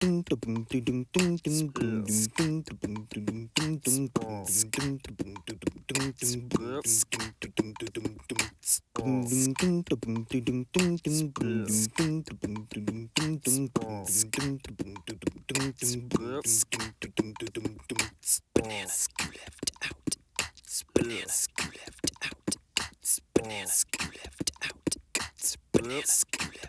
Bananas you left out. Bananas you left out. Bananas you left out. Bananas you left out. Bananas you left out. Bananas you left out. Bananas you left out. Bananas you left out. Bananas you left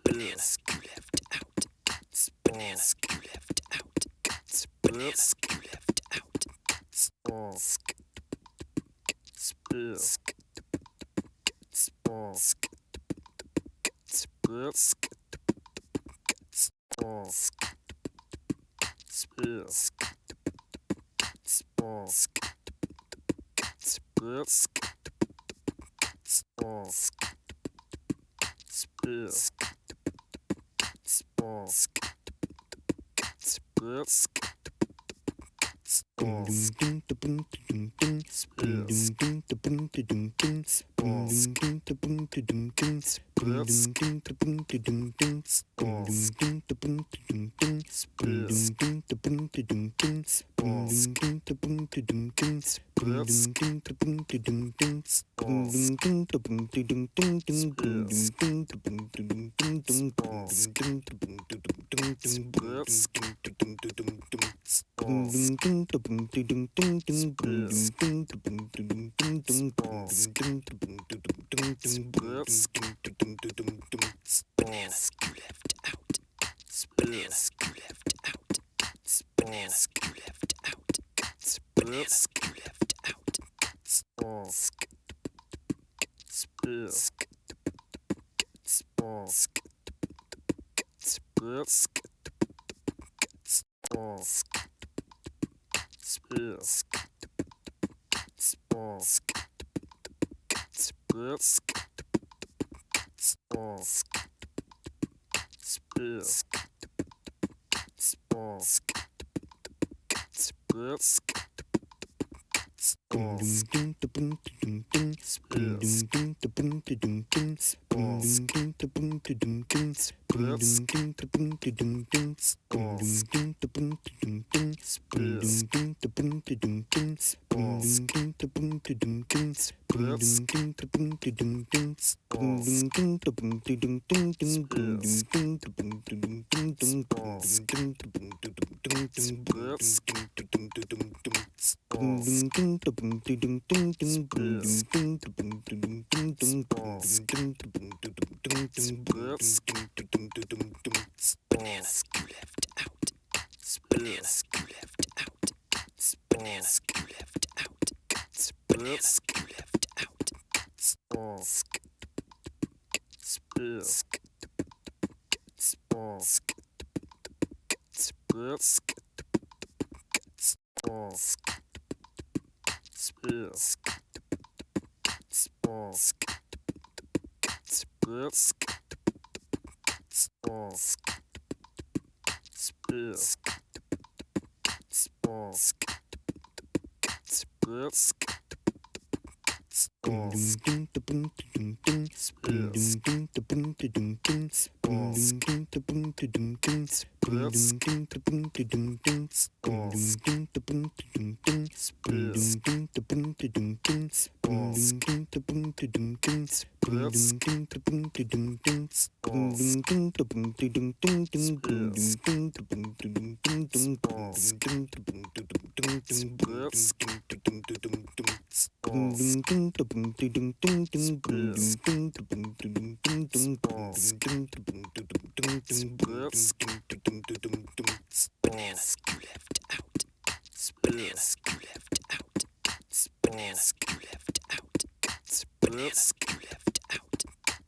out. Bananas you left out. Bananas you left out. Bananas you left out. Bananas you left out. Bananas you left out. Bananas you left out. Bananas you left out. Bananas you left out. Bananas you left out. Bananas you left out. Bananas you left out.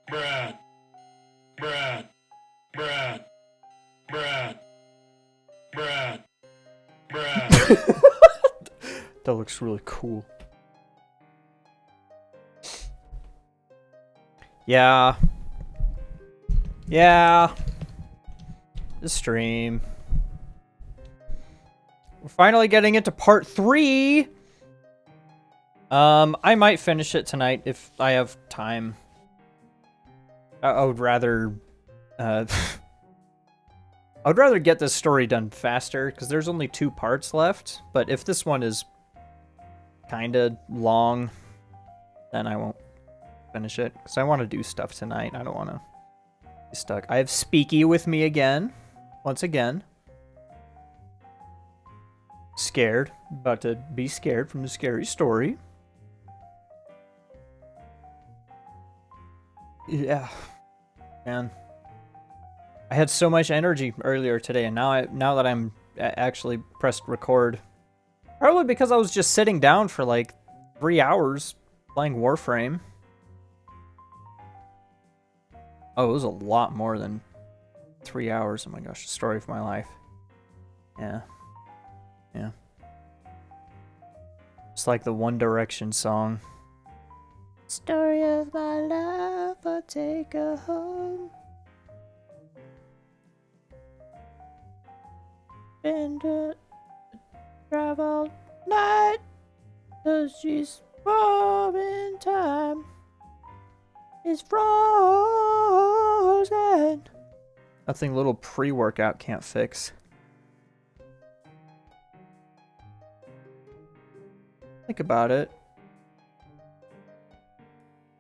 Bruh. Bruh. Bruh. Bruh. Bruh. Bruh. That looks really cool. Yeah. The stream. We're finally getting into part 3. I might finish it tonight if I have time. I would rather I would rather get this story done faster because there's only 2 parts left, but if this one is kind of long, then I won't finish it because I want to do stuff tonight. I don't want to be stuck. I have Speaky with me again. Once again. Scared. About to be scared from the scary story. Yeah. Man. I had so much energy earlier today, and now that I'm actually pressed record, probably because I was just sitting down for like 3 hours playing Warframe. Oh, it was a lot more than 3 hours. Oh my gosh, the story of my life. Yeah. It's like the One Direction song. Story of my life, I'll take her home. Been to drive all night, 'cause she's frozen time. Is frozen. Nothing little pre-workout can't fix. Think about it.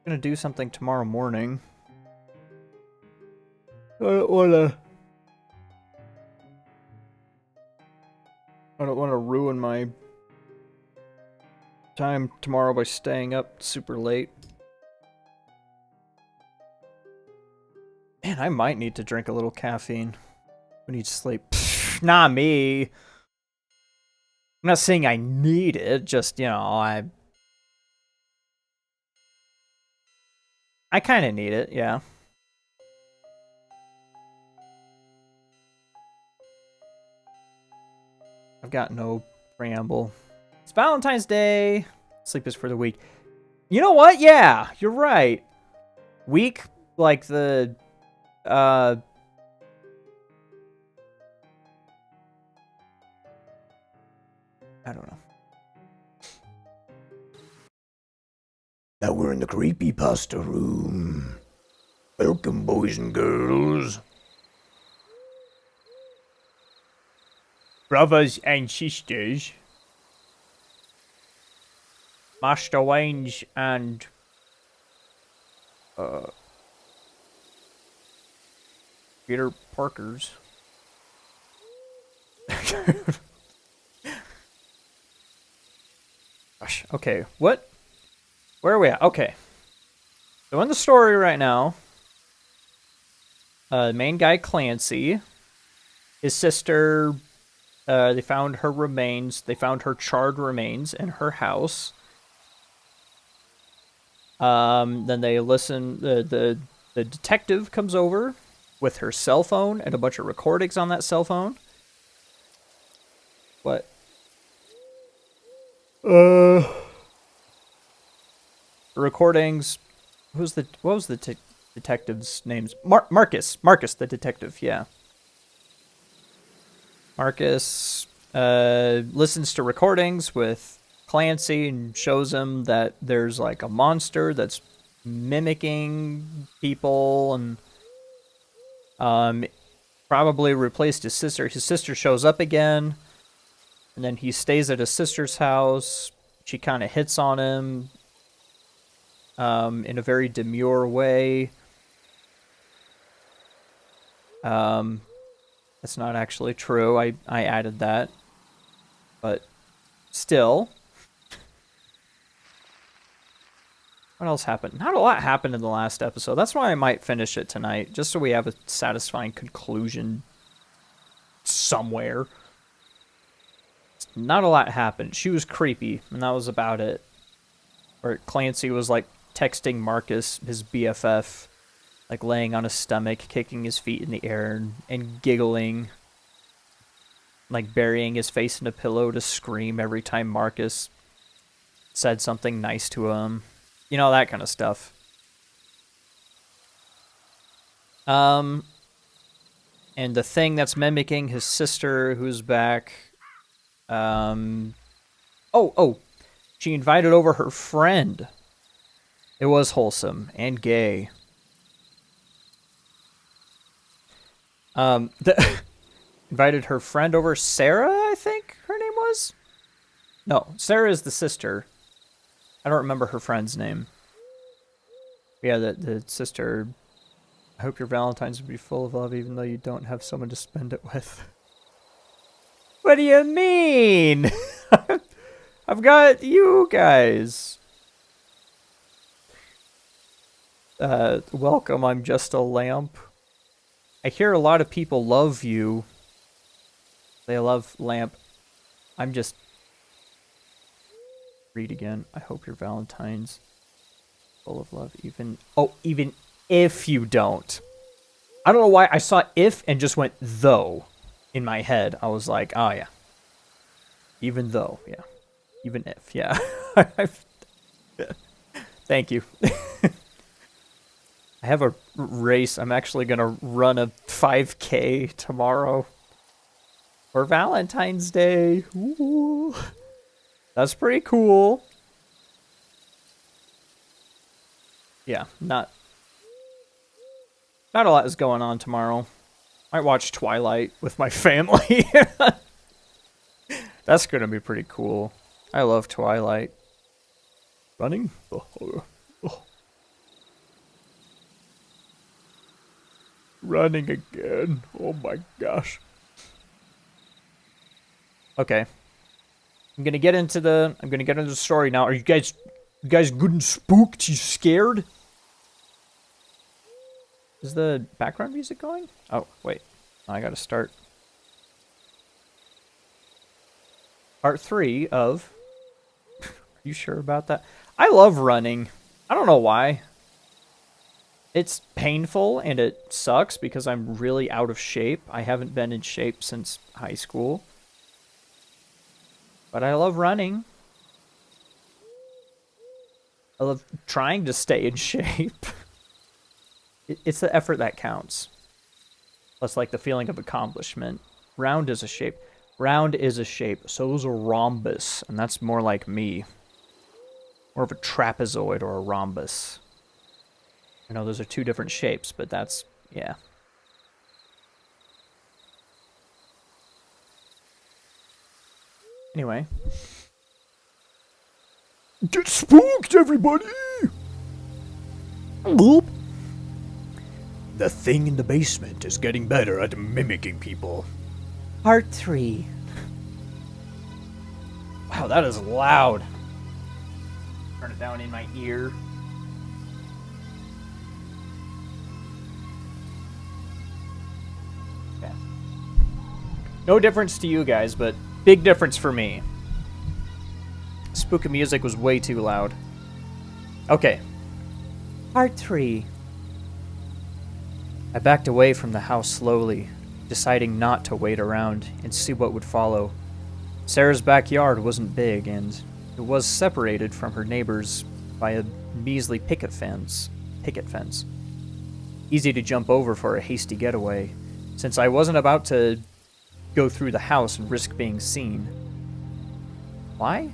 I'm gonna do something tomorrow morning. I don't wanna ruin my time tomorrow by staying up super late. Man, I might need to drink a little caffeine. I need sleep. Pfft, not me. I'm not saying I need it, just, you know, I kind of need it, yeah. I've got no preamble. It's Valentine's Day. Sleep is for the weak. You know what? Yeah, you're right. Weak, like the, I don't know. Now we're in the creepypasta room. Welcome, boys and girls. Brothers and sisters. Master Wayne's and Peter Parker's. Gosh. Okay, what? Where are we at? Okay. So in the story right now, the main guy, Clancy, his sister, they found her remains. They found her charred remains in her house. Then they listen. The detective comes over with her cell phone and a bunch of recordings on that cell phone. What? The recordings. What was the detective's names? Marcus. Marcus, the detective. Yeah. Marcus listens to recordings with Clancy and shows him that there's like a monster that's mimicking people and probably replaced his sister. His sister shows up again, and then he stays at his sister's house. She kind of hits on him in a very demure way. That's not actually true. I added that. But still. What else happened? Not a lot happened in the last episode. That's why I might finish it tonight, just so we have a satisfying conclusion somewhere. Not a lot happened. She was creepy, and that was about it. Or Clancy was like texting Marcus, his BFF, like laying on his stomach, kicking his feet in the air, and giggling. Like burying his face in a pillow to scream every time Marcus said something nice to him. You know, that kind of stuff. And the thing that's mimicking his sister, who's back. She invited over her friend. It was wholesome and gay. Invited her friend over, Sarah, I think her name was? No, Sarah is the sister. I don't remember her friend's name. Yeah, the sister. I hope your Valentine's will be full of love even though you don't have someone to spend it with. What do you mean? I've got you guys. Welcome, I'm just a lamp. I hear a lot of people love you. They love lamp. I'm just... Read again. I hope your Valentine's full of love, even if you don't. I don't know why I saw if and just went though in my head. I was like, oh yeah. Even though, yeah. Even if, yeah. Thank you. I have a race. I'm actually going to run a 5K tomorrow for Valentine's Day. Ooh. That's pretty cool. Yeah, not a lot is going on tomorrow. Might watch Twilight with my family. That's gonna be pretty cool. I love Twilight. Running? Running again. Oh my gosh. Okay. I'm gonna get into the story now. Are you guys good and spooked? You scared? Is the background music going? Oh, wait. I gotta start. Part 3 of... Are you sure about that? I love running. I don't know why. It's painful and it sucks because I'm really out of shape. I haven't been in shape since high school. But I love running. I love trying to stay in shape. It's the effort that counts. Plus, like, the feeling of accomplishment. Round is a shape. Round is a shape. So is a rhombus. And that's more like me. More of a trapezoid or a rhombus. I know those are two different shapes, but that's... yeah. Anyway. Get spooked, everybody! Boop. The thing in the basement is getting better at mimicking people. Part 3. Wow, that is loud. Turn it down in my ear. Okay. No difference to you guys, but big difference for me. Spooky music was way too loud. Okay. Part 3. I backed away from the house slowly, deciding not to wait around and see what would follow. Sarah's backyard wasn't big, and it was separated from her neighbors by a measly picket fence. Easy to jump over for a hasty getaway, since I wasn't about to go through the house and risk being seen. Why?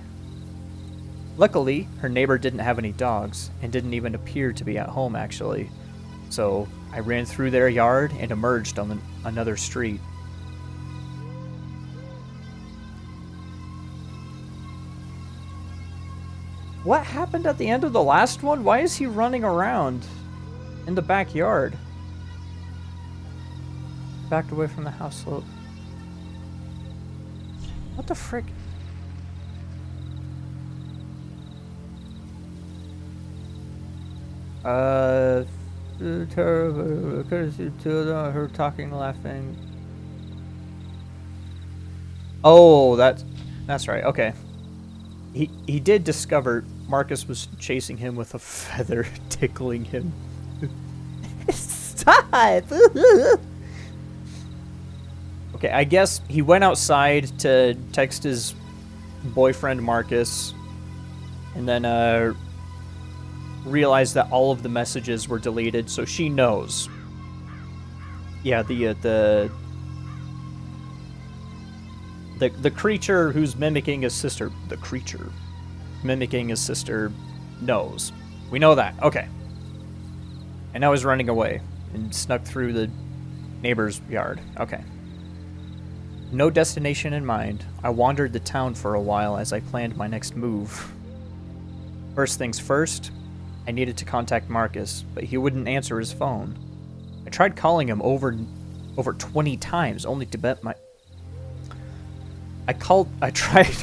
Luckily, her neighbor didn't have any dogs, and didn't even appear to be at home, actually. So I ran through their yard and emerged on another street. What happened at the end of the last one? Why is he running around in the backyard? Backed away from the house slope. What the frick? Terrible. Her talking, laughing. Oh, that's right. Okay. He did discover Marcus was chasing him with a feather, tickling him. Stop! Okay, I guess he went outside to text his boyfriend Marcus, and then realized that all of the messages were deleted, so she knows. Yeah, the creature who's mimicking his sister, knows. We know that. Okay. And now he's running away and snuck through the neighbor's yard. Okay. No destination in mind, I wandered the town for a while as I planned my next move. First things first, I needed to contact Marcus, but he wouldn't answer his phone. I tried calling him over 20 times, only to bet my... I tried...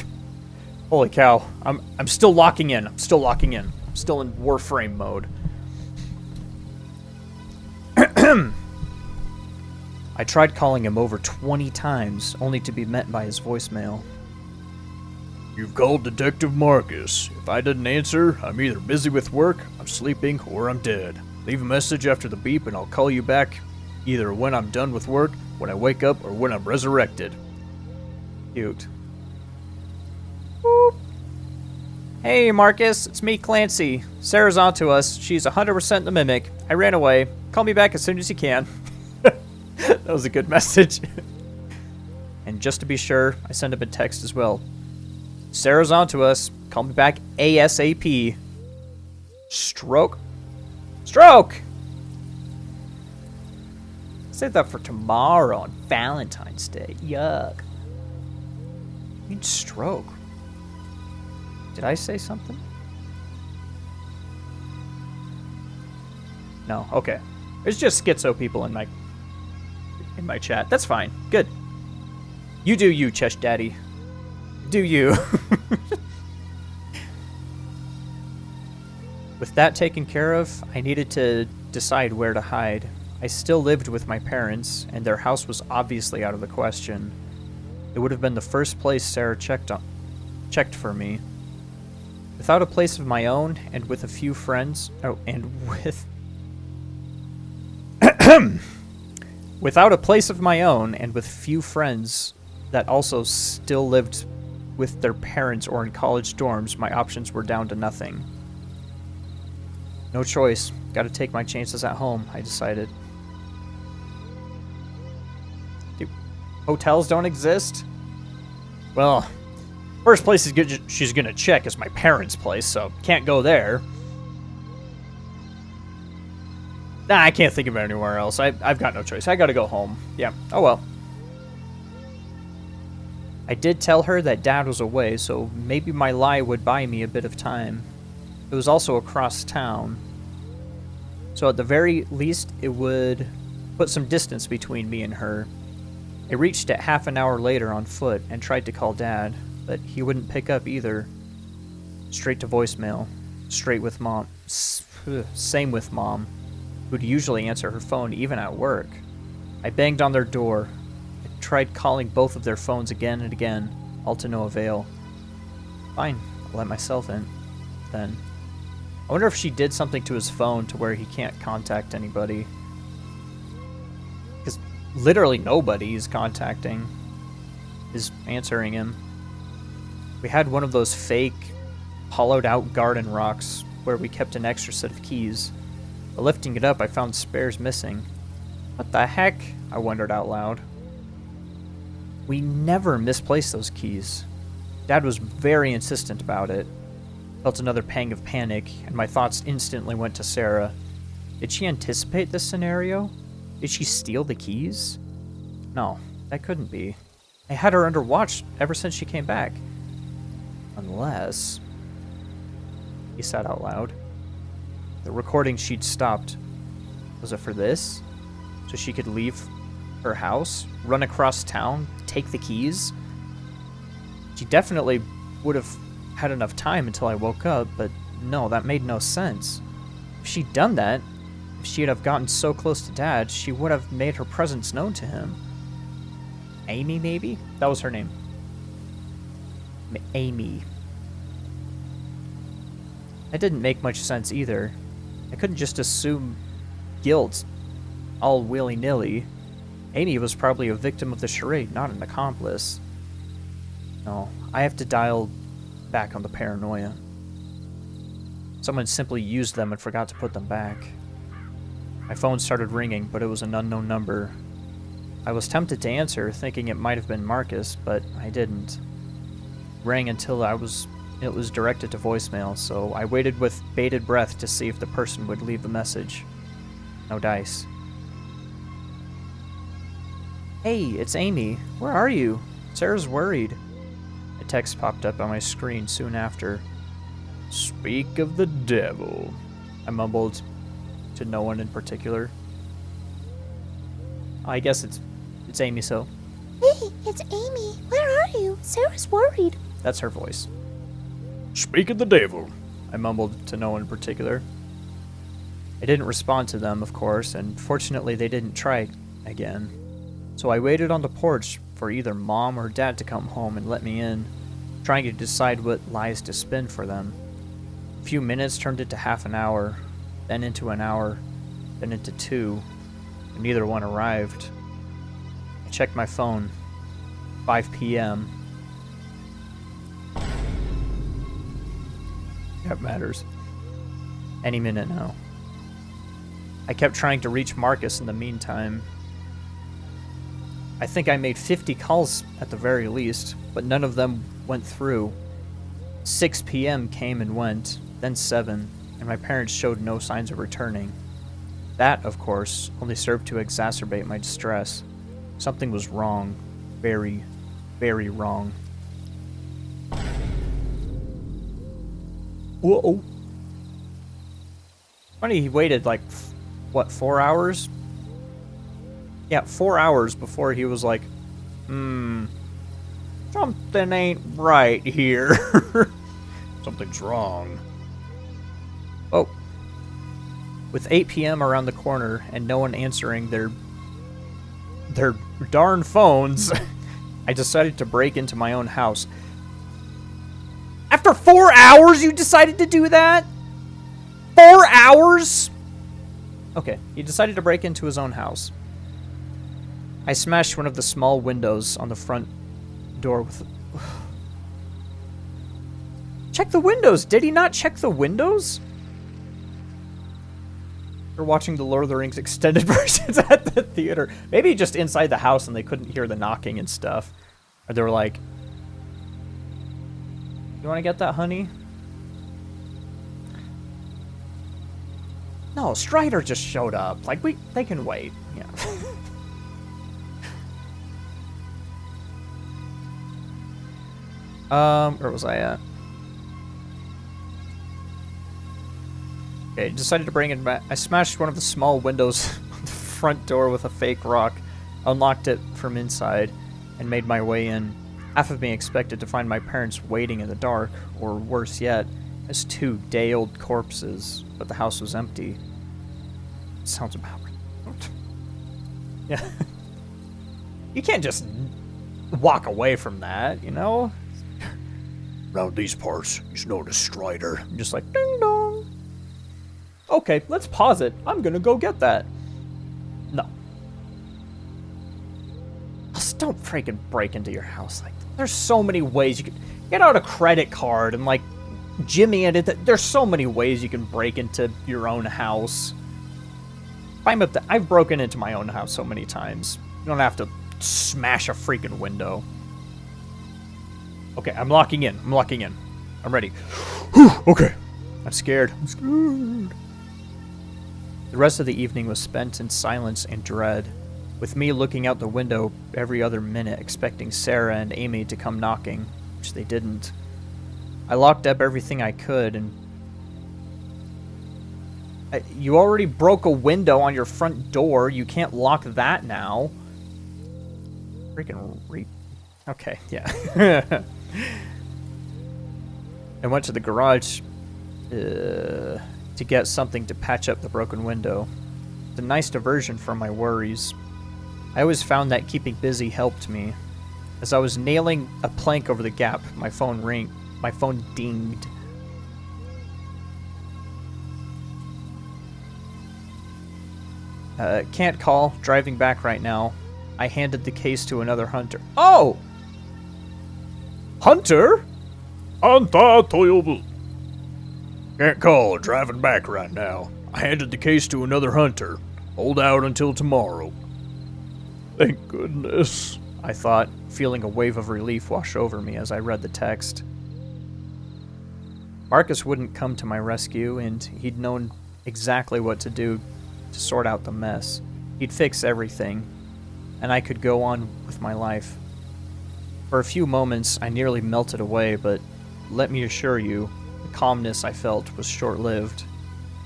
Holy cow. I'm still locking in. I'm still in Warframe mode. I tried calling him over 20 times, only to be met by his voicemail. You've called Detective Marcus. If I didn't answer, I'm either busy with work, I'm sleeping, or I'm dead. Leave a message after the beep and I'll call you back either when I'm done with work, when I wake up, or when I'm resurrected. Cute. Boop. Hey, Marcus, it's me, Clancy. Sarah's onto us. She's 100% the Mimic. I ran away. Call me back as soon as you can. That was a good message. And just to be sure, I sent him a text as well. Sarah's onto us. Call me back ASAP. Stroke. Save that for tomorrow on Valentine's Day. Yuck. I mean, stroke. Did I say something? No. Okay. There's just schizo people in my chat. That's fine. Good. You do you, Chesh Daddy. Do you. With that taken care of, I needed to decide where to hide. I still lived with my parents, and their house was obviously out of the question. It would have been the first place Sarah checked for me. Without a place of my own, and with a few friends... Without a place of my own, and with few friends that also still lived with their parents or in college dorms, my options were down to nothing. No choice. Gotta take my chances at home, I decided. Hotels don't exist? Well, first place she's gonna check is my parents' place, so can't go there. Nah, I can't think of anywhere else. I've got no choice. I gotta go home. Yeah, oh well. I did tell her that Dad was away, so maybe my lie would buy me a bit of time. It was also across town, so at the very least it would put some distance between me and her. I reached it half an hour later on foot and tried to call Dad, but he wouldn't pick up either. Straight to voicemail. Straight with mom. Same with mom, who'd usually answer her phone even at work. I banged on their door. I tried calling both of their phones again and again, all to no avail. Fine, I'll let myself in. Then. I wonder if she did something to his phone to where he can't contact anybody. Because literally nobody is contacting, is answering him. We had one of those fake, hollowed out garden rocks where we kept an extra set of keys. But lifting it up, I found spares missing. What the heck? I wondered out loud. We never misplaced those keys. Dad was very insistent about it. Felt another pang of panic, and my thoughts instantly went to Sarah. Did she anticipate this scenario? Did she steal the keys? No, that couldn't be. I had her under watch ever since she came back. Unless... He said out loud. The recording she'd stopped. Was it for this? So she could leave her house, run across town, take the keys? She definitely would have had enough time until I woke up, but no, that made no sense. If she'd done that, if she'd have gotten so close to Dad, she would have made her presence known to him. Amy, maybe? That was her name. Amy. That didn't make much sense either. I couldn't just assume guilt all willy-nilly. Amy was probably a victim of the charade, not an accomplice. No, I have to dial back on the paranoia. Someone simply used them and forgot to put them back. My phone started ringing, but it was an unknown number. I was tempted to answer, thinking it might have been Marcus, but I didn't. It rang until it was directed to voicemail, so I waited with bated breath to see if the person would leave a message. No dice. Hey, it's Amy. Where are you? Sarah's worried. A text popped up on my screen soon after. Speak of the devil, I mumbled, to no one in particular. I guess it's Amy, so. Hey, it's Amy. Where are you? Sarah's worried. That's her voice. Speak of the devil, I mumbled to no one in particular. I didn't respond to them, of course, and fortunately they didn't try again. So I waited on the porch for either Mom or Dad to come home and let me in, trying to decide what lies to spin for them. A few minutes turned into half an hour, then into an hour, then into 2, and neither one arrived. I checked my phone. 5 p.m. That matters. Any minute now. I kept trying to reach Marcus in the meantime. I think I made 50 calls at the very least, but none of them went through. 6 p.m. came and went, then 7, and my parents showed no signs of returning. That, of course, only served to exacerbate my distress. Something was wrong. Very, very wrong. Whoa. Funny, he waited like, 4 hours? Yeah, 4 hours before he was like, something ain't right here. something's wrong. Oh. With 8 p.m. around the corner and no one answering their darn phones, I decided to break into my own house. After 4 hours, you decided to do that? 4 hours? Okay, he decided to break into his own house. I smashed one of the small windows on the front door with... Check the windows! Did he not check the windows? We're watching the Lord of the Rings extended versions at the theater. Maybe just inside the house and they couldn't hear the knocking and stuff. Or they were like... You want to get that, honey? No, Strider just showed up. Like, they can wait. Yeah. Where was I at? Okay, decided to bring it back. I smashed one of the small windows on the front door with a fake rock, unlocked it from inside, and made my way in. Half of me expected to find my parents waiting in the dark, or worse yet, as 2 day-old corpses, but the house was empty. Sounds about right. Yeah. You can't just walk away from that, you know? Round these parts, he's known as Strider. I'm just like, ding dong. Okay, let's pause it. I'm gonna go get that. No. Just don't freaking break into your house like that. There's so many ways you can get out a credit card and like jimmy it. There's so many ways you can break into your own house. I've broken into my own house so many times. You don't have to smash a freaking window. Okay, I'm locking in. I'm ready. Okay. I'm scared. The rest of the evening was spent in silence and dread, with me looking out the window every other minute, expecting Sarah and Amy to come knocking, which they didn't. I locked up everything I could, and you already broke a window on your front door. You can't lock that now. Okay, yeah. I went to the garage to get something to patch up the broken window. It's a nice diversion from my worries. I always found that keeping busy helped me. As I was nailing a plank over the gap, my phone dinged. Can't call. Driving back right now. I handed the case to another hunter. Oh! Hunter? Can't call. Driving back right now. I handed the case to another hunter. Hold out until tomorrow. Thank goodness, I thought, feeling a wave of relief wash over me as I read the text. Marcus wouldn't come to my rescue, and he'd known exactly what to do to sort out the mess. He'd fix everything, and I could go on with my life. For a few moments, I nearly melted away, but let me assure you, the calmness I felt was short-lived.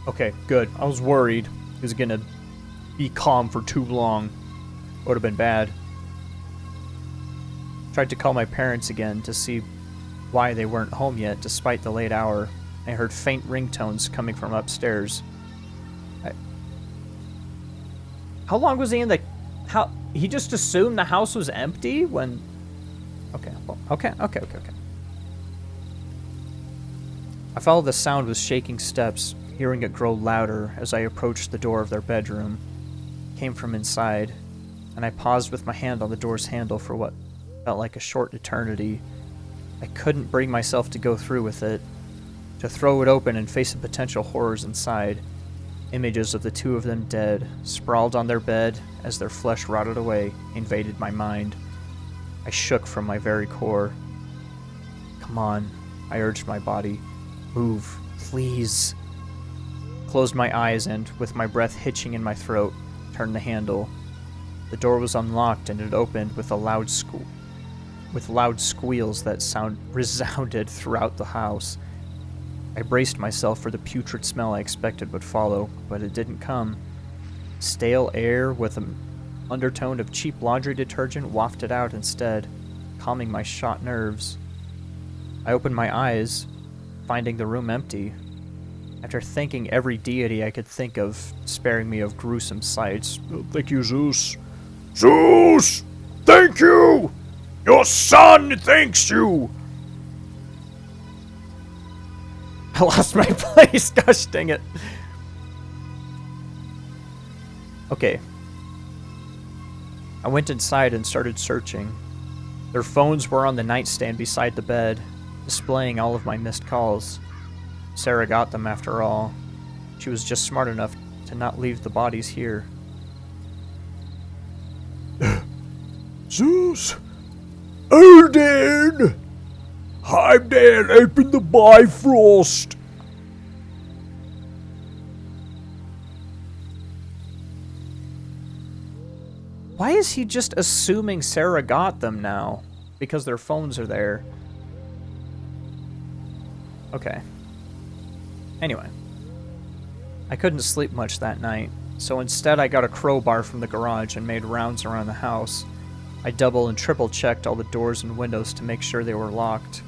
Okay, good. I was worried he was gonna be calm for too long. Would have been bad. Tried to call my parents again to see why they weren't home yet, despite the late hour. I heard faint ringtones coming from upstairs. How long was he in the... He just assumed the house was empty when... Okay. I followed the sound with shaking steps, hearing it grow louder as I approached the door of their bedroom. It came from inside, and I paused with my hand on the door's handle for what felt like a short eternity. I couldn't bring myself to go through with it, to throw it open and face the potential horrors inside. Images of the 2 of them dead, sprawled on their bed as their flesh rotted away, invaded my mind. I shook from my very core. Come on, I urged my body. Move, please. Closed my eyes and, with my breath hitching in my throat, turned the handle. The door was unlocked and it opened with loud squeals that resounded throughout the house. I braced myself for the putrid smell I expected would follow, but it didn't come. Stale air with an undertone of cheap laundry detergent wafted out instead, calming my shot nerves. I opened my eyes, finding the room empty. After thanking every deity I could think of, sparing me of gruesome sights. Thank you, Zeus. Zeus! Thank you! Your son thanks you! I lost my place, gosh dang it. Okay. I went inside and started searching. Their phones were on the nightstand beside the bed, displaying all of my missed calls. Sarah got them after all. She was just smart enough to not leave the bodies here. Zeus! Odin! Heimdall, open the Bifrost! Why is he just assuming Sarah got them now? Because their phones are there. Okay. Anyway. I couldn't sleep much that night, so instead I got a crowbar from the garage and made rounds around the house. I double and triple checked all the doors and windows to make sure they were locked.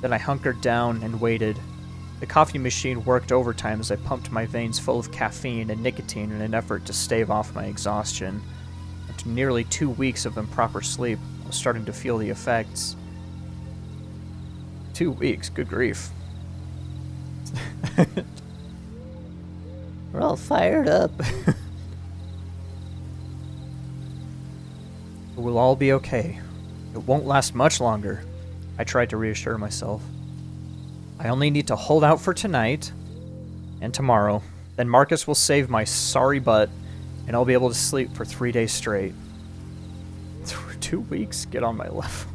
Then I hunkered down and waited. The coffee machine worked overtime as I pumped my veins full of caffeine and nicotine in an effort to stave off my exhaustion. After nearly 2 weeks of improper sleep, I was starting to feel the effects. 2 weeks, good grief. We're all fired up. We'll all be okay. It won't last much longer, I tried to reassure myself. I only need to hold out for tonight and tomorrow. Then Marcus will save my sorry butt, and I'll be able to sleep for 3 days straight. 2 weeks? Get on my level.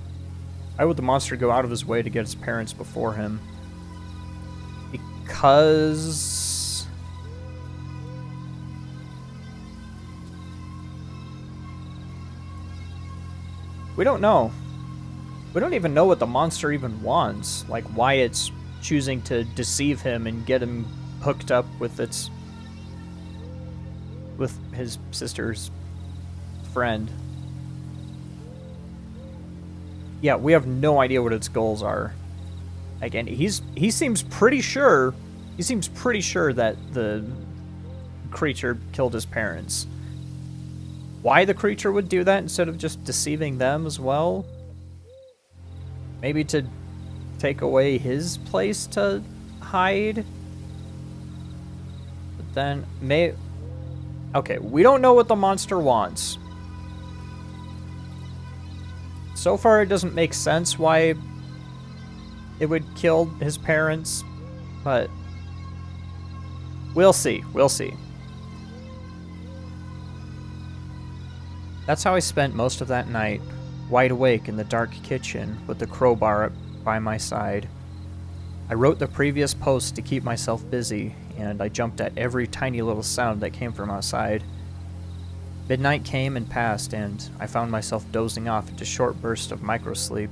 Why would the monster go out of his way to get his parents before him? Because... we don't know. We don't even know what the monster even wants. Like, why it's choosing to deceive him and get him hooked up with his sister's friend. Yeah, we have no idea what its goals are. Again, he seems pretty sure. He seems pretty sure that the creature killed his parents. Why the creature would do that instead of just deceiving them as well? Maybe to take away his place to hide? But then, okay, we don't know what the monster wants. So far, it doesn't make sense why it would kill his parents, but we'll see. We'll see. That's how I spent most of that night, wide awake in the dark kitchen with the crowbar by my side. I wrote the previous post to keep myself busy, and I jumped at every tiny little sound that came from outside. Midnight came and passed, and I found myself dozing off into short bursts of microsleep.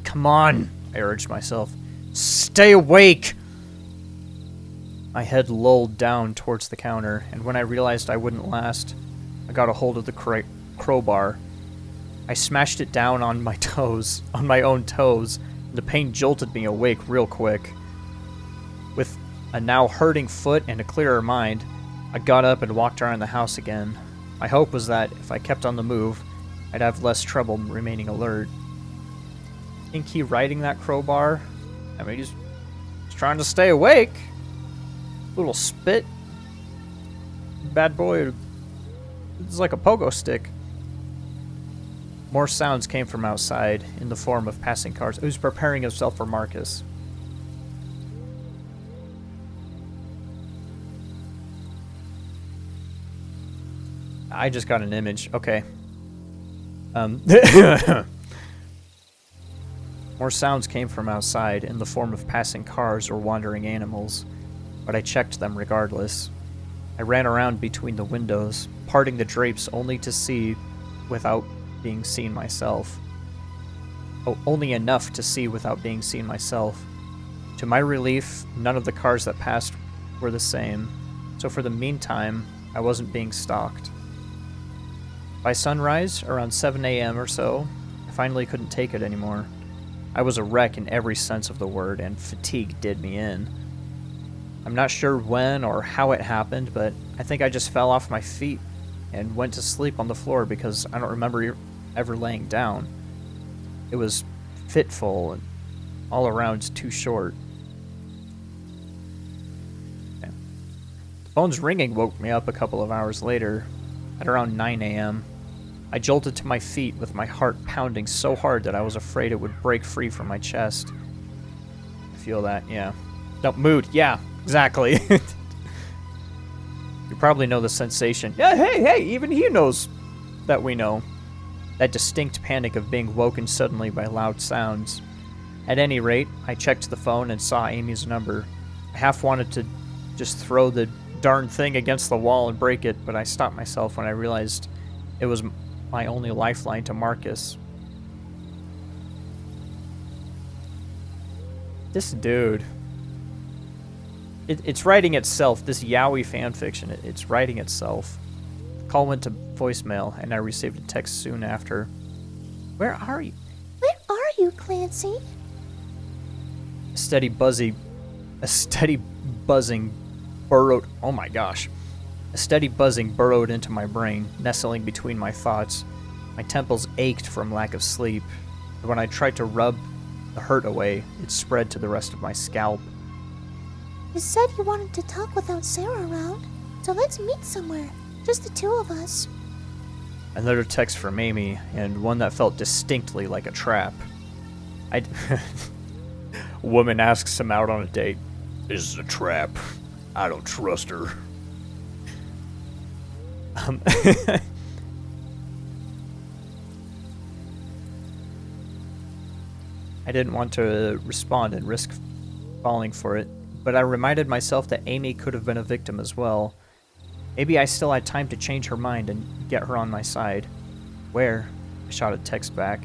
Come on, I urged myself. Stay awake! My head lolled down towards the counter, and when I realized I wouldn't last, I got a hold of the crowbar. I smashed it down on my toes, on my own toes, and the pain jolted me awake real quick. With a now hurting foot and a clearer mind, I got up and walked around the house again. My hope was that if I kept on the move, I'd have less trouble remaining alert. Think he riding that crowbar? I mean, he's trying to stay awake. Little spit. Bad boy. It's like a pogo stick. More sounds came from outside, in the form of passing cars. He was preparing himself for Marcus. I just got an image. Okay. More sounds came from outside, in the form of passing cars or wandering animals, but I checked them regardless. I ran around between the windows, parting the drapes only to see without being seen myself. Oh, only enough to see without being seen myself. To my relief, none of the cars that passed were the same, so for the meantime, I wasn't being stalked. By sunrise, around 7 a.m. or so, I finally couldn't take it anymore. I was a wreck in every sense of the word, and fatigue did me in. I'm not sure when or how it happened, but I think I just fell off my feet and went to sleep on the floor because I don't remember ever laying down. It was fitful and all around too short. Okay. The phone's ringing woke me up a couple of hours later, at around 9 a.m. I jolted to my feet with my heart pounding so hard that I was afraid it would break free from my chest. I feel that, yeah. No, mood, yeah, exactly. You probably know the sensation. Yeah, hey, even he knows that we know. That distinct panic of being woken suddenly by loud sounds. At any rate, I checked the phone and saw Amy's number. I half wanted to just throw the darn thing against the wall and break it, but I stopped myself when I realized it was my only lifeline to Marcus. This dude. It's writing itself, this yaoi fanfiction, it's writing itself. The call went to voicemail, and I received a text soon after. Where are you? Where are you, Clancy? A steady, buzzy A steady buzzing burrowed. Oh my gosh. A steady buzzing burrowed into my brain, nestling between my thoughts. My temples ached from lack of sleep. And when I tried to rub the hurt away, it spread to the rest of my scalp. You said you wanted to talk without Sarah around, so let's meet somewhere. Just the two of us. Another text from Amy, and one that felt distinctly like a trap. Woman asks him out on a date. This is a trap. I don't trust her. I didn't want to respond and risk falling for it, but I reminded myself that Amy could have been a victim as well. Maybe I still had time to change her mind and get her on my side. Where? I shot a text back.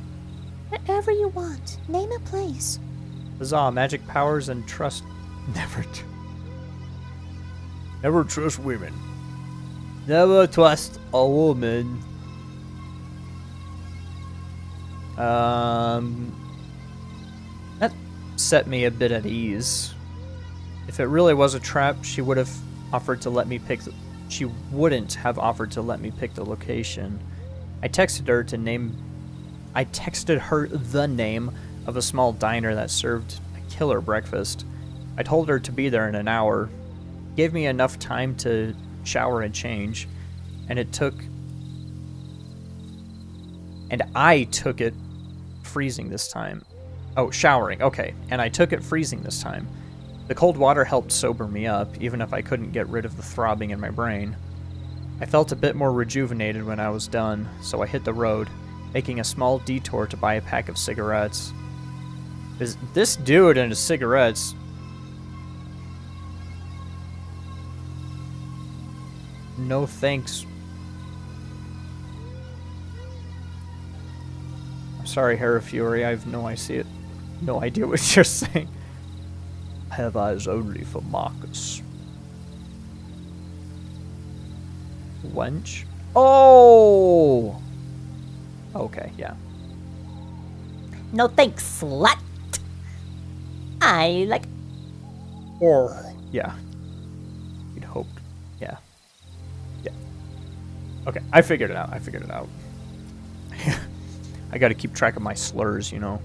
Wherever you want. Name a place. Huzzah, magic powers and trust. Never trust women. Never trust a woman. That set me a bit at ease. If it really was a trap, she would have offered to let me pick. She wouldn't have offered to let me pick the location. I texted her the name of a small diner that served a killer breakfast. I told her to be there in an hour. Gave me enough time to shower and change, and I took it freezing this time. Oh, showering, okay. And I took it freezing this time. The cold water helped sober me up, even if I couldn't get rid of the throbbing in my brain. I felt a bit more rejuvenated when I was done, so I hit the road, making a small detour to buy a pack of cigarettes. This dude and his cigarettes... No thanks. I'm sorry, Hera Fury, I have no idea what you're saying. I have eyes only for Marcus. Wench? Oh! Okay, yeah. No thanks, slut. I like... Or... Yeah. You'd hoped. Yeah. Yeah. Okay, I figured it out. I gotta keep track of my slurs, you know.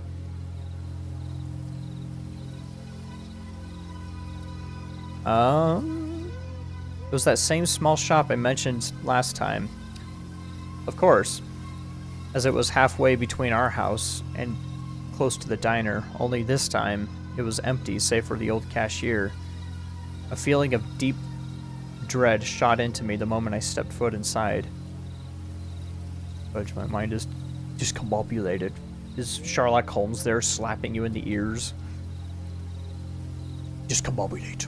It was that same small shop I mentioned last time. Of course, as it was halfway between our house and close to the diner, only this time it was empty save for the old cashier. A feeling of deep dread shot into me the moment I stepped foot inside. But my mind is discombobulated. Is Sherlock Holmes there slapping you in the ears? Discombobulate.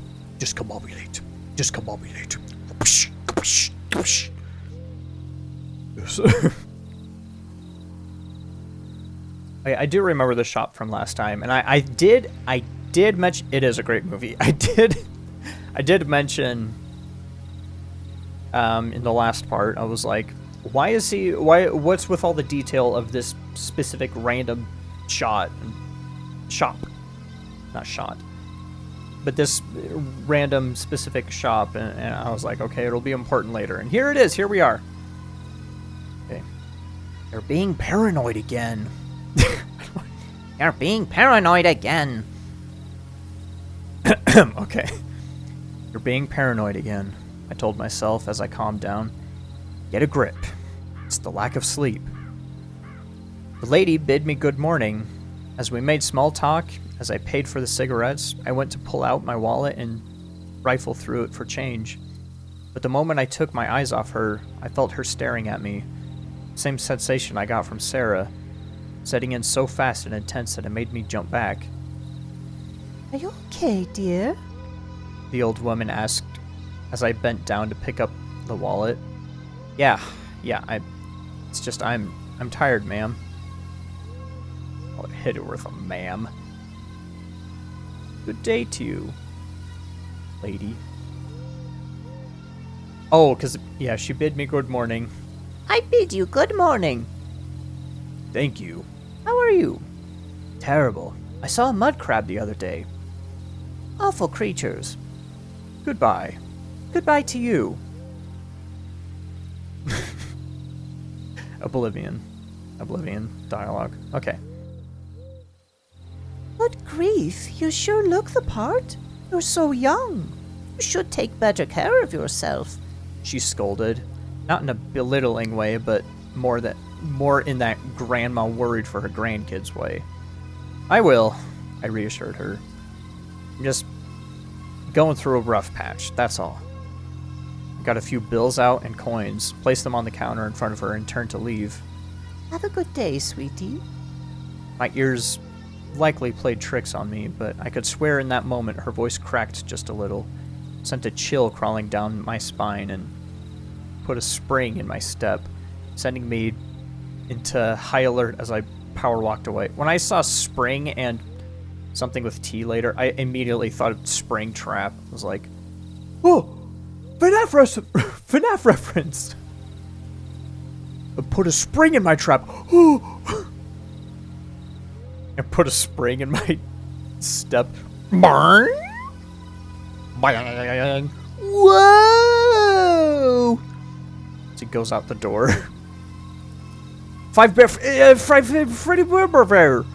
I do remember the shop from last time, and I did mention it is a great movie. I did mention in the last part, I was like, what's with all the detail of this specific random shop, not shot, but this random specific shop, and I was like, okay, it'll be important later, and here it is, here we are. Okay. They're being paranoid again. You're being paranoid again. Okay. You're being paranoid again, I told myself as I calmed down. Get a grip. It's the lack of sleep. The lady bid me good morning. As we made small talk, as I paid for the cigarettes, I went to pull out my wallet and rifle through it for change. But the moment I took my eyes off her, I felt her staring at me. Same sensation I got from Sarah, setting in so fast and intense that it made me jump back. Are you okay, dear? The old woman asked as I bent down to pick up the wallet. Yeah, I'm tired, ma'am. I would hit her with a ma'am. Good day to you, lady. Oh, yeah, she bid me good morning. I bid you good morning. Thank you. How are you? Terrible. I saw a mud crab the other day. Awful creatures. Goodbye. Goodbye to you. Oblivion dialogue. Okay. Good grief, you sure look the part. You're so young. You should take better care of yourself. She scolded, not in a belittling way, but more in that grandma worried for her grandkids way. I will, I reassured her. I'm just going through a rough patch, that's all. I got a few bills out and coins, placed them on the counter in front of her, and turned to leave. Have a good day, sweetie. My ears likely played tricks on me, but I could swear in that moment her voice cracked just a little, sent a chill crawling down my spine, and put a spring in my step, sending me into high alert as I power walked away. When I saw spring and something with T later, I immediately thought of Spring Trap. I was like, oh, FNAF reference. I put a spring in my trap. I put a spring in my step. Whoa! As he goes out the door. Freddy Burber.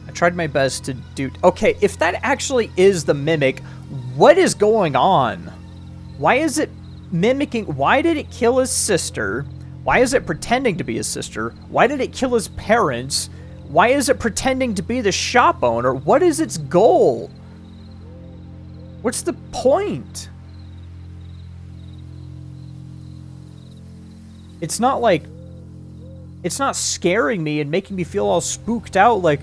I tried my best to do... Okay, if that actually is the mimic, what is going on? Why is it mimicking? Why did it kill his sister? Why is it pretending to be his sister? Why did it kill his parents? Why is it pretending to be the shop owner? What is its goal? What's the point? It's not like... It's not scaring me and making me feel all spooked out like,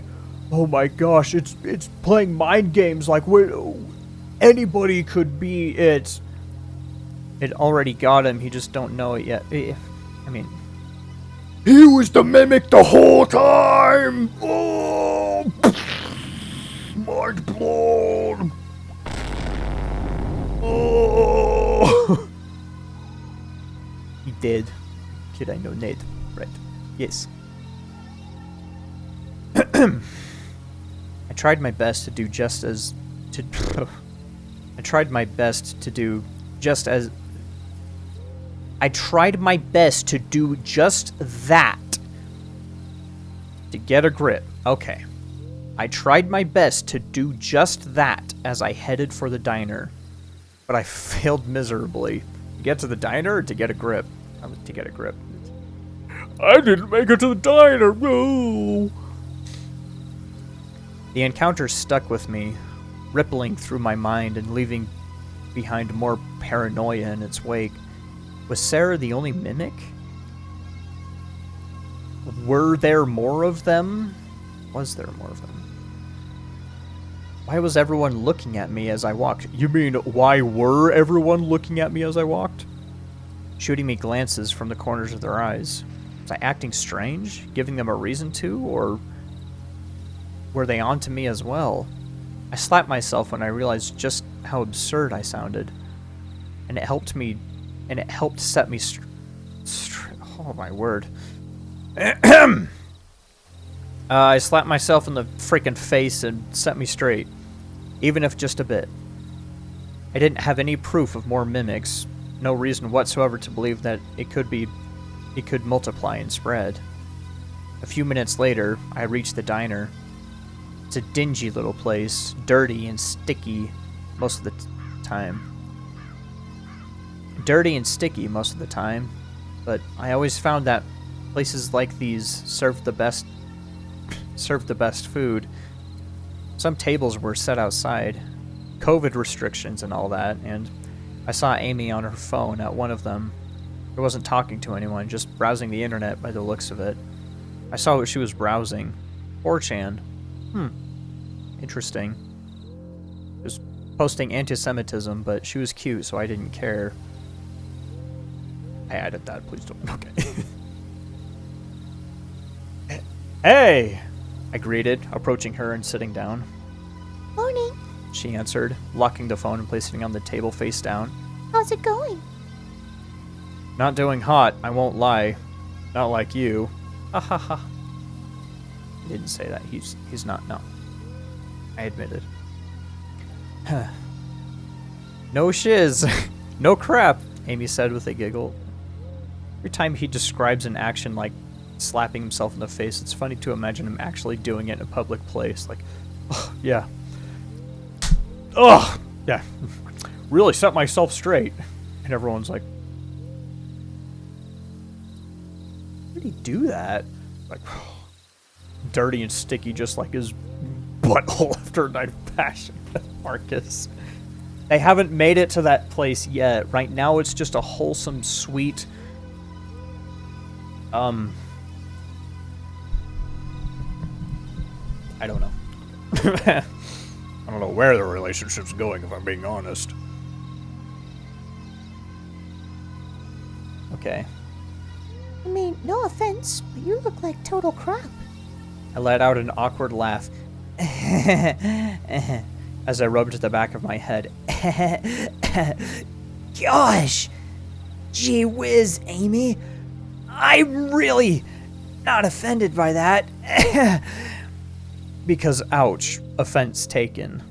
oh my gosh, it's playing mind games like anybody could be it. It already got him, he just don't know it yet. I mean... He was the mimic the whole time! Oh! Mind blown! Oh! He did. Kid I know Ned. Right. Yes. I tried my best to do just as... I tried my best to do just as... I tried my best to do just that. To get a grip. Okay. I tried my best to do just that as I headed for the diner. But I failed miserably. To get to the diner or to get a grip? To get a grip. I didn't make it to the diner, no! The encounter stuck with me, rippling through my mind and leaving behind more paranoia in its wake. Was Sarah the only mimic? Were there more of them? Was there more of them? Why was everyone looking at me as I walked? You mean, why were everyone looking at me as I walked? Shooting me glances from the corners of their eyes. Was I acting strange? Giving them a reason to? Or were they on to me as well? I slapped myself when I realized just how absurd I sounded. And it helped set me oh my word. I slapped myself in the freaking face and set me straight. Even if just a bit. I didn't have any proof of more mimics. No reason whatsoever to believe that it could multiply and spread. A few minutes later, I reached the diner. It's a dingy little place, dirty and sticky most of the time. Dirty and sticky most of the time, but I always found that places like these served the best food. Some tables were set outside, COVID restrictions and all that, and I saw Amy on her phone at one of them. She wasn't talking to anyone, just browsing the internet by the looks of it. I saw what she was browsing. 4chan. Interesting. She was posting anti-Semitism, but she was cute, so I didn't care. I added that, please don't. Okay. Hey! I greeted, approaching her and sitting down. Morning. She answered, locking the phone and placing it on the table face down. How's it going? Not doing hot, I won't lie. Not like you. Ha ha ha. He didn't say that. He's not, no. I admitted. No shiz. No crap, Amy said with a giggle. Every time he describes an action like slapping himself in the face, it's funny to imagine him actually doing it in a public place. Like, oh, yeah. Ugh! Yeah. Really set myself straight. And everyone's like, how did he do that? Like, dirty and sticky, just like his butthole after a night of passion. Marcus. They haven't made it to that place yet. Right now, it's just a wholesome, sweet, I don't know. I don't know where the relationship's going, if I'm being honest. Okay. I mean, no offense, but you look like total crap. I let out an awkward laugh as I rubbed the back of my head. Gosh! Gee whiz, Amy. I'm really not offended by that. Because, ouch, offense taken.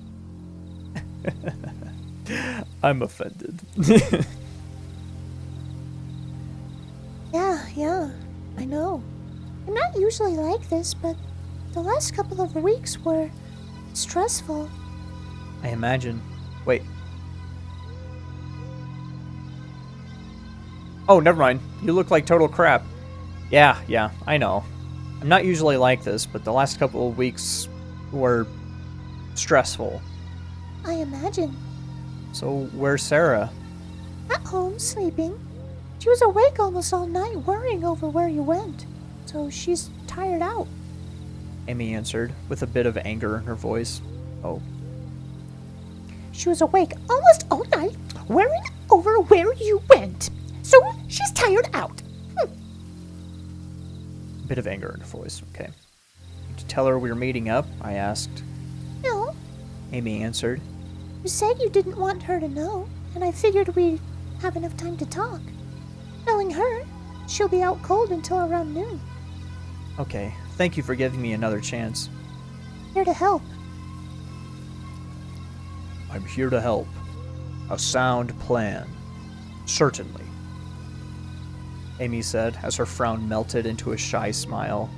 I'm offended. Yeah, I know. I'm not usually like this, but the last couple of weeks were stressful. I imagine. Wait. Oh, never mind. You look like total crap. Yeah, I know. I'm not usually like this, but the last couple of weeks were stressful. I imagine. So, where's Sarah? At home, sleeping. She was awake almost all night, worrying over where you went. So she's tired out. Amy answered, with a bit of anger in her voice. Oh. She was awake almost all night, worrying over where you went. So she's tired out. A bit of anger in her voice. Okay. Did you tell her we were meeting up? I asked. No, Amy answered. you said you didn't want her to know, and I figured we'd have enough time to talk. Knowing her, she'll be out cold until around noon. Okay. Thank you for giving me another chance. Here to help. I'm here to help. A sound plan. Certainly. Amy said, as her frown melted into a shy smile.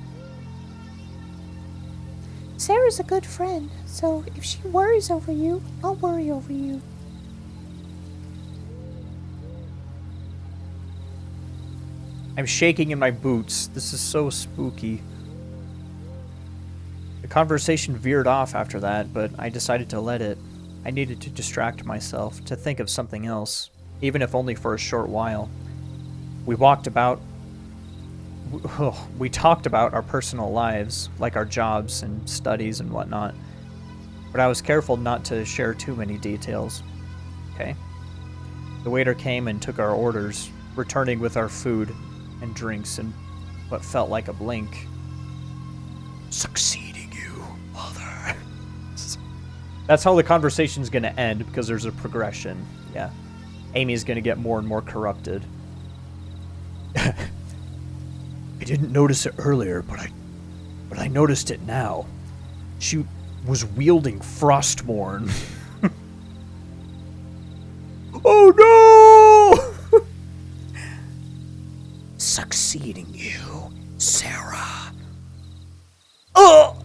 Sarah's a good friend, so if she worries over you, I'll worry over you. I'm shaking in my boots. This is so spooky. The conversation veered off after that, but I decided to let it. I needed to distract myself, to think of something else, even if only for a short while. We talked about our personal lives, like our jobs and studies and whatnot, but I was careful not to share too many details. Okay. The waiter came and took our orders, returning with our food and drinks in what felt like a blink. Succeeding you, mother. That's how the conversation's gonna end, because there's a progression. Yeah. Amy's gonna get more and more corrupted. I didn't notice it earlier, but I noticed it now. She was wielding Frostmourne. Oh no! Succeeding you, Sarah. Oh!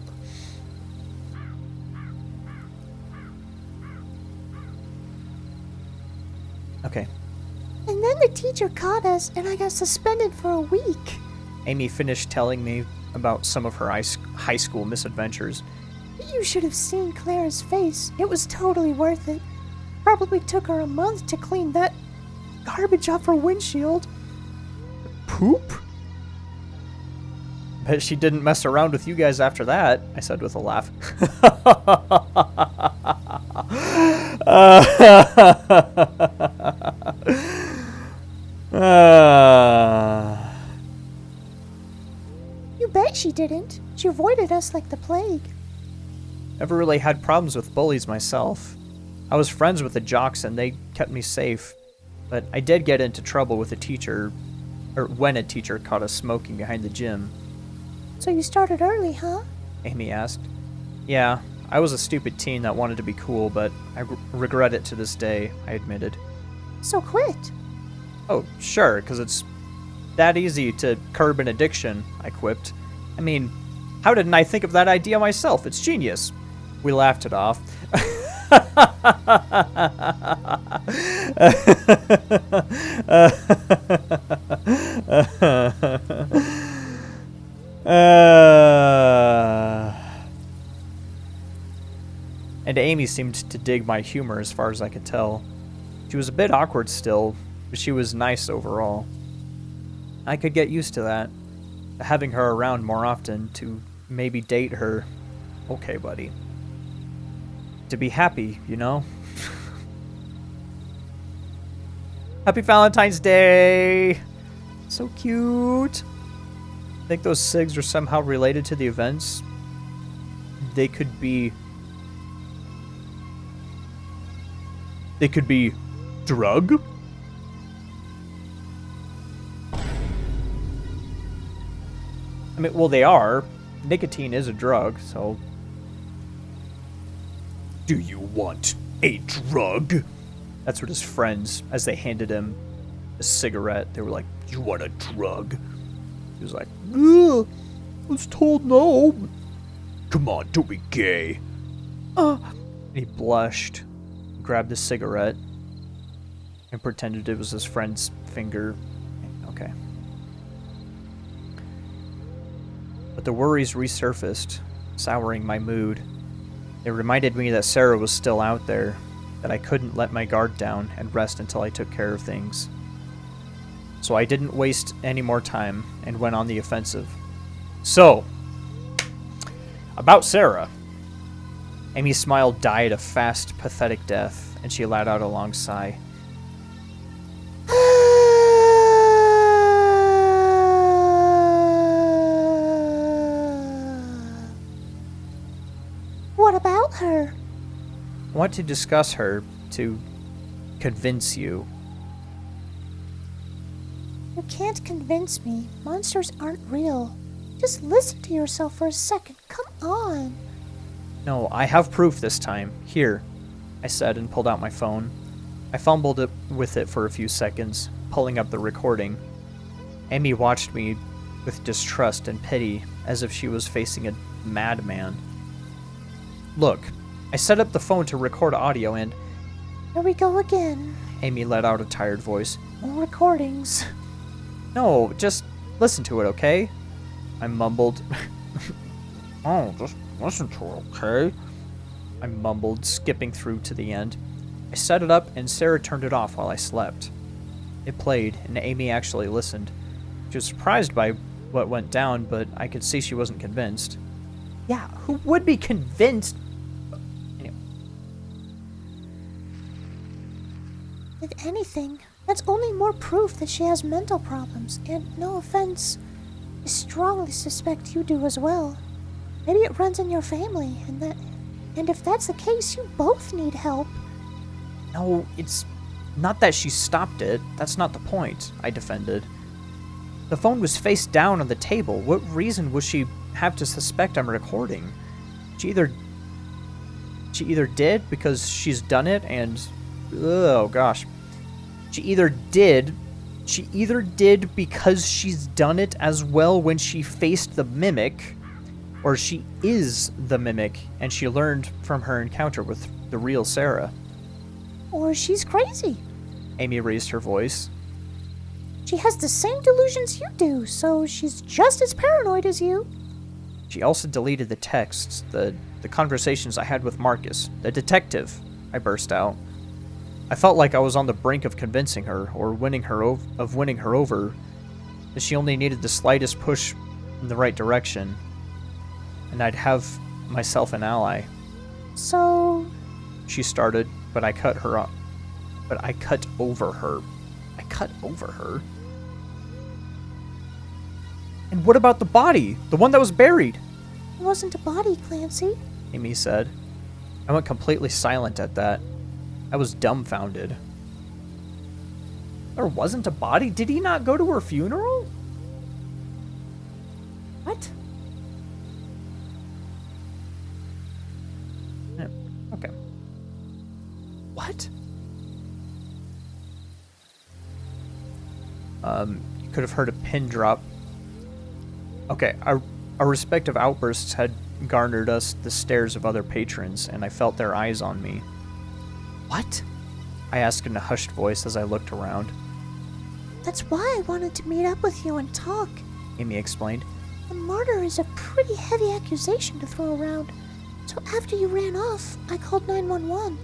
Okay. And then the teacher caught us, and I got suspended for a week. Amy finished telling me about some of her high school misadventures. You should have seen Clara's face. It was totally worth it. Probably took her a month to clean that garbage off her windshield. Poop? Bet she didn't mess around with you guys after that, I said with a laugh. You bet she didn't. She avoided us like the plague. Never really had problems with bullies myself. I was friends with the jocks and they kept me safe. But I did get into trouble with a teacher, or when a teacher caught us smoking behind the gym. So you started early, huh? Amy asked. Yeah, I was a stupid teen that wanted to be cool, but I regret it to this day, I admitted. So quit. Oh, sure, because it's that easy to curb an addiction, I quipped. I mean, how didn't I think of that idea myself? It's genius. We laughed it off. And Amy seemed to dig my humor as far as I could tell. She was a bit awkward still, but she was nice overall. I could get used to that. Having her around more often to maybe date her. Okay, buddy. To be happy, you know? Happy Valentine's Day! So cute! Think those SIGs are somehow related to the events? They could be drug? I mean, well, they are. Nicotine is a drug, so... Do you want a drug? That's what his friends, as they handed him a cigarette, they were like, You want a drug? he was like, ugh, I was told no. Come on, don't be gay. And he blushed, grabbed the cigarette, and pretended it was his friend's finger. Okay. But the worries resurfaced, souring my mood. They reminded me that Sarah was still out there, that I couldn't let my guard down and rest until I took care of things. So I didn't waste any more time and went on the offensive. So, about Sarah. Amy's smile died a fast, pathetic death, and she let out a long sigh. What about her? I want to discuss her to convince you. You can't convince me. Monsters aren't real. Just listen to yourself for a second. Come on. No, I have proof this time. Here, I said and pulled out my phone. I fumbled with it for a few seconds, pulling up the recording. Amy watched me with distrust and pity, as if she was facing a madman. Look, I set up the phone to record audio and... Here we go again. Amy let out a tired voice. More recordings. No, just listen to it, okay? I mumbled. Oh, just listen to it, okay? I mumbled, skipping through to the end. I set it up, and Sarah turned it off while I slept. It played, and Amy actually listened. She was surprised by what went down, but I could see she wasn't convinced. Yeah, who would be convinced? Anyway. If anything, that's only more proof that she has mental problems. And no offense, I strongly suspect you do as well. Maybe it runs in your family, and if that's the case, you both need help. No, it's not that she stopped it. That's not the point, I defended. The phone was face down on the table. What reason would she have to suspect I'm recording? She either did because she's done it and... Oh, gosh. She either did because she's done it as well when she faced the mimic, or she is the mimic and she learned from her encounter with the real Sarah. Or she's crazy. Amy raised her voice. She has the same delusions you do, so she's just as paranoid as you. She also deleted the texts, the conversations I had with Marcus, the detective, I burst out. I felt like I was on the brink of convincing her, or winning her over, that she only needed the slightest push in the right direction, and I'd have myself an ally. So... She started, but I cut her off. But I cut over her. I cut over her? And what about the body? The one that was buried? It wasn't a body, Clancy. Amy said. I went completely silent at that. I was dumbfounded. There wasn't a body? Did he not go to her funeral? What? You could have heard a pin drop. Okay, our respective outbursts had garnered us the stares of other patrons, and I felt their eyes on me. What? I asked in a hushed voice as I looked around. That's why I wanted to meet up with you and talk. Amy explained. The murder is a pretty heavy accusation to throw around, so after you ran off, I called 911.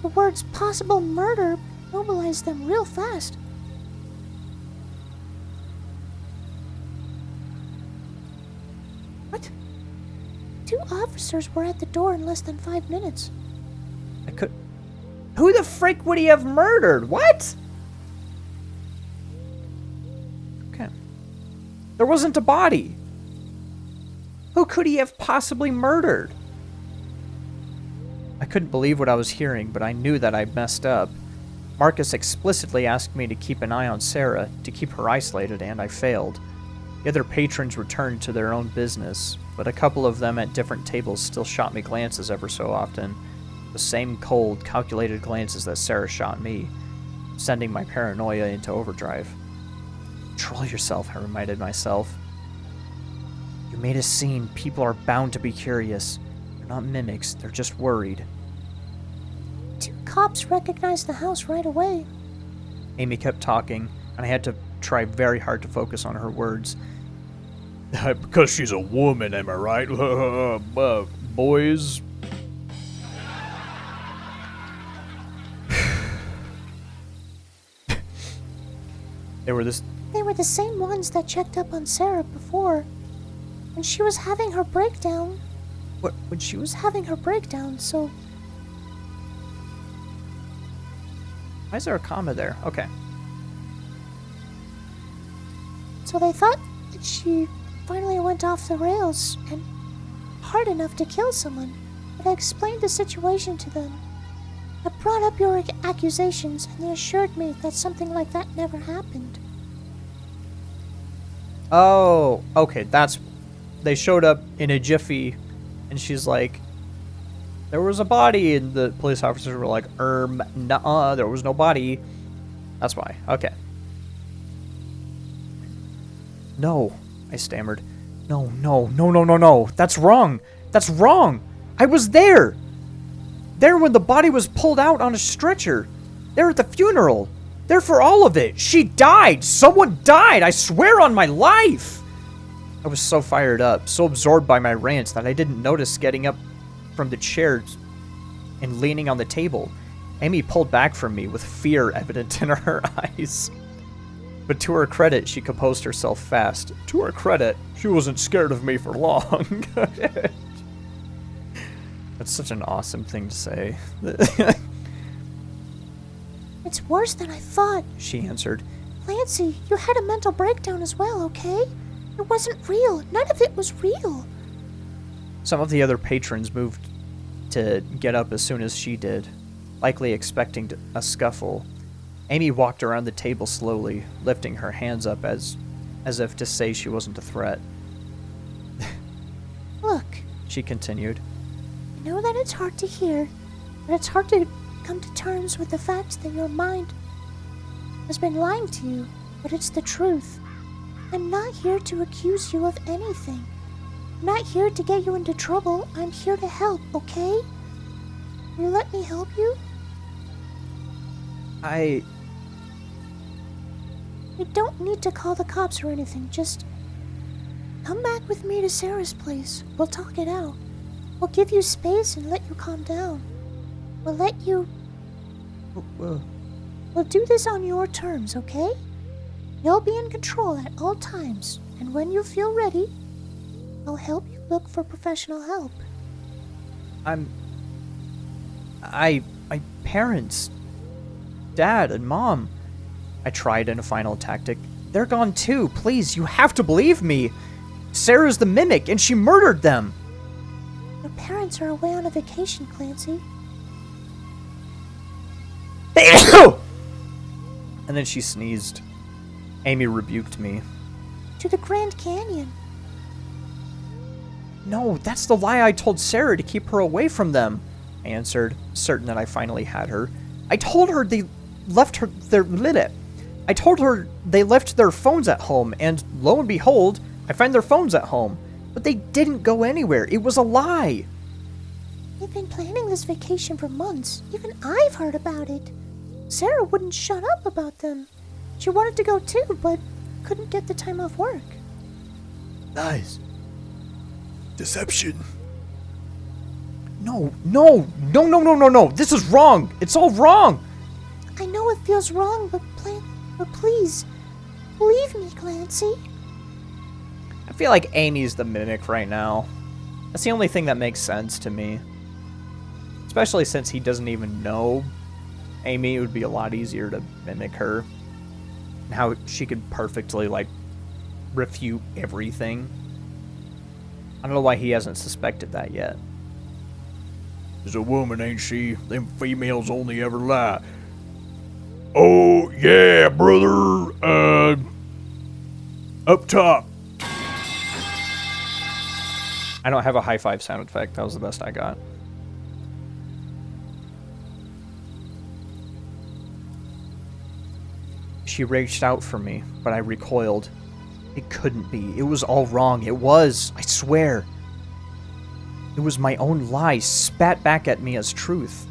The words possible murder mobilized them real fast. What? 2 officers were at the door in less than 5 minutes. Who the frick would he have murdered? What? Okay. There wasn't a body. Who could he have possibly murdered? I couldn't believe what I was hearing, but I knew that I'd messed up. Marcus explicitly asked me to keep an eye on Sarah, to keep her isolated, and I failed. The other patrons returned to their own business, but a couple of them at different tables still shot me glances ever so often. The same cold, calculated glances that Sarah shot me, sending my paranoia into overdrive. Control yourself, I reminded myself. You made a scene. People are bound to be curious. They're not mimics, they're just worried. 2 cops recognized the house right away. Amy kept talking, and I had to try very hard to focus on her words. Because she's a woman, am I right? Boys? They were the same ones that checked up on Sarah before. When she was having her breakdown. What? When she was... having her breakdown, so... Why is there a comma there? Okay. So they thought that she finally went off the rails and hard enough to kill someone. But I explained the situation to them. I brought up your accusations, and they assured me that something like that never happened. Oh, okay, that's... They showed up in a jiffy, and she's like, there was a body, and the police officers were like, nuh-uh, there was no body. That's why, okay. No, I stammered. No, that's wrong. That's wrong. I was there. There when the body was pulled out on a stretcher. There at the funeral. There for all of it. She died. Someone died. I swear on my life. I was so fired up, so absorbed by my rants that I didn't notice getting up from the chair and leaning on the table. Amy pulled back from me with fear evident in her eyes. But to her credit, she composed herself fast. To her credit, she wasn't scared of me for long. That's such an awesome thing to say. It's worse than I thought, she answered. Clancy, you had a mental breakdown as well, okay? It wasn't real. None of it was real. Some of the other patrons moved to get up as soon as she did, likely expecting a scuffle. Amy walked around the table slowly, lifting her hands up as if to say she wasn't a threat. Look, she continued. I know that it's hard to hear, but it's hard to come to terms with the fact that your mind has been lying to you, but it's the truth. I'm not here to accuse you of anything. I'm not here to get you into trouble. I'm here to help, okay? Will you let me help you? You don't need to call the cops or anything. Just come back with me to Sarah's place. We'll talk it out. We'll give you space and let you calm down. We'll let you... We'll do this on your terms, okay? You'll be in control at all times, and when you feel ready, I'll help you look for professional help. My parents, Dad and Mom. I tried in a final tactic. They're gone too. Please, you have to believe me. Sarah's the mimic, and she murdered them. Your parents are away on a vacation, Clancy. And then she sneezed. Amy rebuked me. To the Grand Canyon. No, that's the lie I told Sarah to keep her away from them, I answered, certain that I finally had her. I told her they left her their lit. I told her they left their phones at home, and lo and behold, I find their phones at home. But they didn't go anywhere. It was a lie. They've been planning this vacation for months. Even I've heard about it. Sarah wouldn't shut up about them. She wanted to go too, but couldn't get the time off work. Lies. Deception. No. This is wrong. It's all wrong. I know it feels wrong, but please, believe me, Clancy. I feel like Amy's the mimic right now. That's the only thing that makes sense to me. Especially since he doesn't even know Amy. It would be a lot easier to mimic her. And how she could perfectly, like, refute everything. I don't know why he hasn't suspected that yet. She's a woman, ain't she? Them females only ever lie. Oh, yeah, brother. Up top. I don't have a high five sound effect. That was the best I got. She reached out for me, but I recoiled. It couldn't be. It was all wrong. It was. I swear. It was my own lie spat back at me as truth.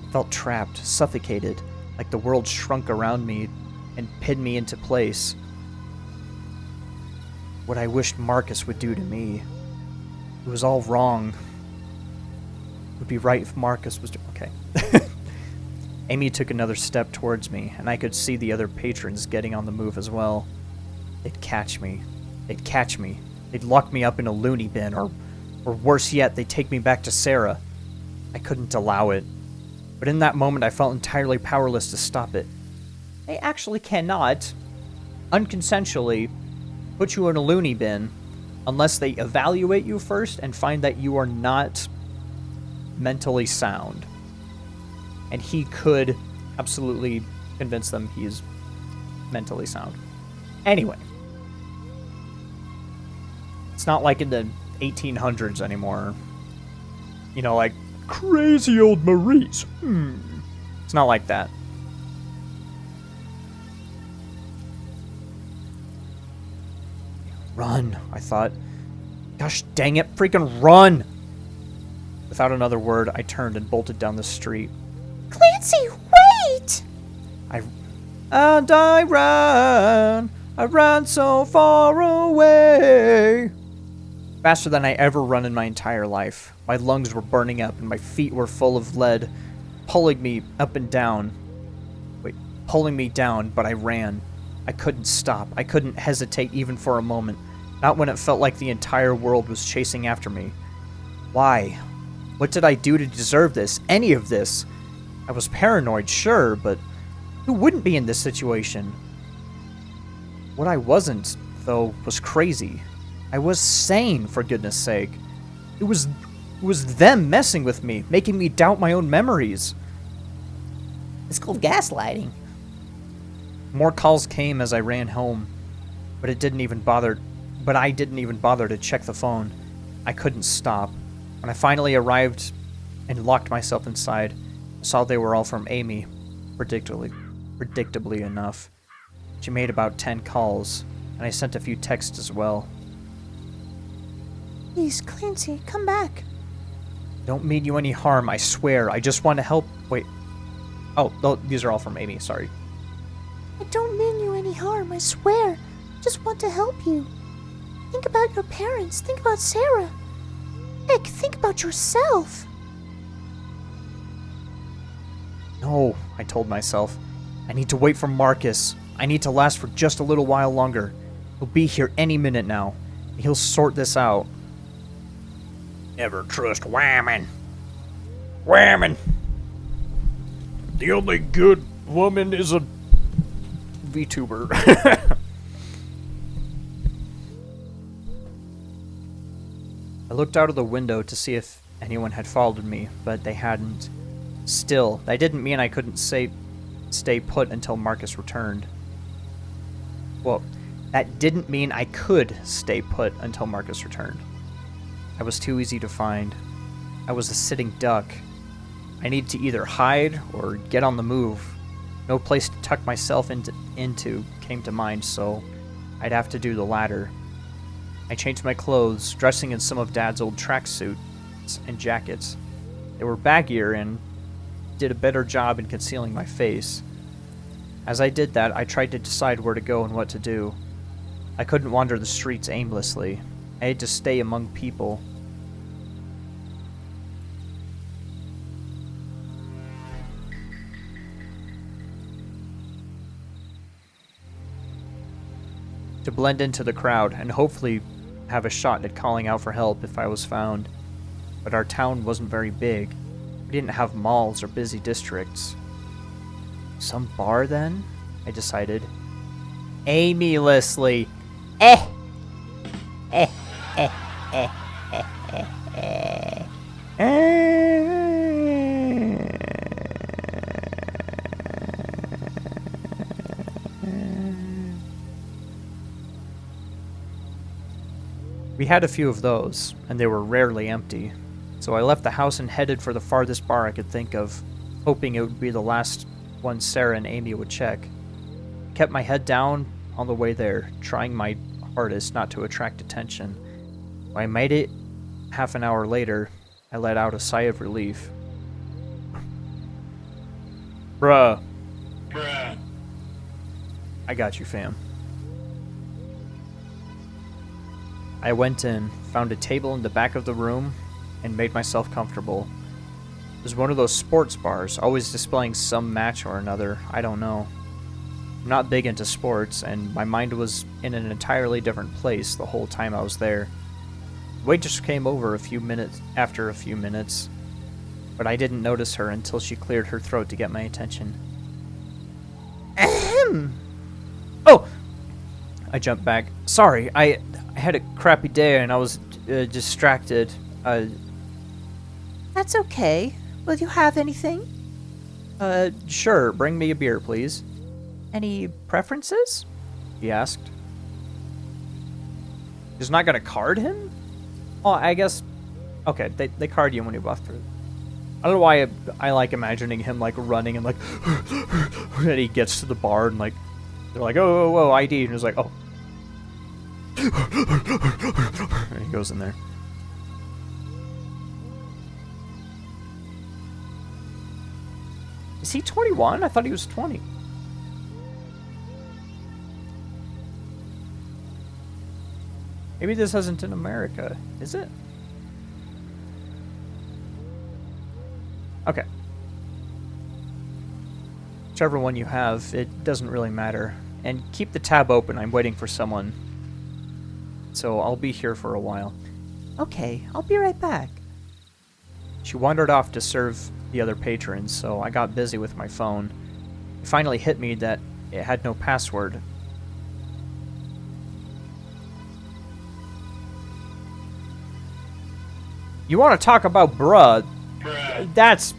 I felt trapped, suffocated, like the world shrunk around me and pinned me into place. What I wished Marcus would do to me. It was all wrong. It would be right if Marcus was... Okay. Amy took another step towards me, and I could see the other patrons getting on the move as well. They'd catch me. They'd lock me up in a loony bin, or worse yet, they'd take me back to Sarah. I couldn't allow it. But in that moment, I felt entirely powerless to stop it. They actually cannot, unconsensually, put you in a loony bin unless they evaluate you first and find that you are not mentally sound. And he could absolutely convince them he is mentally sound. Anyway. It's not like in the 1800s anymore. You know, like, crazy old Maurice. It's not like that. Run, I thought. Gosh dang it, freaking run! Without another word, I turned and bolted down the street. Clancy, wait! I ran so far away. Faster than I ever run in my entire life. My lungs were burning up and my feet were full of lead, pulling me up and down. Pulling me down, but I ran. I couldn't stop. I couldn't hesitate even for a moment. Not when it felt like the entire world was chasing after me. Why? What did I do to deserve this? Any of this? I was paranoid, sure, but who wouldn't be in this situation? What I wasn't, though, was crazy. I was sane, for goodness sake. It was them messing with me, making me doubt my own memories. It's called gaslighting. More calls came as I ran home, but I didn't even bother to check the phone. I couldn't stop. When I finally arrived and locked myself inside, I saw they were all from Amy, predictably enough. She made about 10 calls, and I sent a few texts as well. Please, Clancy, come back. Don't mean you any harm, I swear. I just want to help. Wait. Oh, these are all from Amy, sorry. I don't mean you any harm, I swear. I just want to help you. Think about your parents. Think about Sarah. Heck, think about yourself. No, I told myself. I need to wait for Marcus. I need to last for just a little while longer. He'll be here any minute now. He'll sort this out. Never trust women. Women. The only good woman is a Vtuber. I looked out of the window to see if anyone had followed me, but they hadn't. Still, that didn't mean I couldn't stay put until Marcus returned. Well, that didn't mean I could stay put until Marcus returned. I was too easy to find. I was a sitting duck. I needed to either hide or get on the move. No place to tuck myself into. into came to mind, so I'd have to do the latter. I changed my clothes, dressing in some of Dad's old tracksuits and jackets. They were baggier and did a better job in concealing my face. As I did that, I tried to decide where to go and what to do. I couldn't wander the streets aimlessly. I had to stay among people. To blend into the crowd and hopefully have a shot at calling out for help if I was found. But our town wasn't very big. We didn't have malls or busy districts. Some bar then? I decided. Aimlessly. We had a few of those, and they were rarely empty. So I left the house and headed for the farthest bar I could think of, hoping it would be the last one Sarah and Amy would check. I kept my head down on the way there, trying my hardest not to attract attention. When I made it half an hour later, I let out a sigh of relief. Bruh. Bruh. I got you, fam. I went in, found a table in the back of the room, and made myself comfortable. It was one of those sports bars, always displaying some match or another. I don't know. I'm not big into sports, and my mind was in an entirely different place the whole time I was there. The waitress came over after a few minutes, but I didn't notice her until she cleared her throat to get my attention. Ahem! Oh! I jumped back. Sorry, I had a crappy day and I was distracted. That's okay. Will you have anything? Sure. Bring me a beer, please. Any preferences? He asked. He's not gonna card him? Oh, I guess... Okay, they card you when you buff through. I don't know why I like imagining him, like, running and, like... and he gets to the bar and, like... They're like, oh, whoa, ID. And he's like, oh. And he goes in there. Is he 21? I thought he was 20. Maybe this isn't in America, is it? Okay. Whichever one you have, it doesn't really matter. And keep the tab open, I'm waiting for someone. So I'll be here for a while. Okay, I'll be right back. She wandered off to serve the other patrons, so I got busy with my phone. It finally hit me that it had no password. You want to talk about bruh? Bruh. That's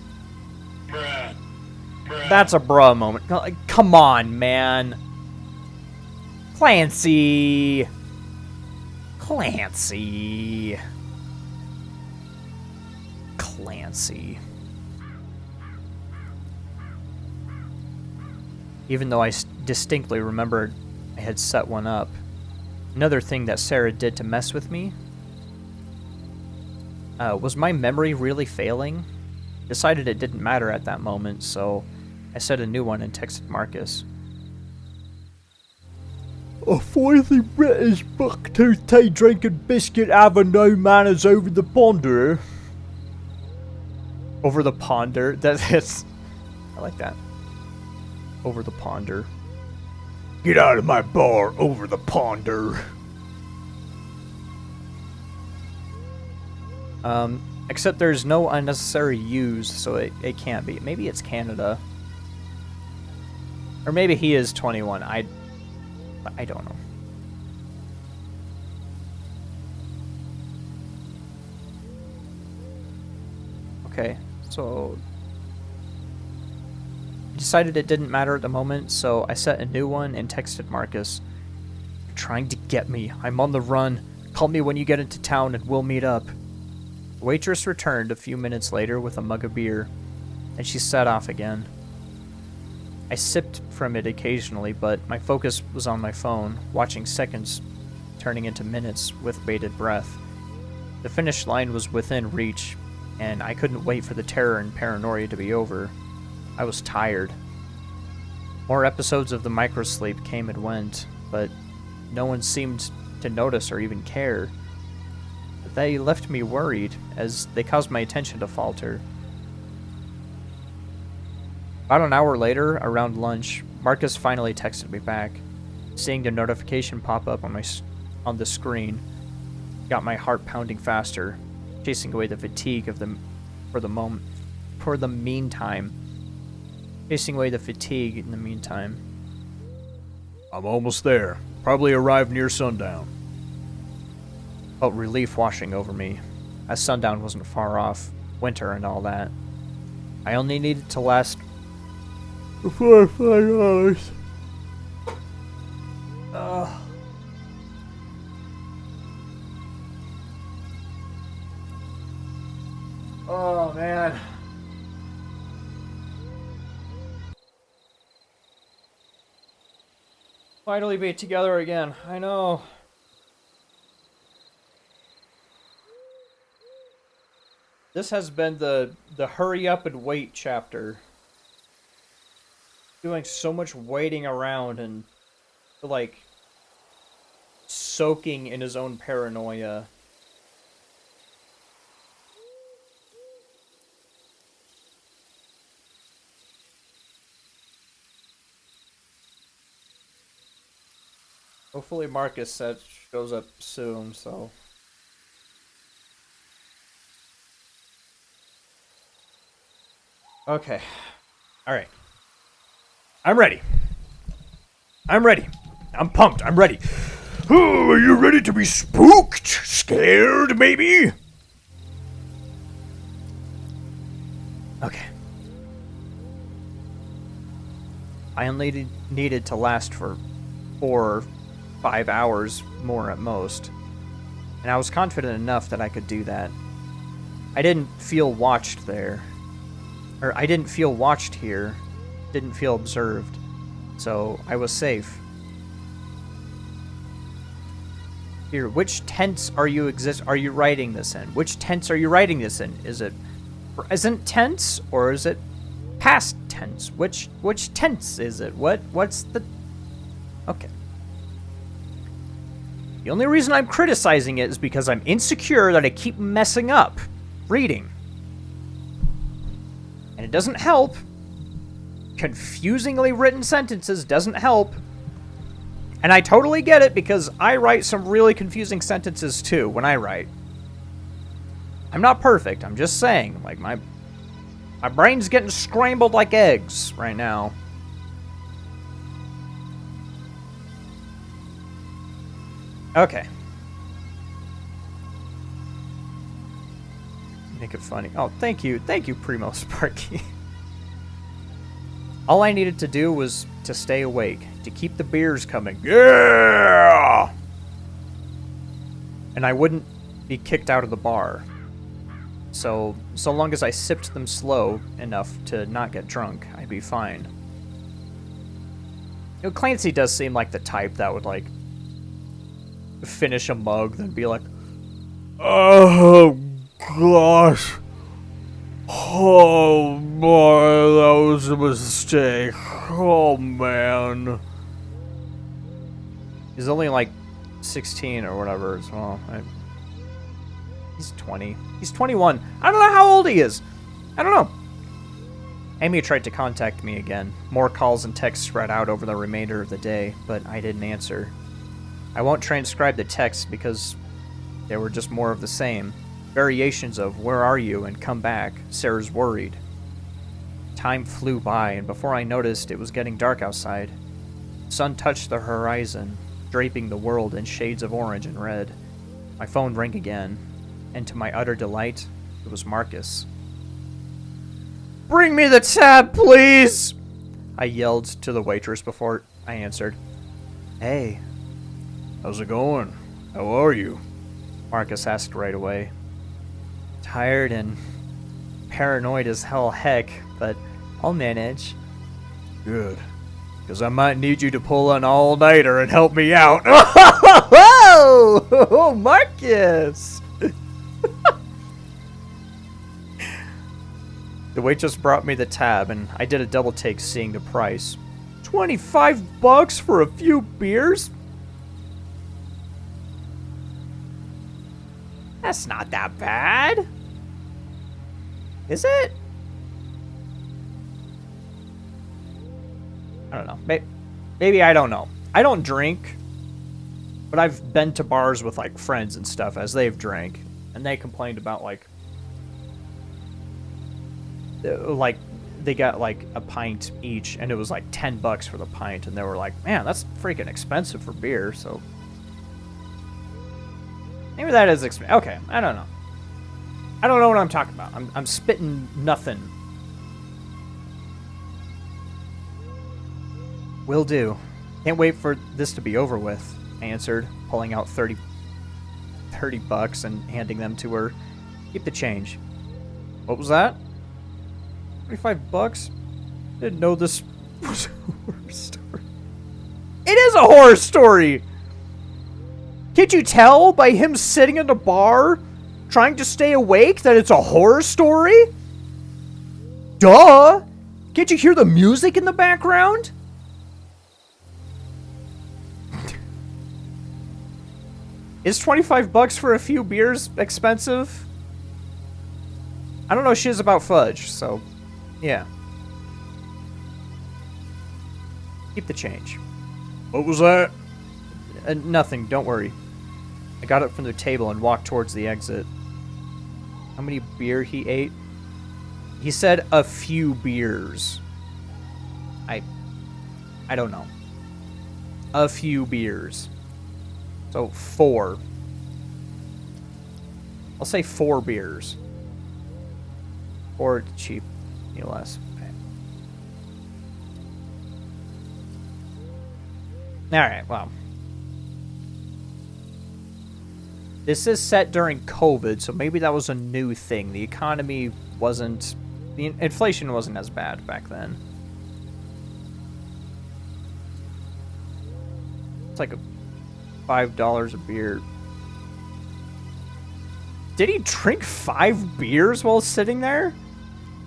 Bruh. Bruh. That's a bruh moment. Come on, man. Clancy. Clancy. Clancy. Even though I distinctly remembered I had set one up. Another thing that Sarah did to mess with me. Was my memory really failing? Decided it didn't matter at that moment, so I set a new one and texted Marcus. A filthy British bucktooth tea drinking biscuit having no manners over the ponder. Over the ponder? That's... I like that. Over the ponder. Get out of my bar, over the ponder. Except there's no unnecessary U's, so it can't be. Maybe it's Canada. Or maybe he is 21. I don't know. Okay, so... I decided it didn't matter at the moment, so I set a new one and texted Marcus. You're trying to get me. I'm on the run. Call me when you get into town and we'll meet up. The waitress returned a few minutes later with a mug of beer, and she set off again. I sipped from it occasionally, but my focus was on my phone, watching seconds turning into minutes with bated breath. The finish line was within reach, and I couldn't wait for the terror and paranoia to be over. I was tired. More episodes of the microsleep came and went, but no one seemed to notice or even care. They left me worried, as they caused my attention to falter. About an hour later, around lunch, Marcus finally texted me back. Seeing the notification pop up on the screen got my heart pounding faster, chasing away the fatigue of for the meantime. Chasing away the fatigue in the meantime. I'm almost there. Probably arrive near sundown. Felt relief washing over me, as sundown wasn't far off, winter and all that. I only needed to last for 4 or 5 hours. Oh, man. Finally be together again. I know. This has been the hurry up and wait chapter. Doing so much waiting around and like soaking in his own paranoia. Hopefully Marcus shows up soon, so... Okay. Alright. I'm ready. I'm ready. I'm pumped. I'm ready. Oh, are you ready to be spooked? Scared, maybe? Okay. I only needed to last for 4 or 5 hours more at most, and I was confident enough that I could do that. I didn't feel watched there. Or I didn't feel watched here. Didn't feel observed. So I was safe. Here, which tense are you writing this in? Which tense are you writing this in? Is it present tense or is it past tense? Which tense is it? What's the... Okay. The only reason I'm criticizing it is because I'm insecure that I keep messing up reading. And it doesn't help. Confusingly written sentences doesn't help. And I totally get it because I write some really confusing sentences too when I write. I'm not perfect, I'm just saying. Like, my brain's getting scrambled like eggs right now. Okay. Make it funny. Oh, thank you, Primo Sparky. All I needed to do was to stay awake, to keep the beers coming. Yeah! And I wouldn't be kicked out of the bar. So long as I sipped them slow enough to not get drunk, I'd be fine. You know, Clancy does seem like the type that would, like, finish a mug, then be like, Oh, gosh. Oh, boy, that was a mistake. Oh, man. he's only like 16 or whatever as well. He's 20. He's 21. I don't know how old he is. I don't know. Amy tried to contact me again. More calls and texts spread out over the remainder of the day, but I didn't answer. I won't transcribe the texts because they were just more of the same. Variations of "where are you" and "come back." Sarah's worried. Time flew by, and before I noticed, it was getting dark outside. The sun touched the horizon, draping the world in shades of orange and red. My phone rang again, and to my utter delight, it was Marcus. "Bring me the tab, please!" I yelled to the waitress before I answered. "Hey." How's it going? How are you? Marcus asked right away. Tired and paranoid as hell heck, but I'll manage. Good. Because I might need you to pull an all-nighter and help me out. Oh, Marcus! The waitress brought me the tab, and I did a double take seeing the price. $25 for a few beers? That's not that bad. Is it? I don't know. Maybe I don't know. I don't drink, but I've been to bars with like friends and stuff as they've drank, and they complained about like they got like a pint each, and it was like $10 for the pint, and they were like, "Man, that's freaking expensive for beer." So maybe that is expensive. Okay, I don't know. I don't know what I'm talking about. I'm spitting nothing. Will do. Can't wait for this to be over with, I answered, pulling out $30 and handing them to her. Keep the change. What was that? $25? Didn't know this was a horror story. It is a horror story! Can't you tell by him sitting in the bar, trying to stay awake, that it's a horror story? Duh! Can't you hear the music in the background? Is $25 for a few beers expensive? I don't know shiz about fudge, so yeah. Keep the change. What was that? Nothing, don't worry. I got up from the table and walked towards the exit. How many beer he ate? He said a few beers. I don't know. A few beers. So 4. I'll say 4 beers. Or cheap, less. Okay. Alright, well. This is set during COVID, so maybe that was a new thing. The economy wasn't... The inflation wasn't as bad back then. It's like $5 a beer. Did he drink 5 beers while sitting there?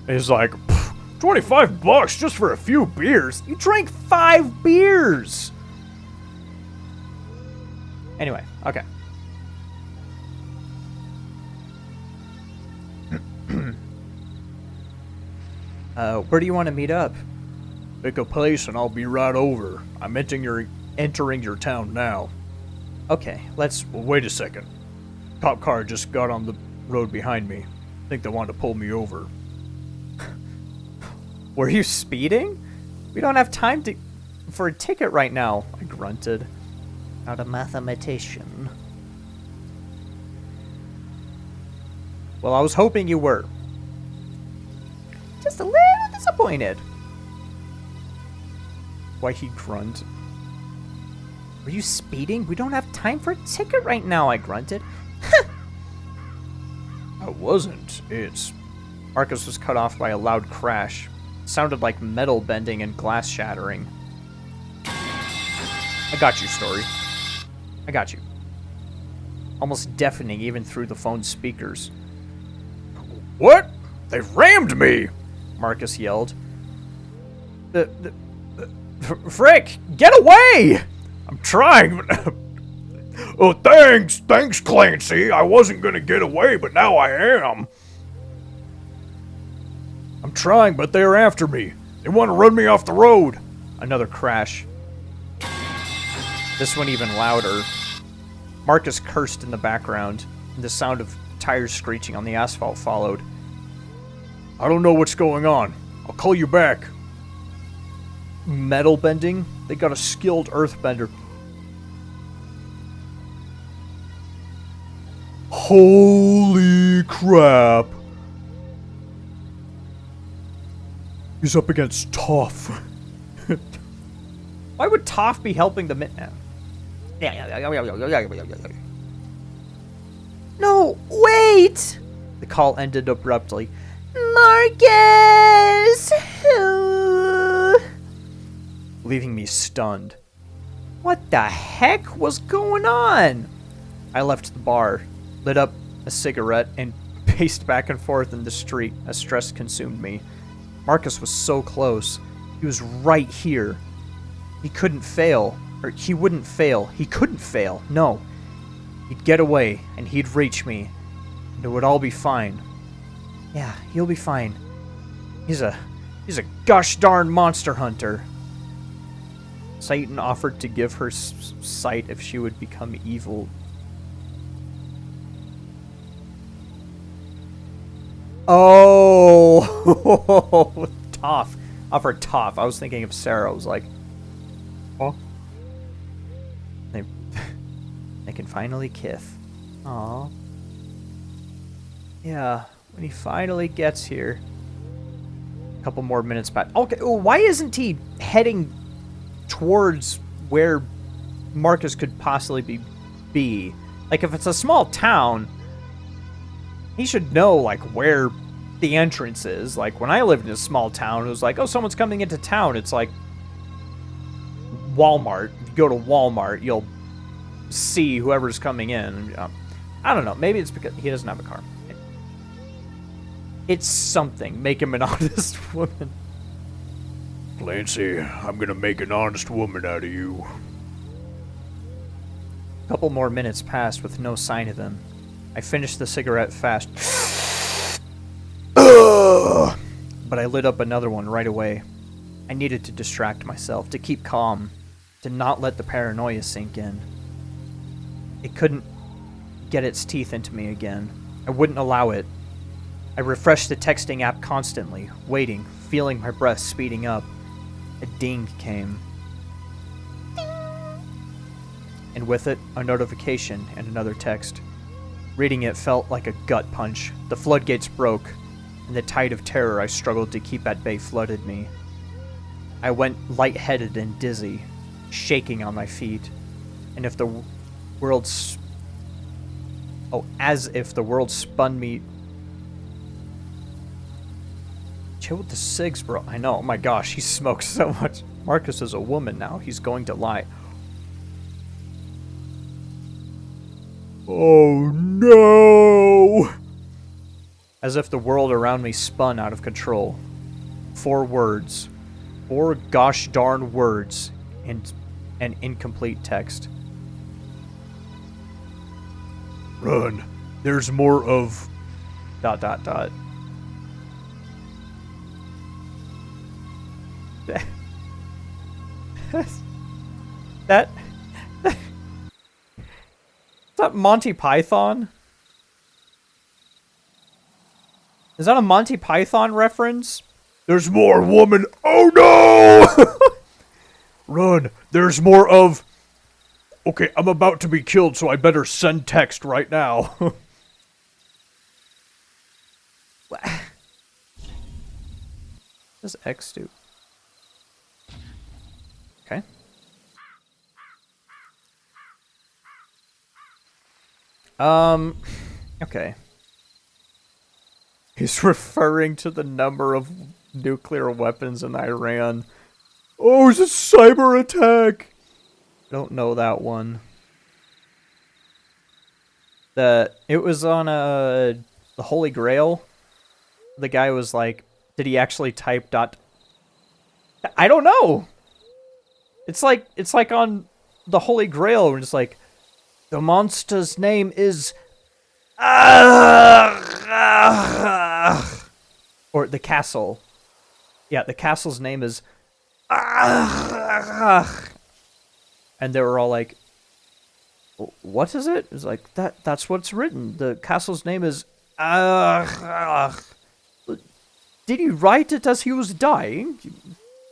He's like, $25 just for a few beers. You drank 5 beers! Anyway, okay. Where do you want to meet up? Pick a place and I'll be right over. I'm entering your town now. Okay, let's... Well, wait a second. Cop car just got on the road behind me. Think they wanted to pull me over. Were you speeding? We don't have time for a ticket right now, I grunted. Not a mathematician. Well, I was hoping you were. Just a little disappointed. Why he grunt? Were you speeding? We don't have time for a ticket right now, I grunted. I wasn't. It's... Marcus was cut off by a loud crash. It sounded like metal bending and glass shattering. I got you, Story. I got you. Almost deafening even through the phone's speakers. What? They rammed me! Marcus yelled. Frick! Get away! I'm trying, but... Oh, thanks! Thanks, Clancy! I wasn't gonna get away, but now I am! I'm trying, but they're after me. They want to run me off the road! Another crash. This one even louder. Marcus cursed in the background, and the sound of tires screeching on the asphalt followed. I don't know what's going on. I'll call you back. Metal bending? They got a skilled earthbender. Holy crap. He's up against Toph. Why would Toph be helping the Minutemen? No, wait! The call ended abruptly. Marcus! leaving me stunned. What the heck was going on? I left the bar, lit up a cigarette, and paced back and forth in the street as stress consumed me. Marcus was so close. He was right here. He couldn't fail. Or he wouldn't fail. He couldn't fail. No. He'd get away, and he'd reach me. And it would all be fine. Yeah, he'll be fine. He's a gosh darn monster hunter. Satan offered to give her sight if she would become evil. Oh, Toph. Offered Toph. I was thinking of Sarah. I was like, oh. They can finally kiss. Aw. Yeah, when he finally gets here. A couple more minutes back. Okay, well, why isn't he heading towards where Marcus could possibly be? Like, if it's a small town, he should know, like, where the entrance is. Like, when I lived in a small town, it was like, oh, someone's coming into town. It's like Walmart. If you go to Walmart, you'll see whoever's coming in. I don't know. Maybe it's because he doesn't have a car. It's something. Make him an honest woman. Clancy, I'm gonna make an honest woman out of you. A couple more minutes passed with no sign of him. I finished the cigarette fast. But I lit up another one right away. I needed to distract myself, to keep calm, to not let the paranoia sink in. It couldn't get its teeth into me again. I wouldn't allow it. I refreshed the texting app constantly, waiting, feeling my breath speeding up. A ding came. And with it, a notification and another text. Reading it felt like a gut punch. The floodgates broke, and the tide of terror I struggled to keep at bay flooded me. I went lightheaded and dizzy, shaking on my feet, and if the world's... Oh, as if the world spun me... Chill with the cigs, bro. I know. Oh my gosh, he smokes so much. Marcus is a woman now. He's going to lie. Oh no! As if the world around me spun out of control. 4 words. 4 gosh darn words. And an incomplete text. Run. There's more of... ... That... Is that Monty Python? Is that a Monty Python reference? There's more, woman! Oh no! Run! There's more of... Okay, I'm about to be killed, so I better send text right now. What does X do? Okay. Okay. He's referring to the number of nuclear weapons in Iran. Oh, it's a cyber attack! I don't know that one. It was on the Holy Grail. The guy was like, did he actually type dot? I don't know. It's like on the Holy Grail, and it's like, the monster's name is... Or the castle. Yeah, the castle's name is... And they were all like, what is it? It's like, that's what's written. The castle's name is... Did he write it as he was dying?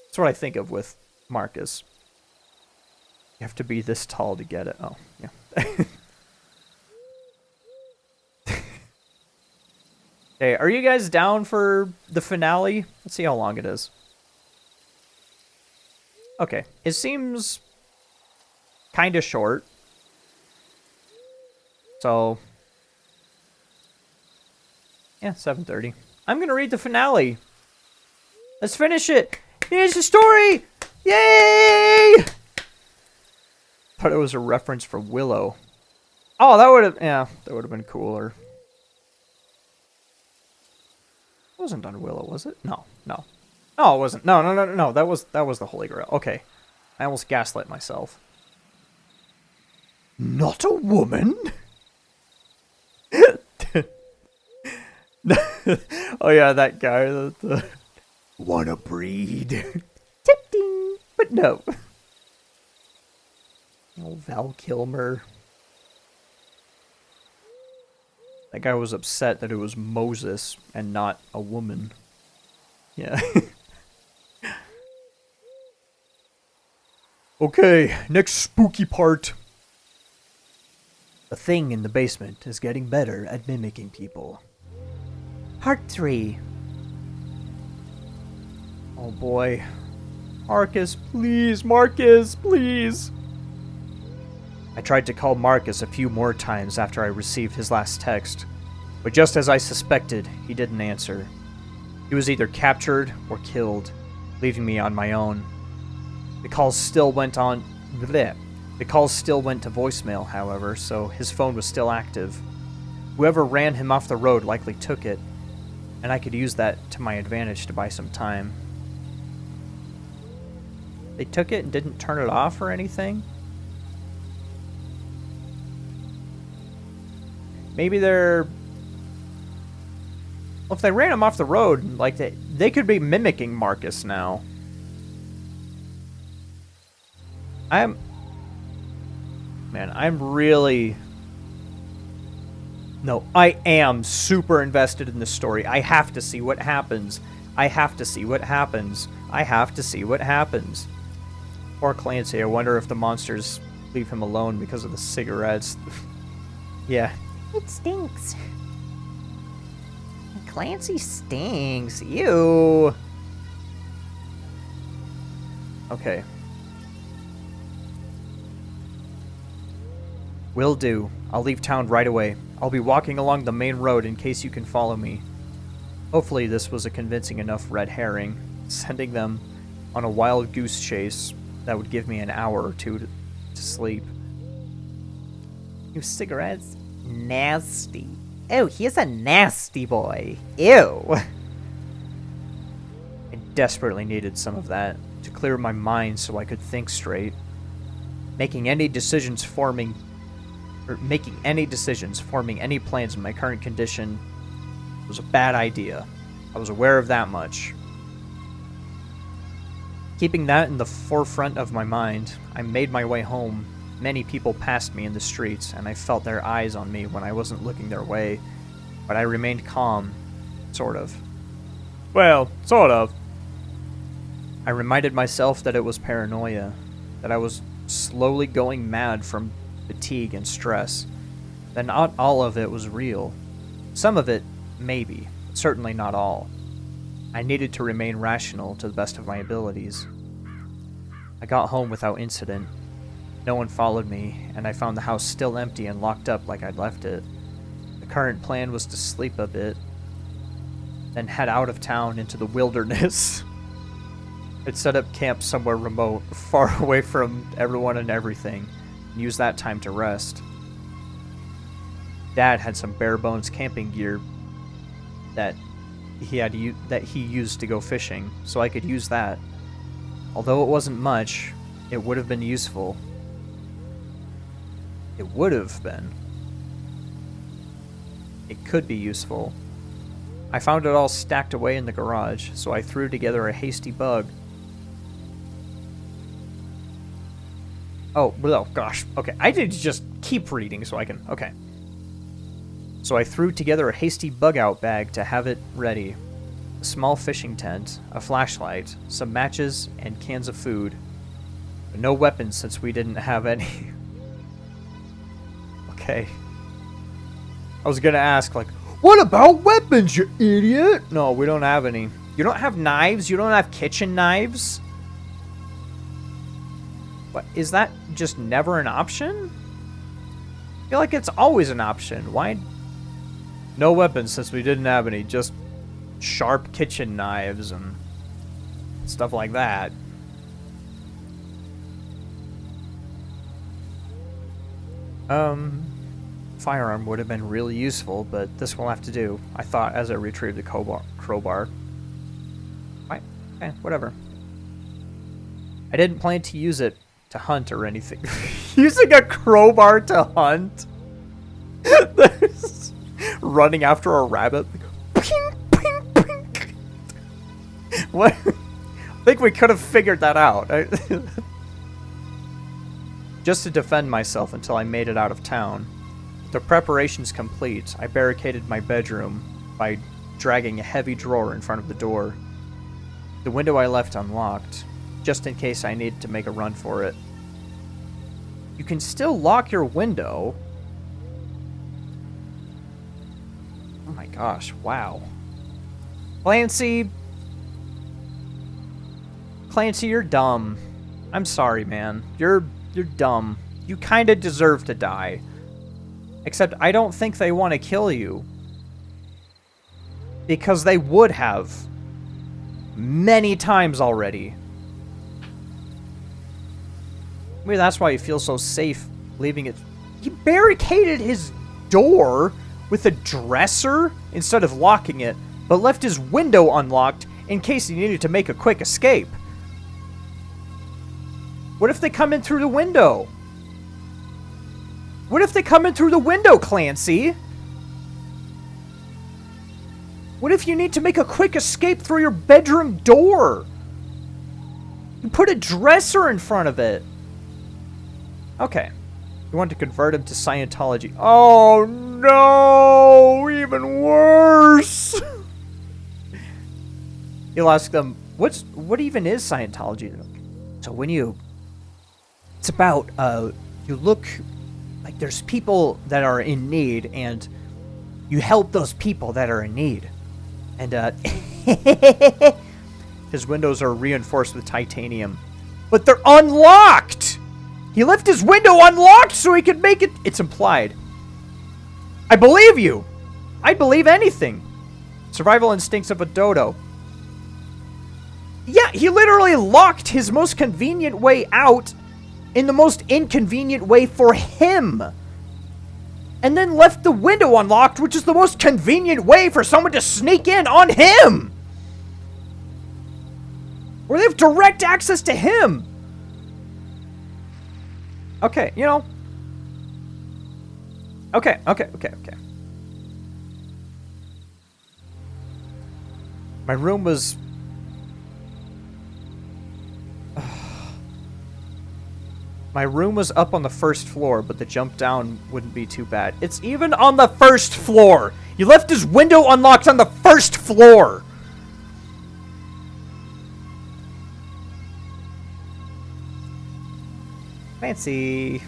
That's what I think of with Marcus. You have to be this tall to get it. Oh, yeah. Hey, are you guys down for the finale? Let's see how long it is. Okay, it seems kind of short. So, yeah, 7:30. I'm gonna read the finale. Let's finish it. Here's the story. Yay! Thought it was a reference for Willow. Oh, that would have been cooler. It wasn't on Willow, was it? No, no. No, it wasn't. No. That was the Holy Grail. Okay. I almost gaslit myself. Not a woman? Oh yeah, that guy. The Wanna breed? Tipting, but no. Oh, Val Kilmer. That guy was upset that it was Moses and not a woman. Yeah. Okay, next spooky part. The thing in the basement is getting better at mimicking people. Part 3. Oh boy. Marcus, please, Marcus, please. I tried to call Marcus a few more times after I received his last text, but just as I suspected, he didn't answer. He was either captured or killed, leaving me on my own. The calls still went to voicemail, however, so his phone was still active. Whoever ran him off the road likely took it, and I could use that to my advantage to buy some time. They took it and didn't turn it off or anything? Maybe they're... Well, if they ran him off the road, like they could be mimicking Marcus now. I'm really... No, I am super invested in this story. I have to see what happens. I have to see what happens. I have to see what happens. Poor Clancy, I wonder if the monsters leave him alone because of the cigarettes. Yeah. It stinks. Clancy stinks. Ew. Okay. Will do. I'll leave town right away. I'll be walking along the main road in case you can follow me. Hopefully this was a convincing enough red herring, sending them on a wild goose chase that would give me an hour or two to sleep. New cigarettes? Nasty. Oh, he's a nasty boy. Ew. I desperately needed some of that to clear my mind so I could think straight. Making any decisions forming any plans in my current condition was a bad idea. I was aware of that much. Keeping that in the forefront of my mind, I made my way home. Many people passed me in the streets, and I felt their eyes on me when I wasn't looking their way, but I remained calm, sort of. Well, sort of. I reminded myself that it was paranoia, that I was slowly going mad from fatigue and stress, that not all of it was real. Some of it, maybe, but certainly not all. I needed to remain rational to the best of my abilities. I got home without incident. No one followed me, and I found the house still empty and locked up like I'd left it. The current plan was to sleep a bit, then head out of town into the wilderness. I'd set up camp somewhere remote, far away from everyone and everything, and use that time to rest. Dad had some bare-bones camping gear that he used to go fishing, so I could use that. Although it wasn't much, it would have been useful. It would have been. It could be useful. I found it all stacked away in the garage, so I threw together a hasty bug. Oh, gosh. Okay, I did just keep reading so I can... Okay. So I threw together a hasty bug-out bag to have it ready. A small fishing tent, a flashlight, some matches, and cans of food. But no weapons since we didn't have any. Okay. I was gonna ask, like, what about weapons, you idiot? No, we don't have any. You don't have knives? You don't have kitchen knives? What, is that just never an option? I feel like it's always an option. Why? No weapons since we didn't have any, just sharp kitchen knives and stuff like that. Firearm would have been really useful, but this will have to do, I thought, as I retrieved the crowbar. Right, okay, whatever. I didn't plan to use it to hunt or anything. Using a crowbar to hunt? Running after a rabbit. Ping, ping, ping. What? I think we could have figured that out. Just to defend myself until I made it out of town. The preparations complete, I barricaded my bedroom by dragging a heavy drawer in front of the door. The window I left unlocked, just in case I needed to make a run for it. You can still lock your window. Oh my gosh, wow. Clancy, you're dumb. I'm sorry, man. You're dumb. You kinda deserve to die. Except I don't think they want to kill you. Because they would have. Many times already. Maybe that's why he feels so safe leaving it. He barricaded his door with a dresser instead of locking it, but left his window unlocked in case he needed to make a quick escape. What if they come in through the window? What if they come in through the window, Clancy? What if you need to make a quick escape through your bedroom door? You put a dresser in front of it. Okay. You want to convert him to Scientology. Oh no! Even worse! You'll ask them, what even is Scientology? So when you... It's about, you look... Like, there's people that are in need, and you help those people that are in need. And, his windows are reinforced with titanium. But they're unlocked! He left his window unlocked so he could make it... It's implied. I believe you! I believe anything. Survival instincts of a dodo. Yeah, he literally locked his most convenient way out in the most inconvenient way for him. And then left the window unlocked, which is the most convenient way for someone to sneak in on him. Where they have direct access to him. Okay, you know. Okay. My room was... My room was up on the first floor, but the jump down wouldn't be too bad. It's even on the first floor! You left his window unlocked on the first floor! Clancy!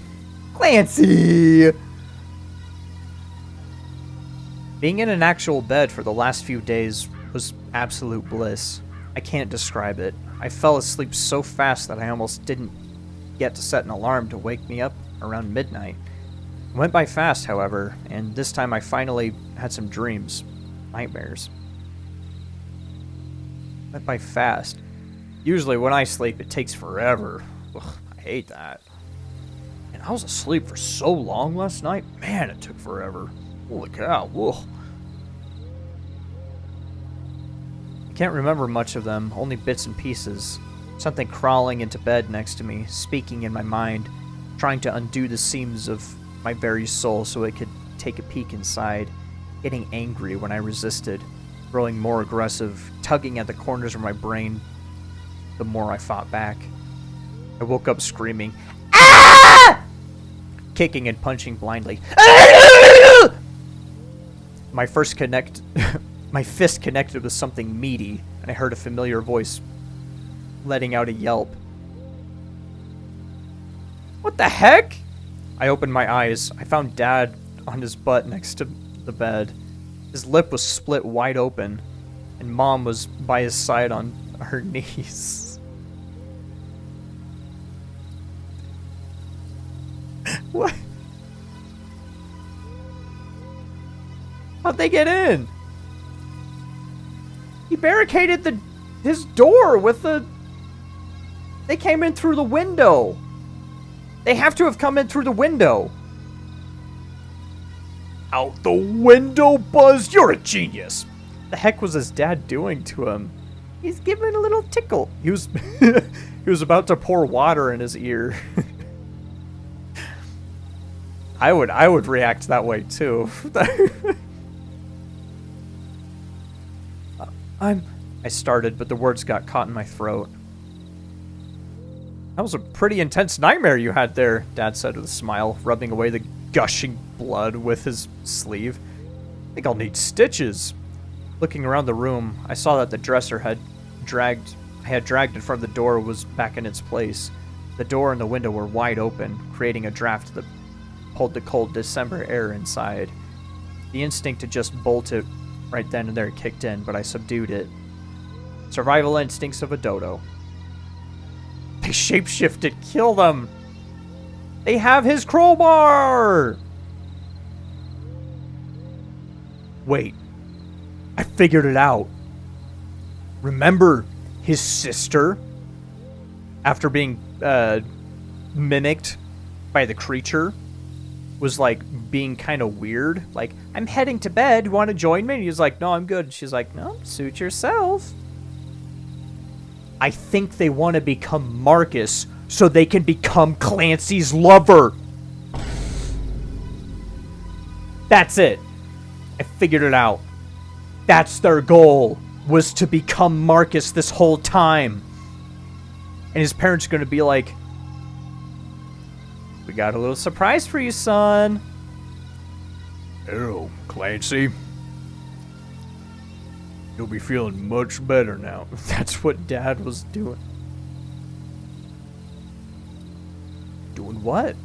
Being in an actual bed for the last few days was absolute bliss. I can't describe it. I fell asleep so fast that I almost didn't get to set an alarm to wake me up around midnight. It went by fast, however, and this time I finally had some dreams. Nightmares. Went by fast. Usually when I sleep, it takes forever. Ugh, I hate that. And I was asleep for so long last night. Man, it took forever. Holy cow. Whoa. I can't remember much of them, only bits and pieces. Something crawling into bed next to me, speaking in my mind, trying to undo the seams of my very soul so it could take a peek inside, getting angry when I resisted, growing more aggressive, tugging at the corners of my brain the more I fought back. I woke up screaming, "Ah!" Kicking and punching blindly. Ah! My fist connected with something meaty, and I heard a familiar voice letting out a yelp. What the heck? I opened my eyes. I found Dad on his butt next to the bed. His lip was split wide open, and Mom was by his side on her knees. What? How'd they get in? He barricaded his door with the... They came in through the window. They have to have come in through the window. Out the window, Buzz! You're a genius! The heck was his dad doing to him? He's giving a little tickle. He was he was about to pour water in his ear. I would react that way too. I started, but the words got caught in my throat. That was a pretty intense nightmare you had there, Dad said with a smile, rubbing away the gushing blood with his sleeve. I think I'll need stitches. Looking around the room, I saw that the dresser I had dragged in front of the door was back in its place. The door and the window were wide open, creating a draft that pulled the cold December air inside. The instinct to just bolt it right then and there kicked in, but I subdued it. Survival instincts of a dodo. They shapeshifted. Kill them. They have his crowbar. Wait. I figured it out. Remember his sister? After being mimicked by the creature, was like being kind of weird. Like, I'm heading to bed. Want to join me? And he's like, no, I'm good. She's like, no, suit yourself. I think they want to become Marcus so they can become Clancy's lover. That's it. I figured it out. That's their goal, was to become Marcus this whole time. And his parents are going to be like, we got a little surprise for you, son. Oh, Clancy. You'll be feeling much better now. That's what Dad was doing. Doing what?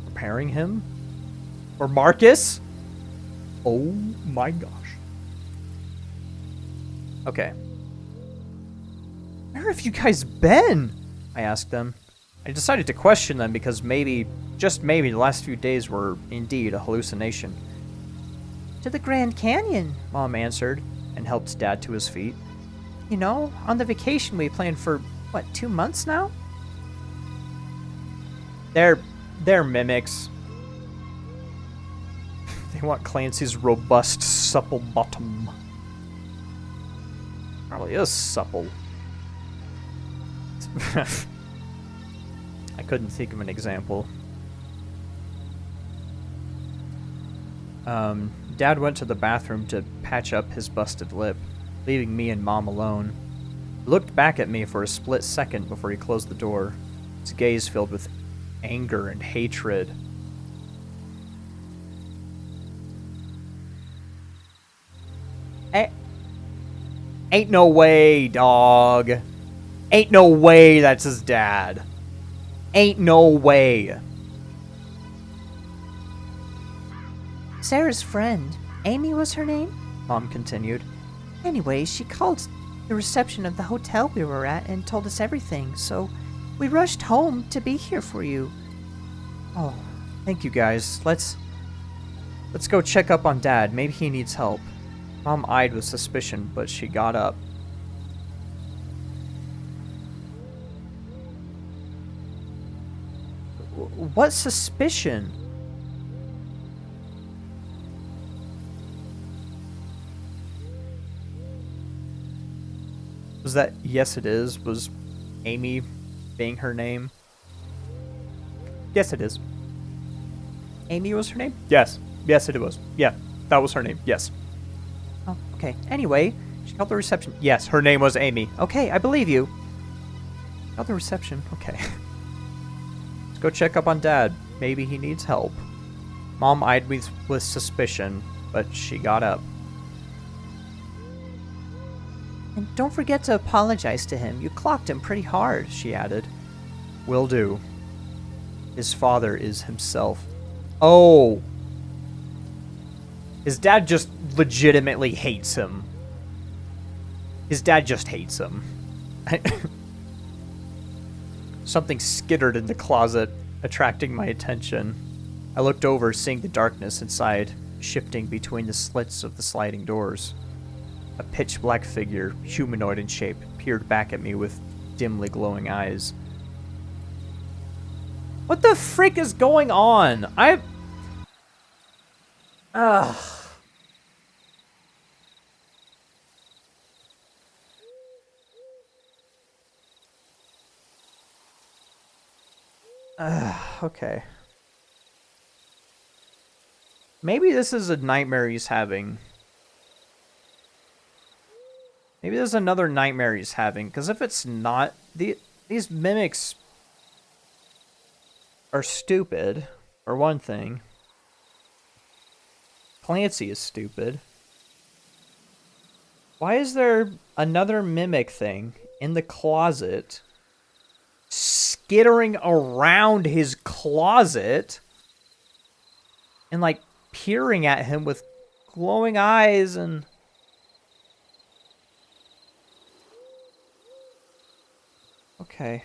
Preparing him? For Marcus? Oh my gosh. Okay. Where have you guys been? I asked them. I decided to question them because maybe, just maybe, the last few days were indeed a hallucination. To the Grand Canyon, Mom answered and helped Dad to his feet. you know, on the vacation we planned for, what, 2 months now? They're mimics. They want Clancy's robust, supple bottom. Probably is supple. I couldn't think of an example. Dad went to the bathroom to patch up his busted lip, leaving me and Mom alone. He looked back at me for a split second before he closed the door, his gaze filled with anger and hatred. Ain't no way, dog. Ain't no way that's his dad. Ain't no way. Sarah's friend, Amy was her name? Mom continued. Anyway, she called the reception of the hotel we were at and told us everything, so we rushed home to be here for you. Oh, thank you guys. Let's go check up on Dad. Maybe he needs help. Mom eyed with suspicion, but she got up. What suspicion? Was that yes it is? Was Amy being her name? Yes it is. Amy was her name? Yes. Yes it was. Yeah, that was her name. Yes. Oh, okay. Anyway, She called the reception. Yes, her name was Amy. Okay, I believe you. Called the reception. Okay. Let's go check up on Dad. Maybe he needs help. Mom eyed me with suspicion, but she got up. and don't forget to apologize to him. You clocked him pretty hard, She added. Will do. His father is himself. Oh. His dad just legitimately hates him. His dad just hates him. Something skittered in the closet, attracting my attention. I looked over, seeing the darkness inside, shifting between the slits of the sliding doors. A pitch-black figure, humanoid in shape, peered back at me with dimly glowing eyes. What the frick is going on? Ugh. Okay. Maybe this is a nightmare he's having. Maybe there's another nightmare he's having, because if it's not, these mimics are stupid, for one thing. Clancy is stupid. Why is there another mimic thing in the closet, skittering around his closet, and, like, peering at him with glowing eyes and... Okay.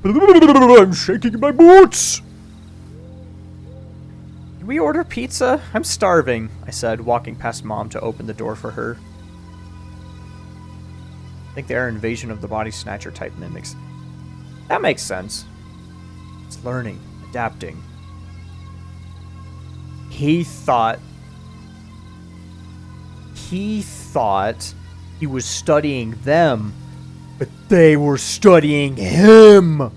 I'm shaking in my boots! Can we order pizza? I'm starving, I said, walking past Mom to open the door for her. I think they are invasion of the body snatcher type mimics. That makes sense. It's learning, adapting. He thought he was studying them, but they were studying him.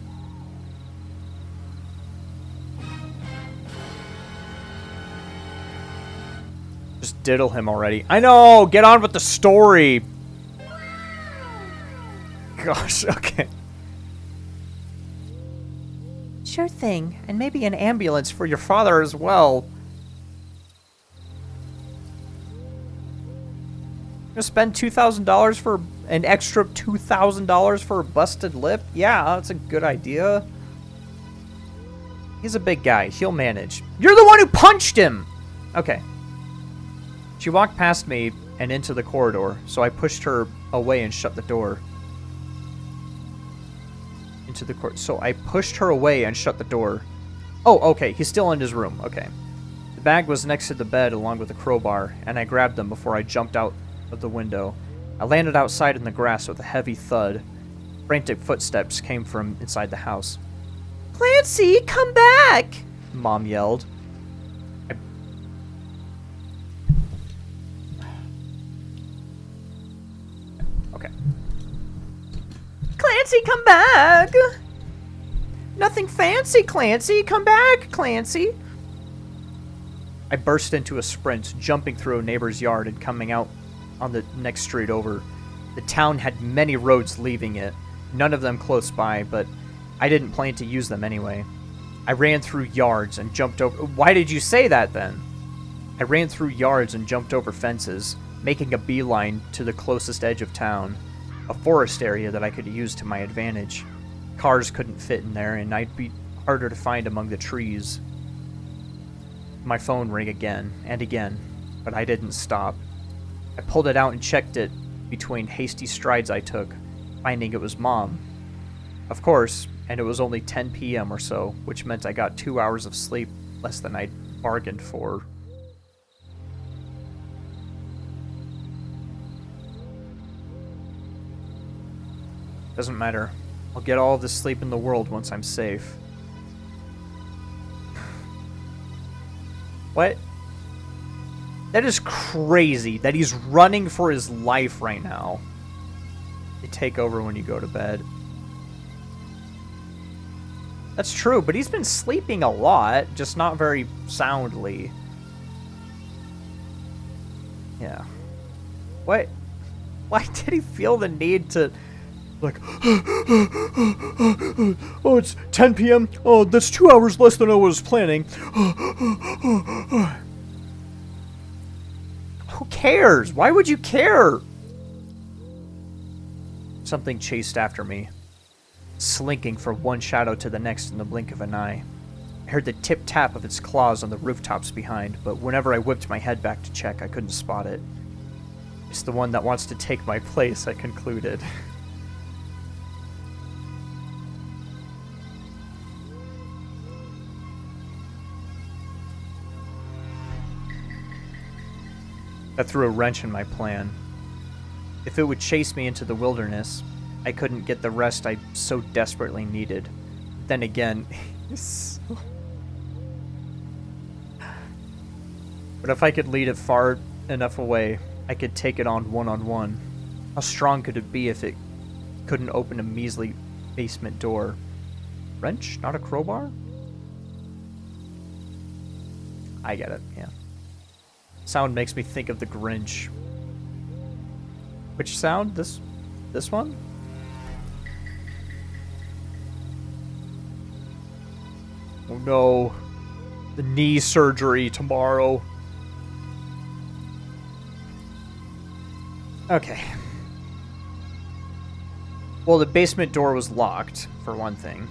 Just diddle him already. I know, get on with the story. Gosh, okay. Sure thing, and maybe an ambulance for your father as well. Gonna spend $2,000 for an extra $2,000 for a busted lip? Yeah, that's a good idea. He's a big guy. He'll manage. You're the one who punched him! Okay. She walked past me and into the corridor, so I pushed her away and shut the door. So I pushed her away and shut the door. Oh, okay. He's still in his room. Okay. The bag was next to the bed along with the crowbar, and I grabbed them before I jumped out of the window. I landed outside in the grass with a heavy thud. Frantic footsteps came from inside the house. Clancy, come back! Mom yelled. Okay. Clancy, come back! Nothing fancy, Clancy. Come back, Clancy. I burst into a sprint, jumping through a neighbor's yard and coming out on the next street over. The town had many roads leaving it, none of them close by, but I didn't plan to use them anyway. I ran through yards and jumped over... Why did you say that then? I ran through yards and jumped over fences, making a beeline to the closest edge of town, a forest area that I could use to my advantage. Cars couldn't fit in there, and I'd be harder to find among the trees. My phone rang again and again, but I didn't stop. I pulled it out and checked it between hasty strides I took, finding it was Mom. Of course, and it was only 10 p.m. or so, which meant I got 2 hours of sleep, less than I'd bargained for. Doesn't matter. I'll get all of the sleep in the world once I'm safe. What? That is crazy that he's running for his life right now. They take over when you go to bed. That's true, but he's been sleeping a lot, just not very soundly. Yeah. What? Why did he feel the need to... Like, oh, it's 10 p.m. Oh, that's 2 hours less than I was planning. Who cares? Why would you care? Something chased after me, slinking from one shadow to the next in the blink of an eye. I heard the tip-tap of its claws on the rooftops behind, but whenever I whipped my head back to check, I couldn't spot it. It's the one that wants to take my place, I concluded. That threw a wrench in my plan. If it would chase me into the wilderness, I couldn't get the rest I so desperately needed. then again... But if I could lead it far enough away, I could take it on one-on-one. How strong could it be if it couldn't open a measly basement door? Wrench, not a crowbar? I get it, yeah. Sound makes me think of the Grinch. Which sound? This one? Oh no. The knee surgery tomorrow. Okay. Well, the basement door was locked, for one thing.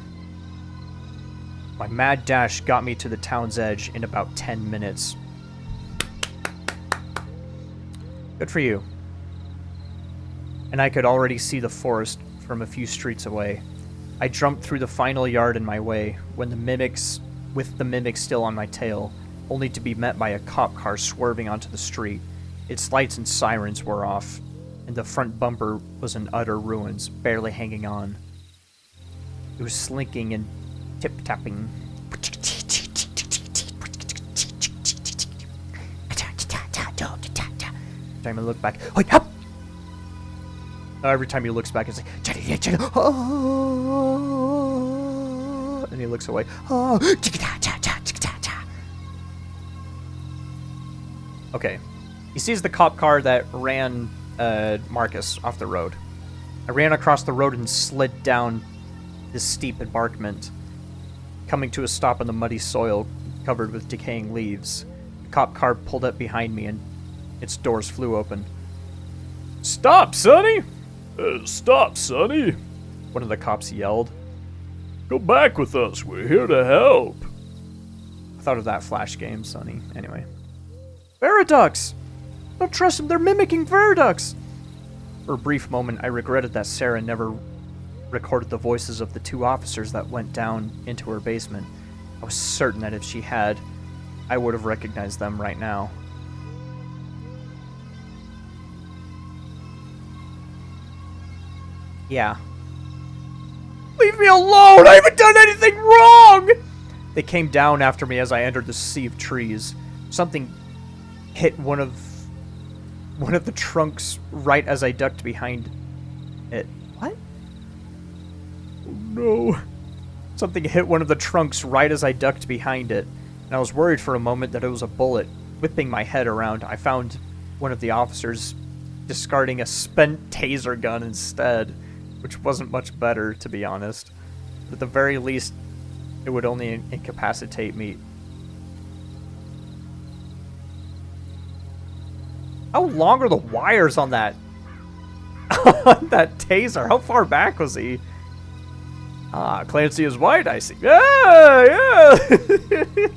My mad dash got me to the town's edge in about 10 minutes. Good for you. And I could already see the forest from a few streets away. I jumped through the final yard in my way with the mimics still on my tail, only to be met by a cop car swerving onto the street. Its lights and sirens were off, and the front bumper was in utter ruins, barely hanging on. It was slinking and tip-tapping. Every time I look back, every time he looks back, it's like, and he looks away. Okay. He sees the cop car that ran Marcus off the road. I ran across the road and slid down this steep embankment, coming to a stop on the muddy soil covered with decaying leaves. The cop car pulled up behind me and its doors flew open. Stop, Sonny! Stop, Sonny! One of the cops yelled. Go back with us, we're here to help. I thought of that Flash game, Sonny. Anyway. Veriducks! Don't trust them, they're mimicking Veriducks! For a brief moment, I regretted that Sarah never recorded the voices of the two officers that went down into her basement. I was certain that if she had, I would have recognized them right now. Yeah. Leave me alone! I haven't done anything wrong! They came down after me as I entered the sea of trees. Something hit one of the trunks right as I ducked behind it. What? Oh no. Something hit one of the trunks right as I ducked behind it, and I was worried for a moment that it was a bullet. Whipping my head around, I found one of the officers discarding a spent taser gun instead, which wasn't much better, to be honest. But at the very least, it would only incapacitate me. How long are the wires on that on that taser? How far back was he? Ah, Clancy is white, I see. Yeah!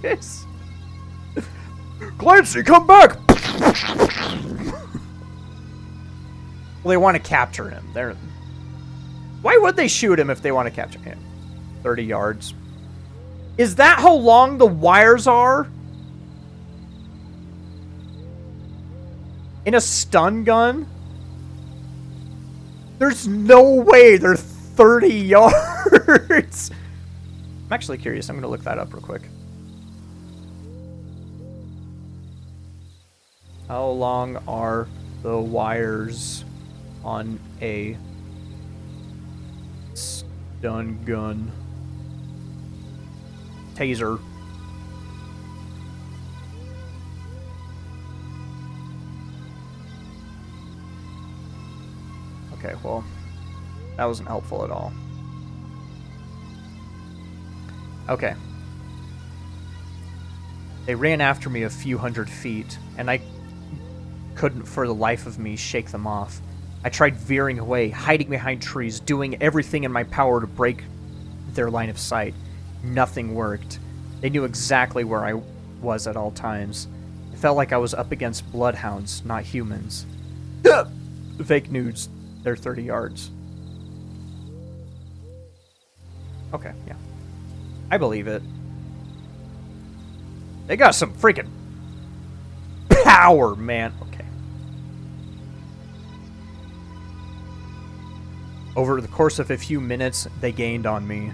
Yes. Clancy, come back! Well, they want to capture him. Why would they shoot him if they want to capture him? 30 yards. Is that how long the wires are? In a stun gun? There's no way they're 30 yards. I'm actually curious. I'm going to look that up real quick. How long are the wires on a stun gun? Taser. Okay, well, that wasn't helpful at all. Okay. They ran after me a few hundred feet, and I couldn't for the life of me shake them off. I tried veering away, hiding behind trees, doing everything in my power to break their line of sight. Nothing worked. They knew exactly where I was at all times. It felt like I was up against bloodhounds, not humans. Fake news. They're 30 yards. Okay, yeah. I believe it. They got some freaking power, man. Okay. Over the course of a few minutes, they gained on me.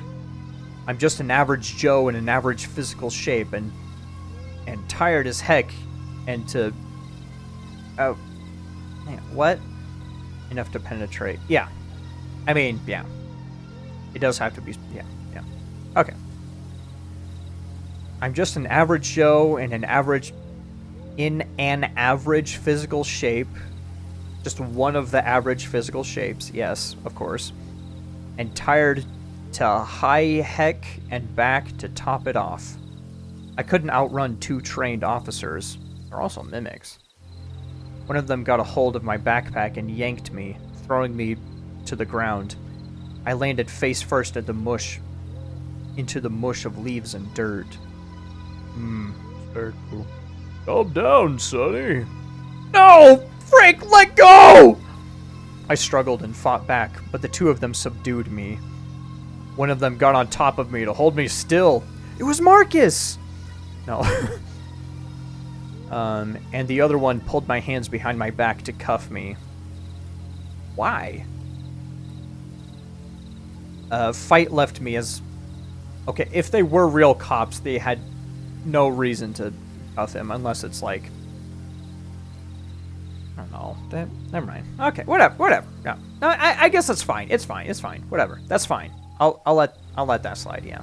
I'm just an average Joe in an average physical shape and tired as heck and to... Oh. Man, what? Enough to penetrate. Yeah. I mean, yeah. It does have to be... Yeah. Okay. I'm just an average Joe in an average physical shape. Just one of the average physical shapes. Yes, of course. And tired to high heck and back to top it off. I couldn't outrun 2 trained officers. They're also mimics. One of them got a hold of my backpack and yanked me, throwing me to the ground. I landed face first into the mush of leaves and dirt. Very cool. Calm down, Sonny. No! Frank, let go! I struggled and fought back, but the 2 of them subdued me. One of them got on top of me to hold me still. It was Marcus! No. And the other one pulled my hands behind my back to cuff me. Why? Fight left me as... Okay, if they were real cops, they had no reason to cuff him, unless it's like... I don't know. Never mind. Okay, whatever. No, I guess that's fine. It's fine. Whatever. That's fine. I'll let that slide, yeah.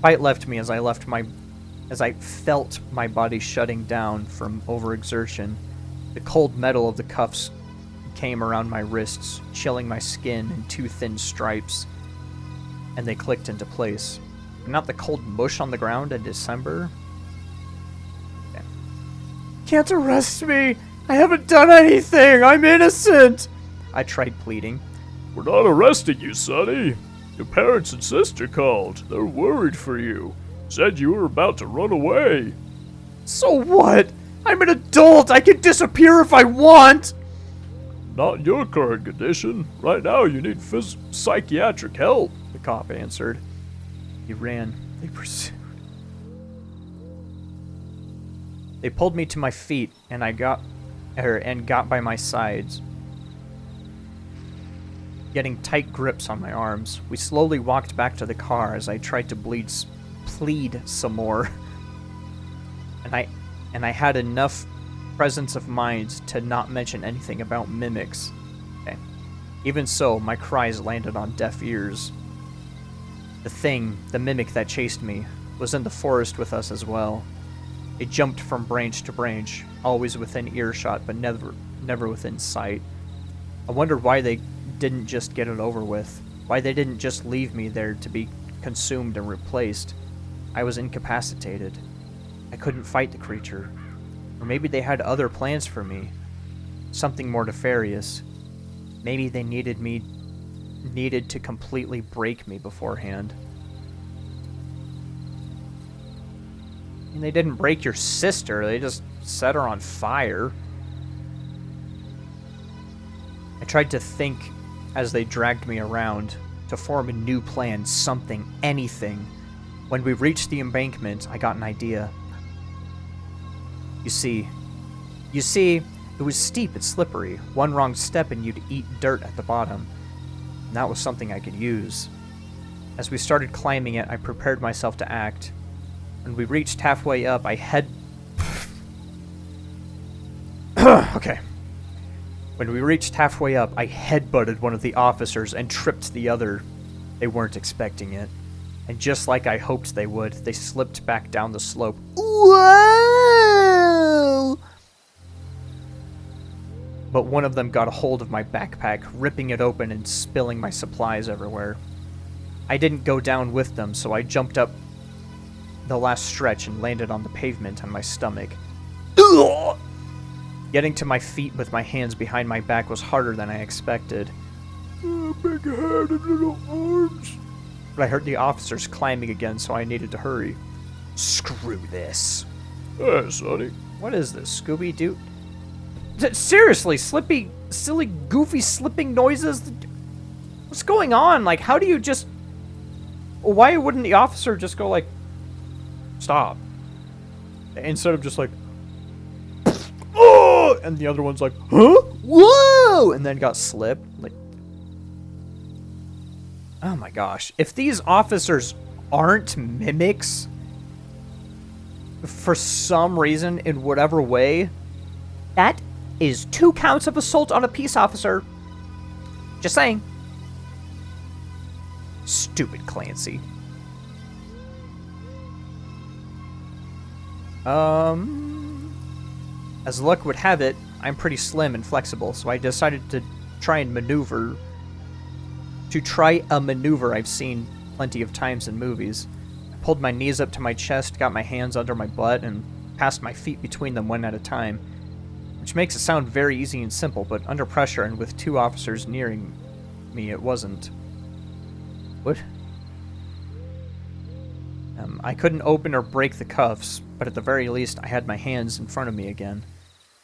Fight left me as I felt my body shutting down from overexertion. The cold metal of the cuffs came around my wrists, chilling my skin in 2 thin stripes, and they clicked into place. But not the cold mush on the ground in December. Okay. Can't arrest me! I haven't done anything! I'm innocent! I tried pleading. We're not arresting you, Sonny. Your parents and sister called. They're worried for you. Said you were about to run away. So what? I'm an adult! I can disappear if I want! Not in your current condition. Right now you need psychiatric help, the cop answered. He ran. They pursued. They pulled me to my feet, and got by my sides, getting tight grips on my arms. We slowly walked back to the car as I tried to plead some more. And I had enough presence of mind to not mention anything about mimics. Okay. Even so, my cries landed on deaf ears. The mimic that chased me, was in the forest with us as well. It jumped from branch to branch, always within earshot, but never within sight. I wondered why they didn't just get it over with. Why they didn't just leave me there to be consumed and replaced. I was incapacitated. I couldn't fight the creature. Or maybe they had other plans for me. Something more nefarious. Maybe they needed to completely break me beforehand. And they didn't break your sister, they just set her on fire. I tried to think as they dragged me around, to form a new plan, something, anything. When we reached the embankment, I got an idea. You see, it was steep and slippery. One wrong step and you'd eat dirt at the bottom. And that was something I could use. As we started climbing it, I prepared myself to act. When we reached halfway up, Okay. When we reached halfway up, I headbutted one of the officers and tripped the other. They weren't expecting it. And just like I hoped they would, they slipped back down the slope. Whoa! But one of them got a hold of my backpack, ripping it open and spilling my supplies everywhere. I didn't go down with them, so I jumped up the last stretch and landed on the pavement on my stomach. Ugh! Getting to my feet with my hands behind my back was harder than I expected. Big head and little arms. But I heard the officers climbing again, so I needed to hurry. Screw this. Hey, Sonny. What is this, Scooby-Doo? Seriously, silly, goofy slipping noises? What's going on? Like, how do you just... Why wouldn't the officer just go like, stop? Instead of just like, oh! And the other one's like, huh? Whoa! And then got slipped. Like, Oh my gosh. If these officers aren't mimics, for some reason, in whatever way, that is 2 counts of assault on a peace officer. Just saying. Stupid Clancy. As luck would have it, I'm pretty slim and flexible, so I decided to try a maneuver I've seen plenty of times in movies. I pulled my knees up to my chest, got my hands under my butt, and passed my feet between them one at a time, which makes it sound very easy and simple, but under pressure and with 2 officers nearing me, it wasn't. What? I couldn't open or break the cuffs, but at the very least, I had my hands in front of me again.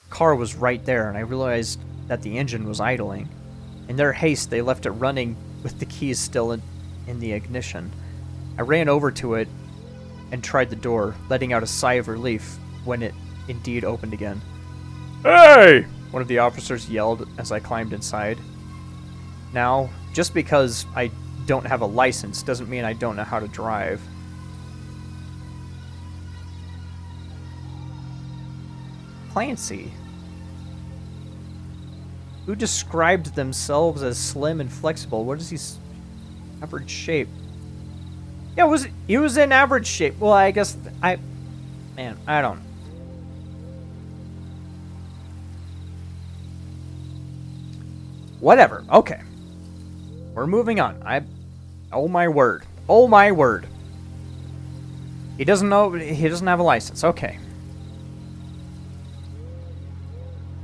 The car was right there, and I realized that the engine was idling. In their haste, they left it running with the keys still in the ignition. I ran over to it and tried the door, letting out a sigh of relief when it indeed opened again. "Hey!" one of the officers yelled as I climbed inside. Now, just because I don't have a license doesn't mean I don't know how to drive. Clancy, who described themselves as slim and flexible. What is he? Average shape. Yeah, he was in average shape. Well, I guess I don't. Whatever. Okay. We're moving on. Oh my word. Oh my word. He doesn't have a license. Okay.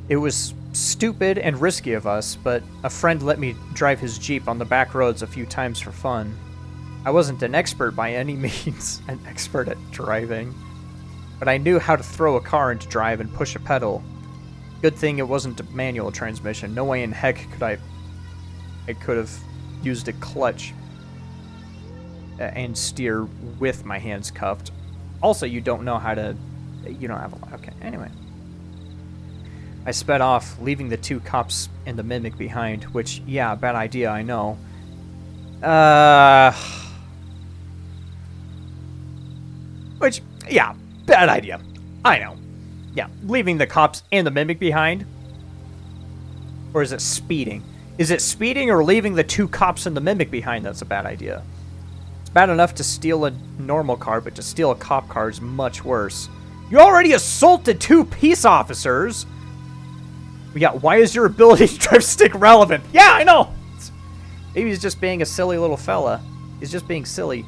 It was stupid and risky of us, but a friend let me drive his Jeep on the back roads a few times for fun. I wasn't an expert by any means, an expert at driving, but I knew how to throw a car into drive and push a pedal. Good thing it wasn't a manual transmission. No way in heck could I could have used a clutch and steer with my hands cuffed. Also, you don't know how to... You don't have a... Okay, anyway. I sped off, leaving the 2 cops and the mimic behind, which, yeah, bad idea, I know. Which, yeah, bad idea. I know. Yeah, leaving the cops and the mimic behind? Or is it speeding? Is it speeding or leaving the 2 cops and the mimic behind that's a bad idea? It's bad enough to steal a normal car, but to steal a cop car is much worse. You already assaulted 2 peace officers! Yeah, why is your ability to drive stick relevant? Yeah, I know! Maybe he's just being a silly little fella. He's just being silly.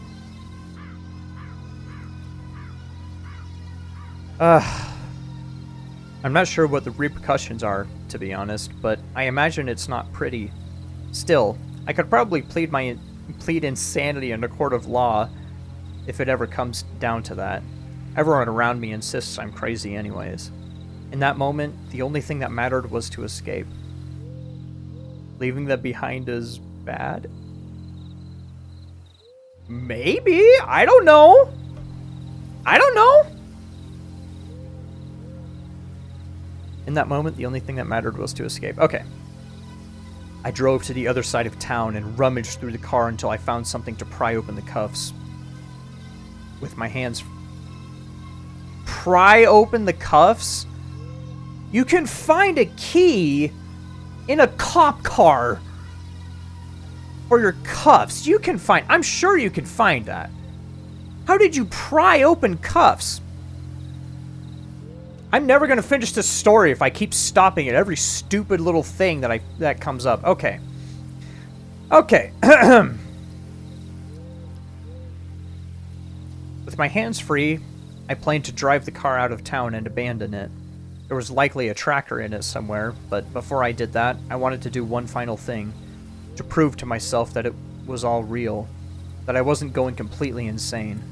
I'm not sure what the repercussions are, to be honest, but I imagine it's not pretty. Still, I could probably plead insanity in a court of law if it ever comes down to that. Everyone around me insists I'm crazy anyways. In that moment, the only thing that mattered was to escape. Leaving them behind is bad? Maybe? I don't know. I don't know. In that moment, the only thing that mattered was to escape. Okay. I drove to the other side of town and rummaged through the car until I found something to pry open the cuffs. With my hands... Pry open the cuffs? You can find a key in a cop car for your cuffs. You can find... I'm sure you can find that. How did you pry open cuffs? I'm never going to finish this story if I keep stopping at every stupid little thing that comes up. Okay. Okay. With my hands free, I planned to drive the car out of town and abandon it. There was likely a tracker in it somewhere, but before I did that, I wanted to do one final thing. To prove to myself that it was all real. That I wasn't going completely insane.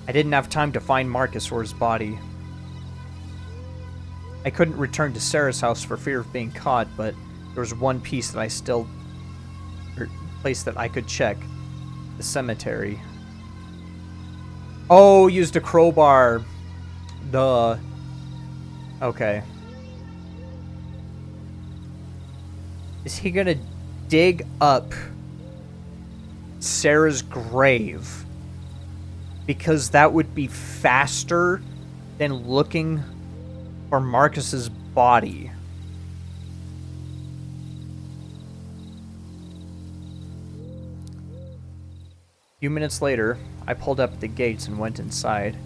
I didn't have time to find Marcus or his body. I couldn't return to Sarah's house for fear of being caught, but there was one place that I could check. The cemetery. Oh, used a crowbar. Duh. Okay. Is he gonna dig up Sarah's grave. Because that would be faster than looking for Marcus's body. A few minutes later, I pulled up at the gates and went inside.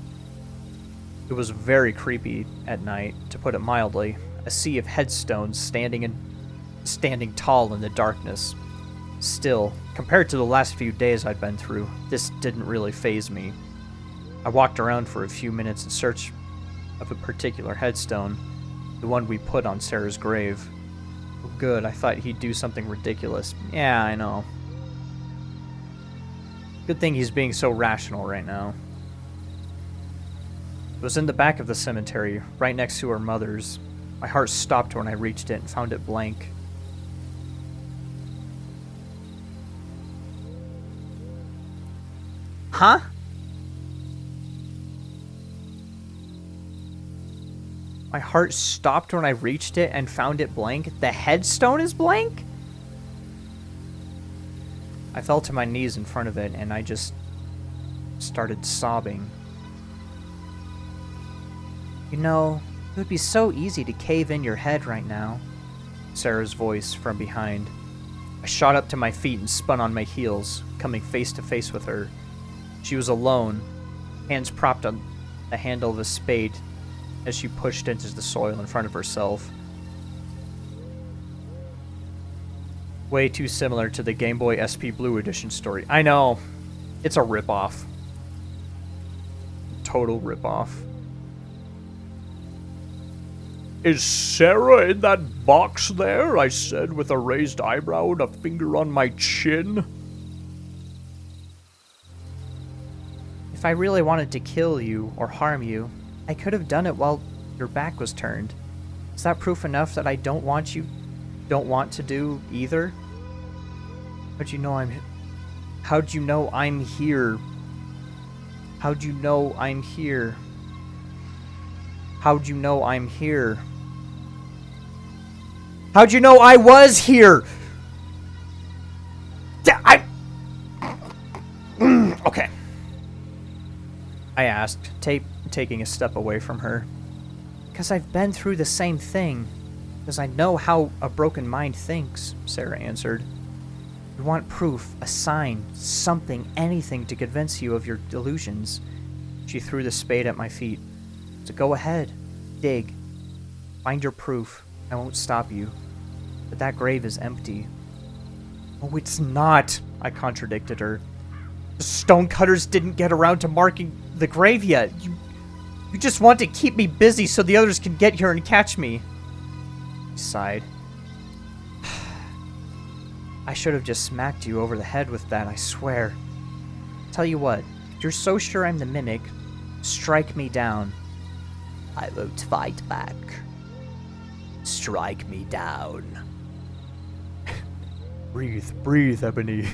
It was very creepy at night, to put it mildly. A sea of headstones standing tall in the darkness. Still, compared to the last few days I'd been through, this didn't really faze me. I walked around for a few minutes in search of a particular headstone, the one we put on Sarah's grave. Oh, good, I thought he'd do something ridiculous. Yeah, I know. Good thing he's being so rational right now. It was in the back of the cemetery, right next to her mother's. My heart stopped when I reached it and found it blank. Huh? My heart stopped when I reached it and found it blank? The headstone is blank? I fell to my knees in front of it and I just started sobbing. You know, it would be so easy to cave in your head right now. Sarah's voice from behind. I shot up to my feet and spun on my heels, coming face to face with her. She was alone, hands propped on the handle of a spade as she pushed into the soil in front of herself. Way too similar to the Game Boy SP Blue Edition story. I know. It's a ripoff. Total ripoff. Is Sarah in that box there? I said with a raised eyebrow and a finger on my chin. If I really wanted to kill you or harm you, I could have done it while your back was turned. Is that proof enough that I don't want to do either? How'd you know I'm here? How'd you know I'm here? How'd you know I'm here? How'd you know I'm here? How'd you know I was here? Okay. I asked, taking a step away from her. Because I've been through the same thing. Because I know how a broken mind thinks, Sarah answered. You want proof, a sign, something, anything to convince you of your delusions. She threw the spade at my feet. So go ahead, dig. Find your proof. I won't stop you. But that grave is empty. Oh, it's not, I contradicted her. The stonecutters didn't get around to marking the grave yet. You just want to keep me busy so the others can get here and catch me. She sighed. I should have just smacked you over the head with that, I swear. Tell you what, if you're so sure I'm the mimic, strike me down. I won't fight back. Strike me down. Breathe, breathe, Ebony.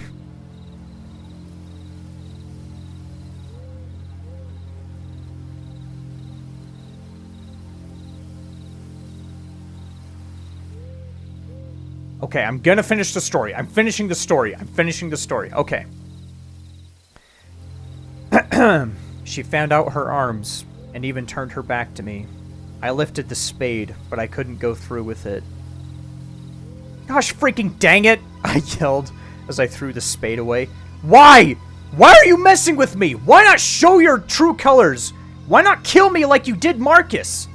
Okay, I'm gonna finish the story. I'm finishing the story. Okay. She fanned out her arms and even turned her back to me. I lifted the spade, but I couldn't go through with it. Gosh freaking dang it! I yelled as I threw the spade away. Why? Why are you messing with me? Why not show your true colors? Why not kill me like you did Marcus?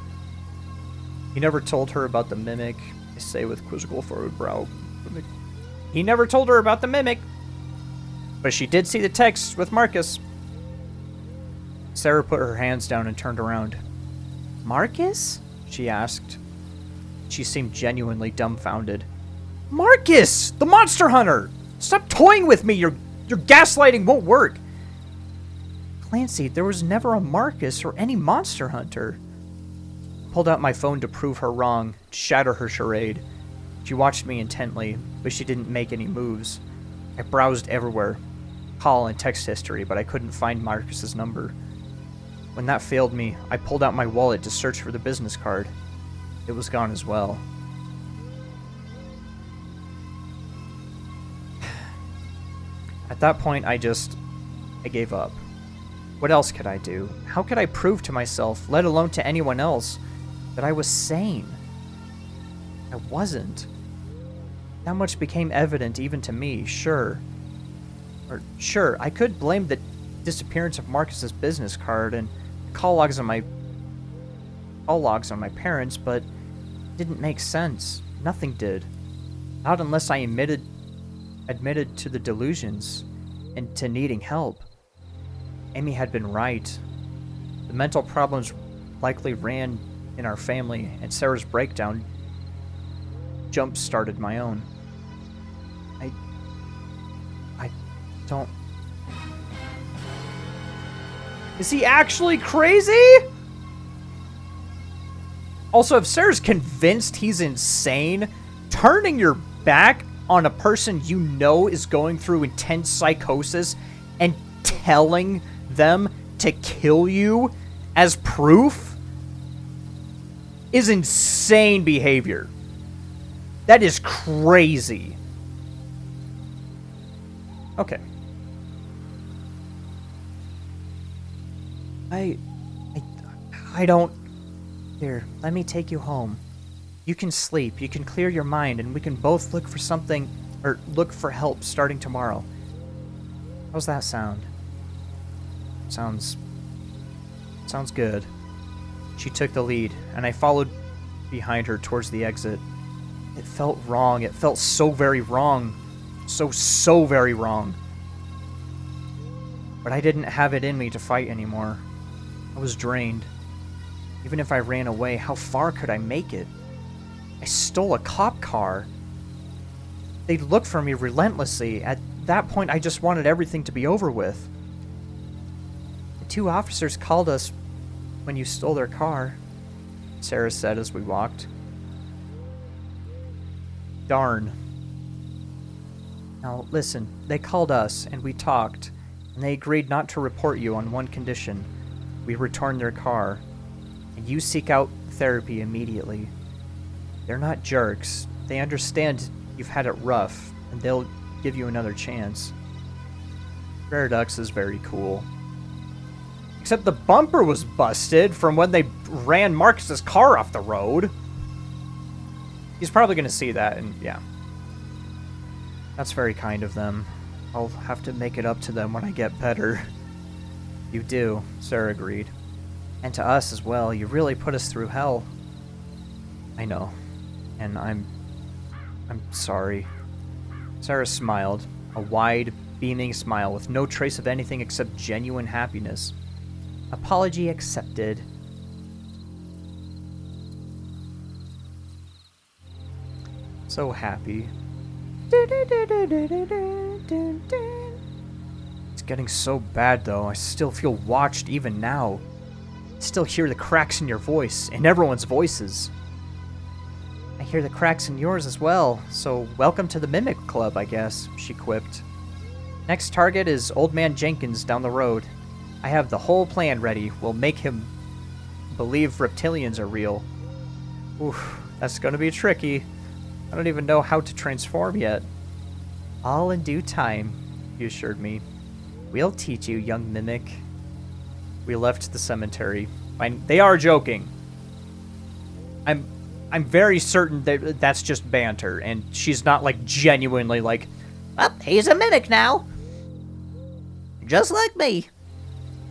He never told her about the mimic. I say with quizzical forward brow. He never told her about the mimic. But she did see the text with Marcus. Sarah put her hands down and turned around. Marcus? She asked. She seemed genuinely dumbfounded. Marcus! The monster hunter! Stop toying with me! Your gaslighting won't work! Clancy, there was never a Marcus or any monster hunter. Pulled out my phone to prove her wrong, to shatter her charade. She watched me intently, but she didn't make any moves. I browsed everywhere, call and text history, but I couldn't find Marcus's number. When that failed me, I pulled out my wallet to search for the business card. It was gone as well. At that point, I gave up. What else could I do? How could I prove to myself, let alone to anyone else, that I was sane? I wasn't. That much became evident even to me, sure. Sure, I could blame the disappearance of Marcus's business card and call logs on my parents, but it didn't make sense. Nothing did. Not unless I admitted to the delusions and to needing help. Amy had been right. The mental problems likely ran in our family, and Sarah's breakdown jump-started my own. I don't... Is he actually crazy? Also, if Sarah's convinced he's insane, turning your back on a person you know is going through intense psychosis and telling them to kill you as proof is insane behavior. That is crazy. Okay. I don't... Here, let me take you home. You can sleep, you can clear your mind, and we can both look for something, or look for help starting tomorrow. How's that sound? Sounds good. She took the lead, and I followed behind her towards the exit. It felt wrong. It felt so very wrong. So very wrong. But I didn't have it in me to fight anymore. I was drained. Even if I ran away, how far could I make it? I stole a cop car. They'd look for me relentlessly. At that point, I just wanted everything to be over with. The 2 officers called us when you stole their car, Sarah said as we walked. Darn. Now, listen, they called us, and we talked, and they agreed not to report you on one condition. We return their car, and you seek out therapy immediately. They're not jerks. They understand you've had it rough, and they'll give you another chance. Redux is very cool. Except the bumper was busted from when they ran Marcus's car off the road. He's probably going to see that, and yeah. That's very kind of them. I'll have to make it up to them when I get better. You do, Sarah agreed. And to us as well, you really put us through hell. I know. And I'm sorry. Sarah smiled, a wide, beaming smile with no trace of anything except genuine happiness. Apology accepted. So happy. It's getting so bad, though. I still feel watched even now. I still hear the cracks in your voice, in everyone's voices. I hear the cracks in yours as well, so welcome to the Mimic Club, I guess, she quipped. Next target is Old Man Jenkins down the road. I have the whole plan ready. We'll make him believe reptilians are real. Oof, that's gonna be tricky. I don't even know how to transform yet. All in due time, he assured me. We'll teach you, young mimic. We left the cemetery. They are joking. I'm very certain that that's just banter, and she's not, like, genuinely like, well, he's a mimic now. Just like me.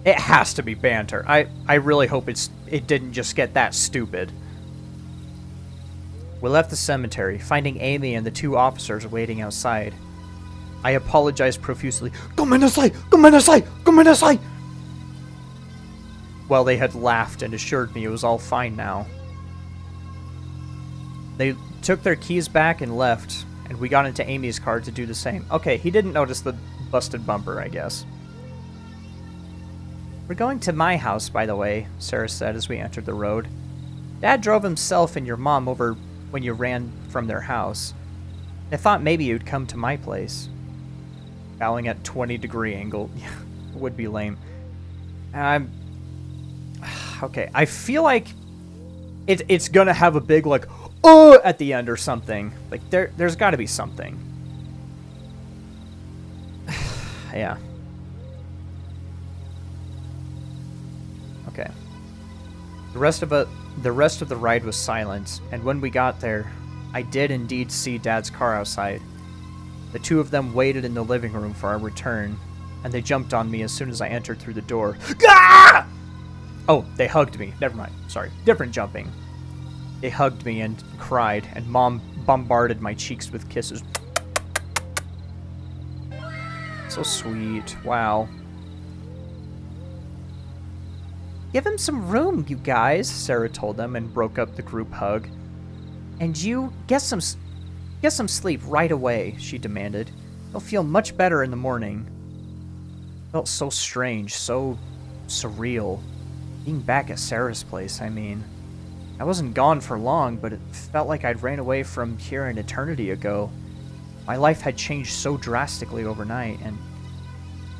It has to be banter. I really hope it didn't just get that stupid. We left the cemetery, finding Amy and the 2 officers waiting outside. I apologized profusely. Gomenasai! Well, they had laughed and assured me it was all fine now. They took their keys back and left, and we got into Amy's car to do the same. Okay, he didn't notice the busted bumper, I guess. We're going to my house, by the way, Sarah said as we entered the road. Dad drove himself and your mom over when you ran from their house. I thought maybe you'd come to my place. Bowing at 20-degree angle would be lame. Okay, I feel like it's gonna have a big, like, oh, at the end or something. Like, there's gotta be something. Yeah. Okay. The rest of the ride was silent, and when we got there, I did indeed see Dad's car outside. The two of them waited in the living room for our return, and they jumped on me as soon as I entered through the door. Ah! Oh, they hugged me. Never mind. Sorry. Different jumping. They hugged me and cried, and Mom bombarded my cheeks with kisses. So sweet. Wow. Give him some room, you guys, Sarah told them and broke up the group hug. And you, get some sleep right away, she demanded. You'll feel much better in the morning. Felt so strange, so surreal. Being back at Sarah's place, I mean. I wasn't gone for long, but it felt like I'd ran away from here an eternity ago. My life had changed so drastically overnight, and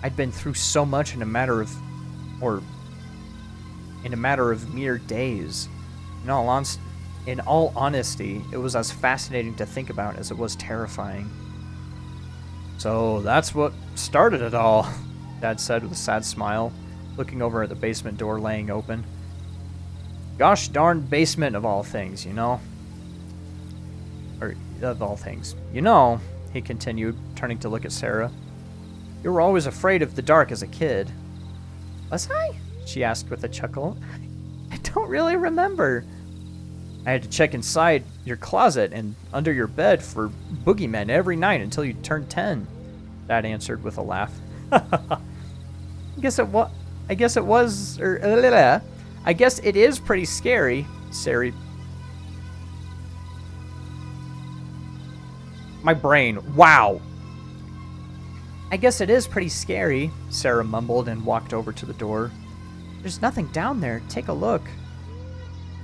I'd been through so much in a matter of mere days. In all honesty, it was as fascinating to think about as it was terrifying. So that's what started it all, Dad said with a sad smile, looking over at the basement door laying open. Gosh darn basement of all things, you know? Or, of all things. You know, he continued, turning to look at Sarah. You were always afraid of the dark as a kid. Was I? She asked with a chuckle. I don't really remember. I had to check inside your closet and under your bed for boogeymen every night until you turned 10, Dad answered with a laugh. I guess it is pretty scary, Sarah. My brain, wow. I guess it is pretty scary, Sarah mumbled and walked over to the door. There's nothing down there. Take a look.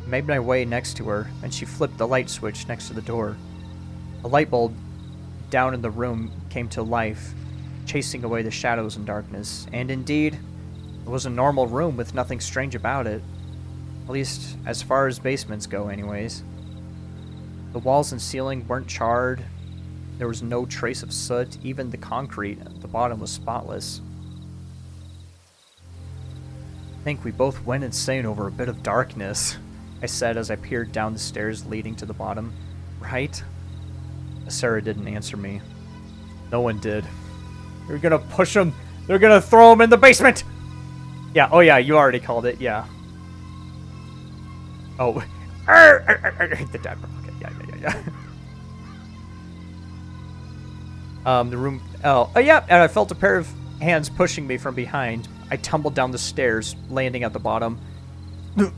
I made my way next to her, and she flipped the light switch next to the door. A light bulb down in the room came to life, chasing away the shadows and darkness. And indeed, it was a normal room with nothing strange about it. At least, as far as basements go anyways. The walls and ceiling weren't charred. There was no trace of soot. Even the concrete at the bottom was spotless. I think we both went insane over a bit of darkness, I said as I peered down the stairs leading to the bottom. Right? Sarah didn't answer me. No one did. They're gonna push him. They're gonna throw him in the basement! Yeah, oh yeah, you already called it, yeah. Oh. The dad. Okay, yeah. The room. Oh, yeah, and I felt a pair of hands pushing me from behind. I tumbled down the stairs, landing at the bottom. No!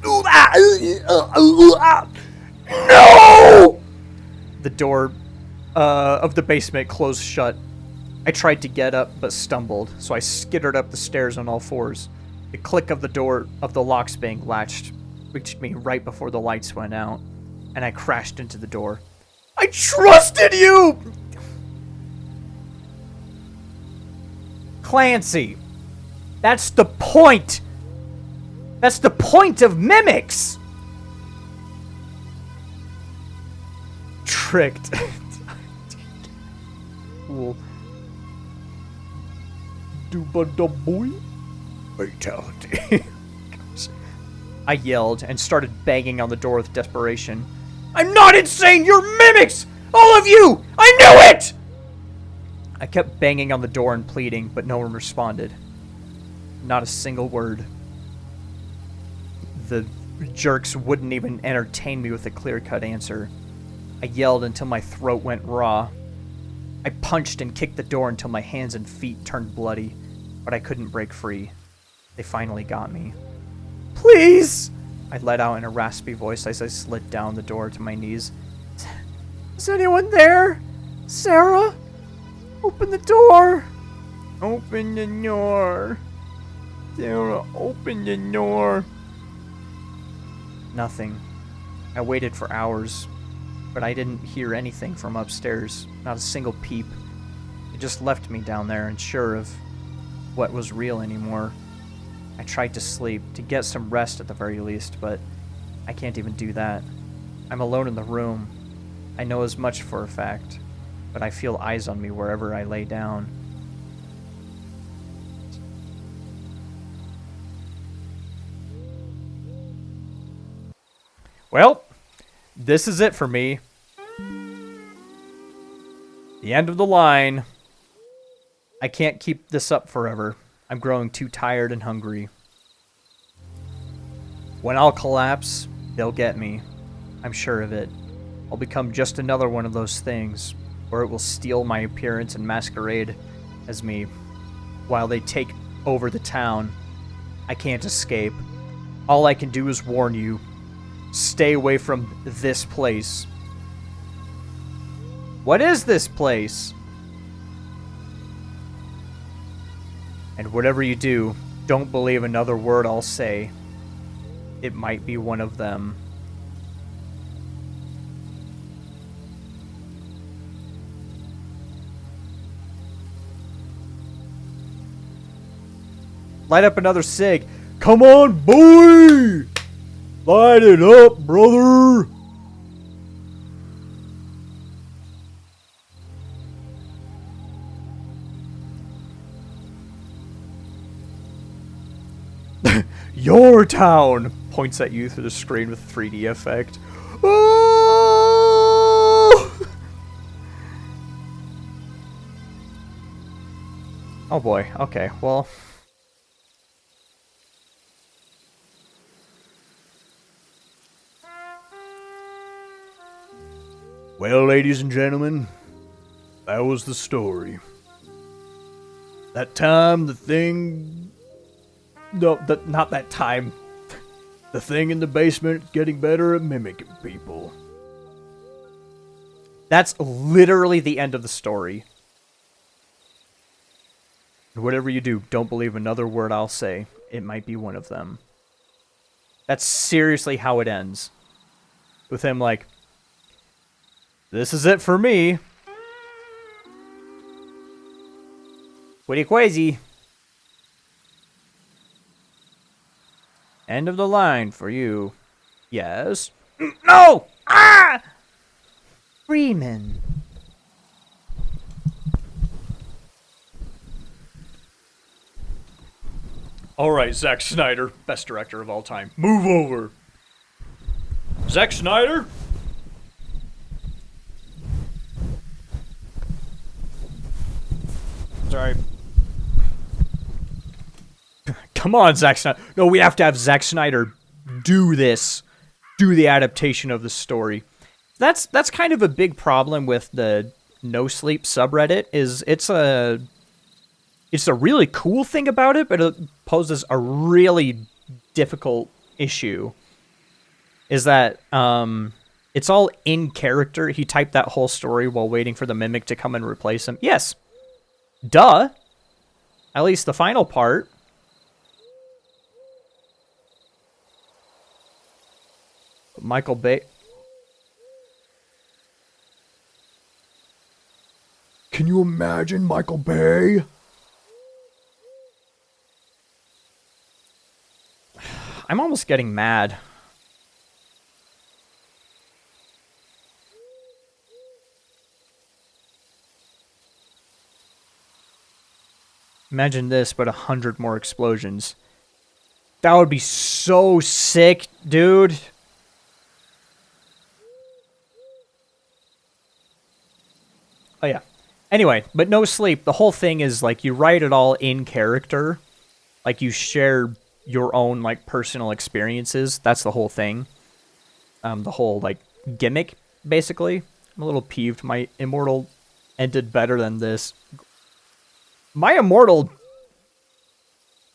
The door of the basement closed shut. I tried to get up, but stumbled, so I skittered up the stairs on all fours. The click of the door of the locks being latched reached me right before the lights went out, and I crashed into the door. I trusted you! Clancy, that's the point! That's the point of mimics! Tricked. Cool. Boy. Fatality. I yelled and started banging on the door with desperation. I'm not insane! You're mimics! All of you! I knew it! I kept banging on the door and pleading, but no one responded. Not a single word. The jerks wouldn't even entertain me with a clear-cut answer. I yelled until my throat went raw. I punched and kicked the door until my hands and feet turned bloody, but I couldn't break free. They finally got me. Please! I let out in a raspy voice as I slid down the door to my knees. Is anyone there? Sarah? Open the door! Open the door. Sarah, open the door. Nothing. I waited for hours, but I didn't hear anything from upstairs. Not a single peep. It just left me down there unsure of what was real anymore. I tried to sleep, to get some rest at the very least, but I can't even do that. I'm alone in the room. I know as much for a fact, but I feel eyes on me wherever I lay down. Well, this is it for me. The end of the line. I can't keep this up forever. I'm growing too tired and hungry. When I'll collapse, they'll get me. I'm sure of it. I'll become just another one of those things, or it will steal my appearance and masquerade as me while they take over the town. I can't escape. All I can do is warn you. Stay away from this place. What is this place? And whatever you do, don't believe another word I'll say. It might be one of them. Light up another cig. Come on, boy! Light it up, brother! Your town! Points at you through the screen with 3D effect. Oh! Oh boy, okay, well. Well, ladies and gentlemen, that was the story. That time, the thing... No, not that time. The thing in the basement getting better at mimicking people. That's literally the end of the story. And whatever you do, don't believe another word I'll say. It might be one of them. That's seriously how it ends. With him like, this is it for me. Pretty crazy. End of the line for you. Yes. No! Ah! Freeman. Alright, Zack Snyder, best director of all time. Move over. Zack Snyder? Sorry. Come on, Zack Snyder. No, we have to have Zack Snyder do this. Do the adaptation of the story. That's kind of a big problem with the No Sleep subreddit, is it's a really cool thing about it, but it poses a really difficult issue. Is that it's all in character. He typed that whole story while waiting for the Mimic to come and replace him. Yes. Duh. At least the final part. Michael Bay. Can you imagine Michael Bay? I'm almost getting mad. Imagine this, but 100 more explosions. That would be so sick, dude. Oh, yeah. Anyway, but No Sleep, the whole thing is, like, you write it all in character. Like, you share your own, like, personal experiences. That's the whole thing. The whole, like, gimmick, basically. I'm a little peeved. My Immortal ended better than this. My Immortal,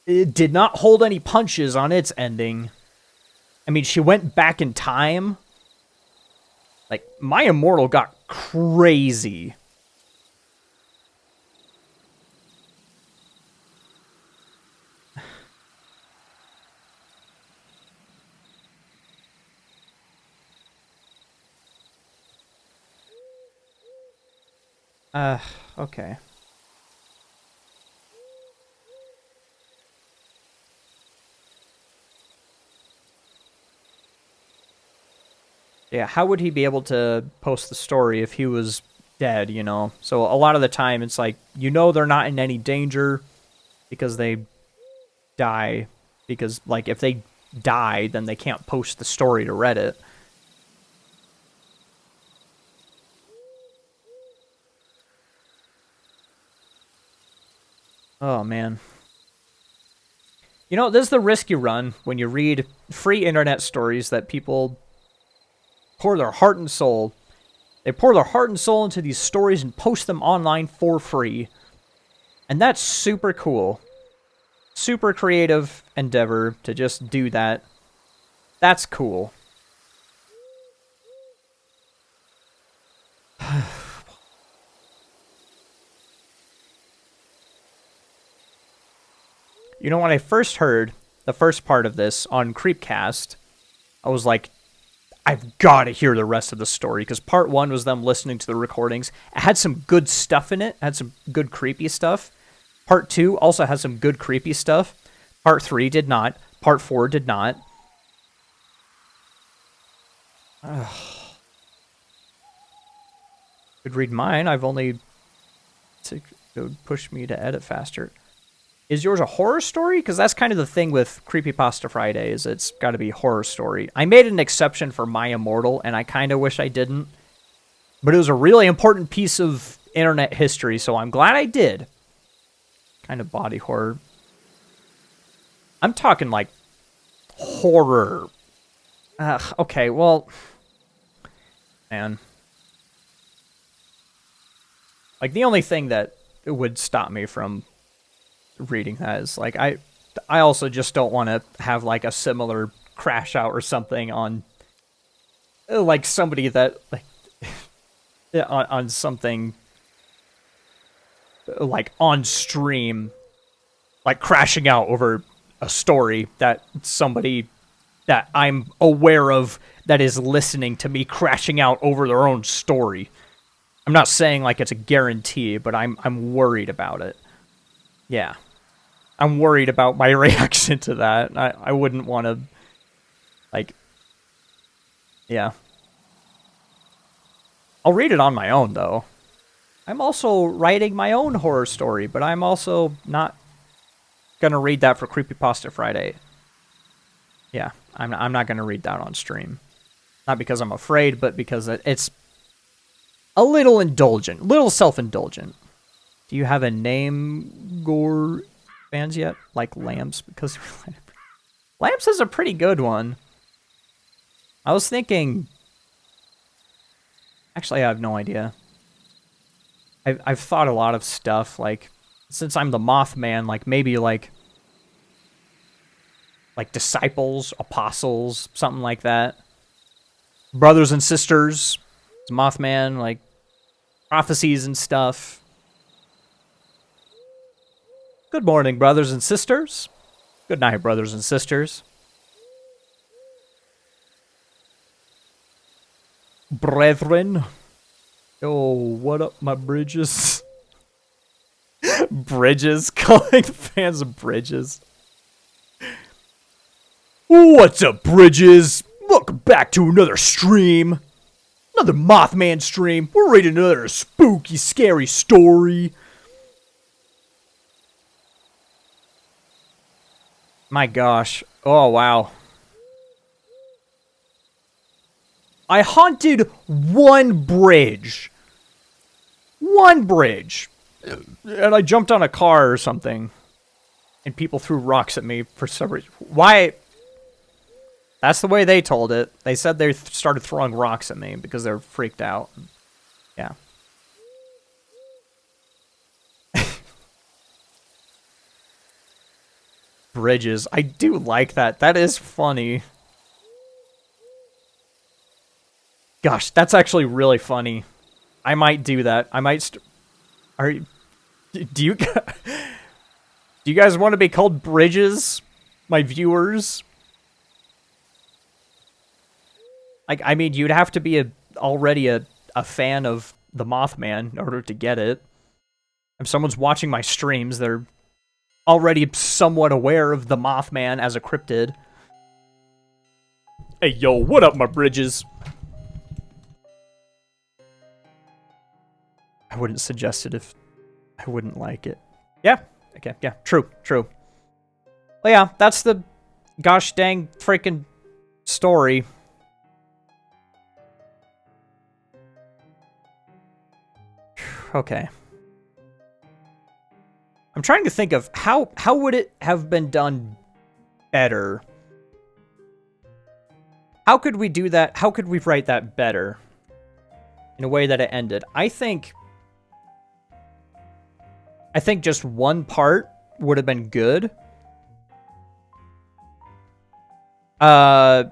it did not hold any punches on its ending. I mean, she went back in time. Like, My Immortal got crazy. Okay. Yeah, how would he be able to post the story if he was dead, you know? So a lot of the time it's like, you know they're not in any danger because they die. Because, like, if they die, then they can't post the story to Reddit. Oh, man. You know, this is the risk you run when you read free internet stories that people pour their heart and soul. They pour their heart and soul into these stories and post them online for free. And that's super cool. Super creative endeavor to just do that. That's cool. You know, when I first heard the first part of this on Creepcast, I was like, I've got to hear the rest of the story, because part one was them listening to the recordings. It had some good stuff in it. It had some good creepy stuff. Part two also has some good creepy stuff. Part three did not. Part four did not. Could read mine. I've only... It would push me to edit faster. Is yours a horror story? Because that's kind of the thing with Creepypasta Friday, is it's got to be horror story. I made an exception for My Immortal, and I kind of wish I didn't. But it was a really important piece of internet history, so I'm glad I did. Kind of body horror. I'm talking, like, horror. Okay, well... Man. Like, the only thing that would stop me from reading that is, like, I also just don't want to have, like, a similar crash out or something on, like, somebody that, like, on something, like, on stream, like, crashing out over a story that somebody that I'm aware of that is listening to me crashing out over their own story. I'm not saying, like, it's a guarantee, but I'm worried about it. Yeah. I'm worried about my reaction to that. I wouldn't want to, like... Yeah. I'll read it on my own, though. I'm also writing my own horror story, but I'm also not gonna read that for Creepypasta Friday. Yeah, I'm not gonna read that on stream. Not because I'm afraid, but because it's a little indulgent, little self-indulgent. Do you have a name, Gore fans, yet? Like Lamps? Because Lamps is a pretty good one. I was thinking... Actually, I have no idea. I've thought a lot of stuff, like, since I'm the Mothman, like, maybe, like disciples, apostles, something like that. Brothers and sisters, Mothman, like, prophecies and stuff. Good morning, brothers and sisters. Good night, brothers and sisters. Brethren. Oh, what up, my bridges? Bridges, calling the fans of bridges. What's up, bridges? Welcome back to another stream. Another Mothman stream. We're reading another spooky, scary story. My gosh. Oh, wow. I haunted one bridge. One bridge. And I jumped on a car or something. And people threw rocks at me for some reason. Why? That's the way they told it. They said they started throwing rocks at me because they're freaked out. Yeah. Bridges. I do like that. That is funny. Gosh, that's actually really funny. I might do that. I might... Are you... Do you... Do you guys want to be called Bridges? My viewers? Like, I mean, you'd have to be already a fan of the Mothman in order to get it. If someone's watching my streams, they're already somewhat aware of the Mothman as a cryptid. Hey, yo, what up, my bridges? I wouldn't suggest it if I wouldn't like it. Yeah, okay, yeah, true. Well, yeah, that's the gosh dang freaking story. Okay. I'm trying to think of how would it have been done better? How could we do that? How could we write that better in a way that it ended? I think just one part would have been good. Okay,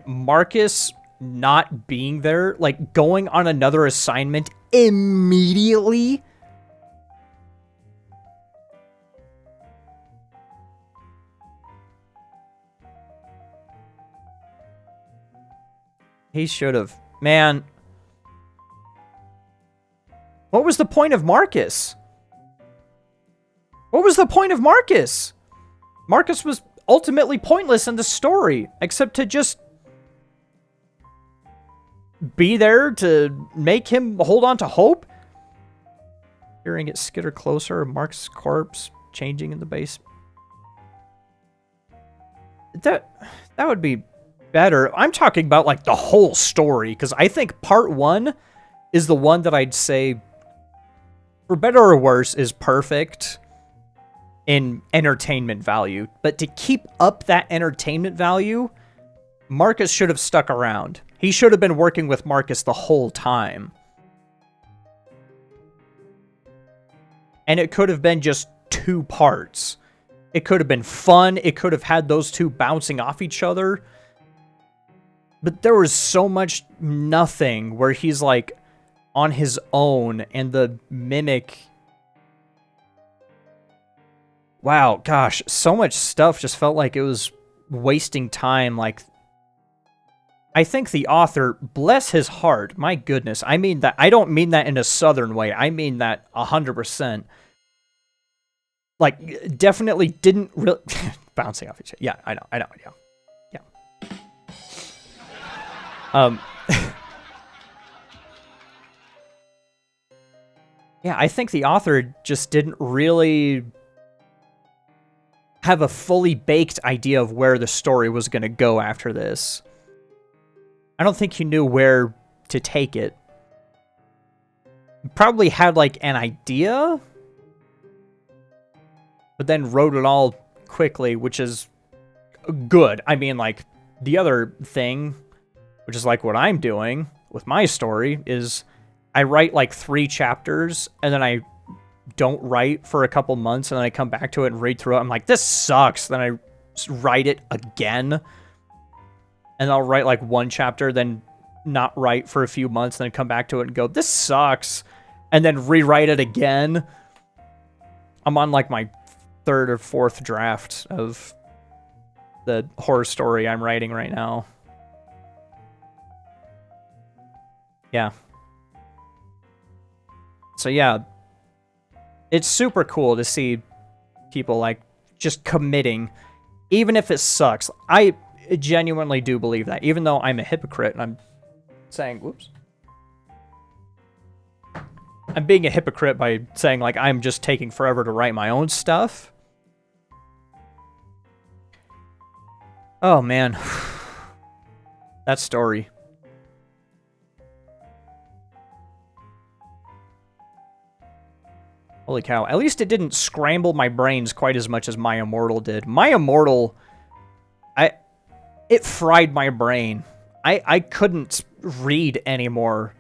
Marcus not being there, like going on another assignment immediately. He should have. Man. What was the point of Marcus? What was the point of Marcus? Marcus was ultimately pointless in the story, except to just be there to make him hold on to hope. Hearing it skitter closer, Mark's corpse changing in the basement. That would be better. I'm talking about like the whole story, because I think part 1 is the one that I'd say, for better or worse, is perfect in entertainment value. But to keep up that entertainment value, Marcus should have stuck around. He should have been working with Marcus the whole time. And it could have been just 2 parts. It could have been fun. It could have had those two bouncing off each other. But there was so much nothing where he's like on his own, and the mimic... Wow, gosh, so much stuff just felt like it was wasting time. Like, I think the author, bless his heart, my goodness, I mean that, I don't mean that in a southern way, I mean that 100%. Like, definitely didn't really... bouncing off each other. Yeah, I know, yeah. Yeah, I think the author just didn't really have a fully baked idea of where the story was going to go after this. I don't think he knew where to take it. He probably had like an idea, but then wrote it all quickly, which is good. I mean, like, the other thing, which is like what I'm doing with my story, is I write like 3 chapters, and then I don't write for a couple months, and then I come back to it and read through it. I'm like, this sucks. Then I write it again, and I'll write like 1 chapter, then not write for a few months, and then come back to it and go, this sucks, and then rewrite it again. I'm on like my 3rd or 4th draft of the horror story I'm writing right now. Yeah. So yeah, it's super cool to see people like just committing, even if it sucks. I genuinely do believe that, even though I'm a hypocrite and I'm saying, whoops. I'm being a hypocrite by saying like I'm just taking forever to write my own stuff. Oh man. That story. Holy cow. At least it didn't scramble my brains quite as much as My Immortal did. My Immortal, it fried my brain. I couldn't read anymore.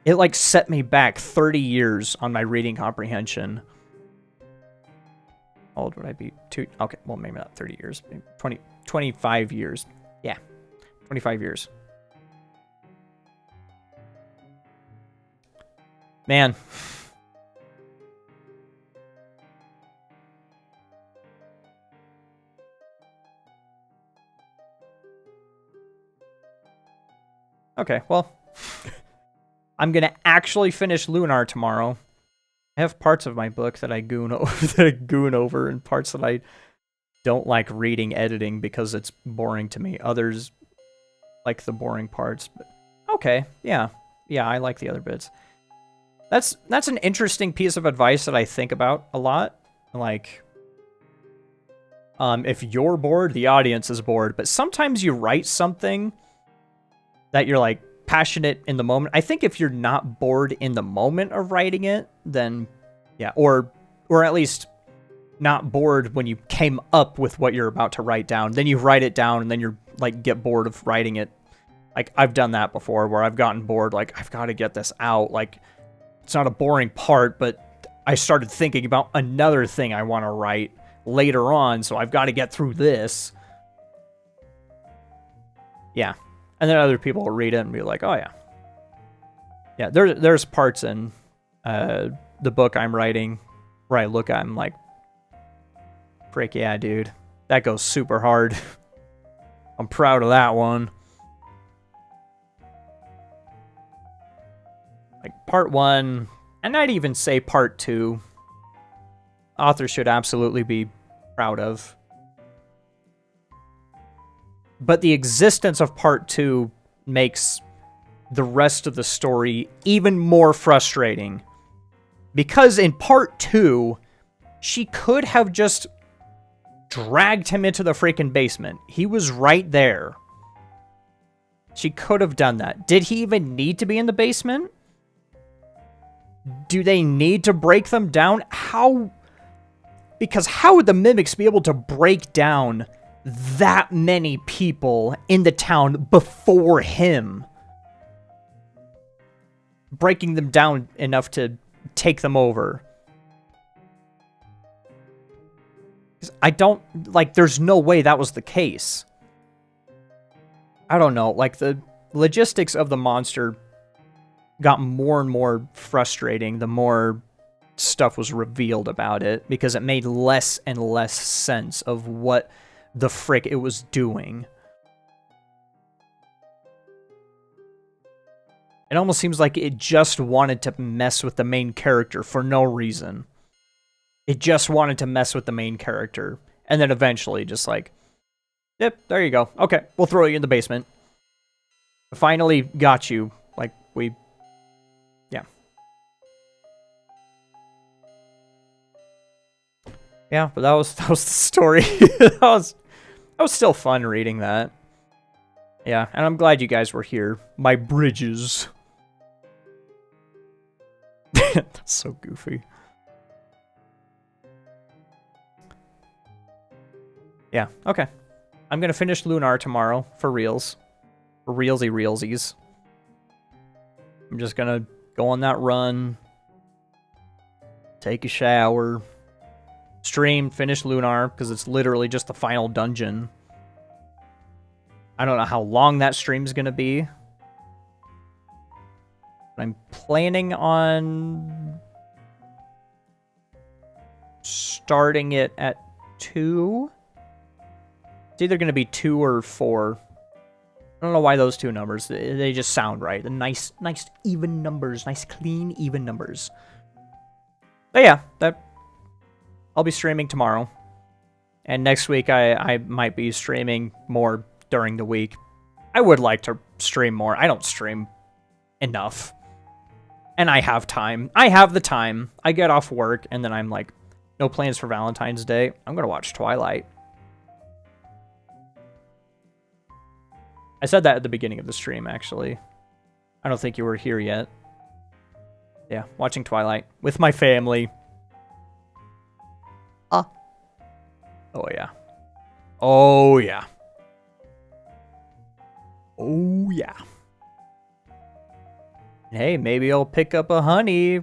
It like set me back 30 years on my reading comprehension. How old would I be? Okay, well, maybe not 30 years. Maybe 25 years. Yeah, 25 years. Man. Okay, well, I'm gonna actually finish Lunar tomorrow. I have parts of my book that I goon over, and parts that I don't like reading, editing, because it's boring to me. Others like the boring parts, but okay, yeah, I like the other bits. That's an interesting piece of advice that I think about a lot. Like, if you're bored, the audience is bored, but sometimes you write something that you're like passionate in the moment. I think if you're not bored in the moment of writing it, then yeah, or or at least not bored when you came up with what you're about to write down. Then you write it down, and then you're like get bored of writing it. Like, I've done that before, where I've gotten bored, like, I've got to get this out. Like, it's not a boring part, but I started thinking about another thing I want to write later on, so I've got to get through this. Yeah. And then other people will read it and be like, oh, yeah. Yeah, there's parts in the book I'm writing where I look at and I'm like, frick yeah, dude. That goes super hard. I'm proud of that one. Like, part 1, and I'd even say part 2, authors should absolutely be proud of. But the existence of part 2 makes the rest of the story even more frustrating. Because in part 2, she could have just dragged him into the freaking basement. He was right there. She could have done that. Did he even need to be in the basement? Do they need to break them down? How? Because how would the mimics be able to break down that many people in the town before him? Breaking them down enough to take them over. I don't, like, there's no way that was the case. I don't know, like, the logistics of the monster got more and more frustrating the more stuff was revealed about it, because it made less and less sense of what the frick it was doing. It almost seems like it just wanted to mess with the main character for no reason. It just wanted to mess with the main character. And then eventually just like, yep, there you go. Okay, we'll throw you in the basement. Finally got you. Like, yeah. Yeah, but that was the story. that was still fun reading that. Yeah, and I'm glad you guys were here. My bridges. That's so goofy. Yeah, okay. I'm gonna finish Lunar tomorrow, for reals. For realsies. I'm just gonna go on that run. Take a shower. Stream, finish Lunar, because it's literally just the final dungeon. I don't know how long that stream's gonna be. I'm planning on starting it at 2. It's either going to be 2 or 4. I don't know why those two numbers. They just sound right. The nice even numbers. Nice, clean, even numbers. But yeah, I'll be streaming tomorrow. And next week I might be streaming more during the week. I would like to stream more. I don't stream enough. And I have time. I have the time. I get off work, and then I'm like, no plans for Valentine's Day. I'm going to watch Twilight. I said that at the beginning of the stream, actually. I don't think you were here yet. Yeah, watching Twilight with my family. Oh, yeah. Oh, yeah. Oh, yeah. Hey, maybe I'll pick up a honey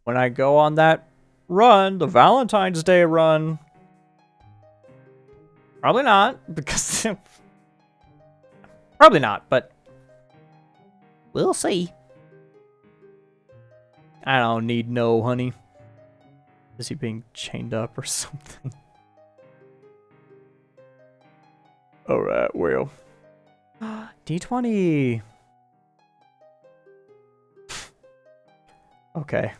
when I go on that run, the Valentine's Day run. Probably not, because... Probably not, but... We'll see. I don't need no honey. Is he being chained up or something? Alright, well. D20! Okay.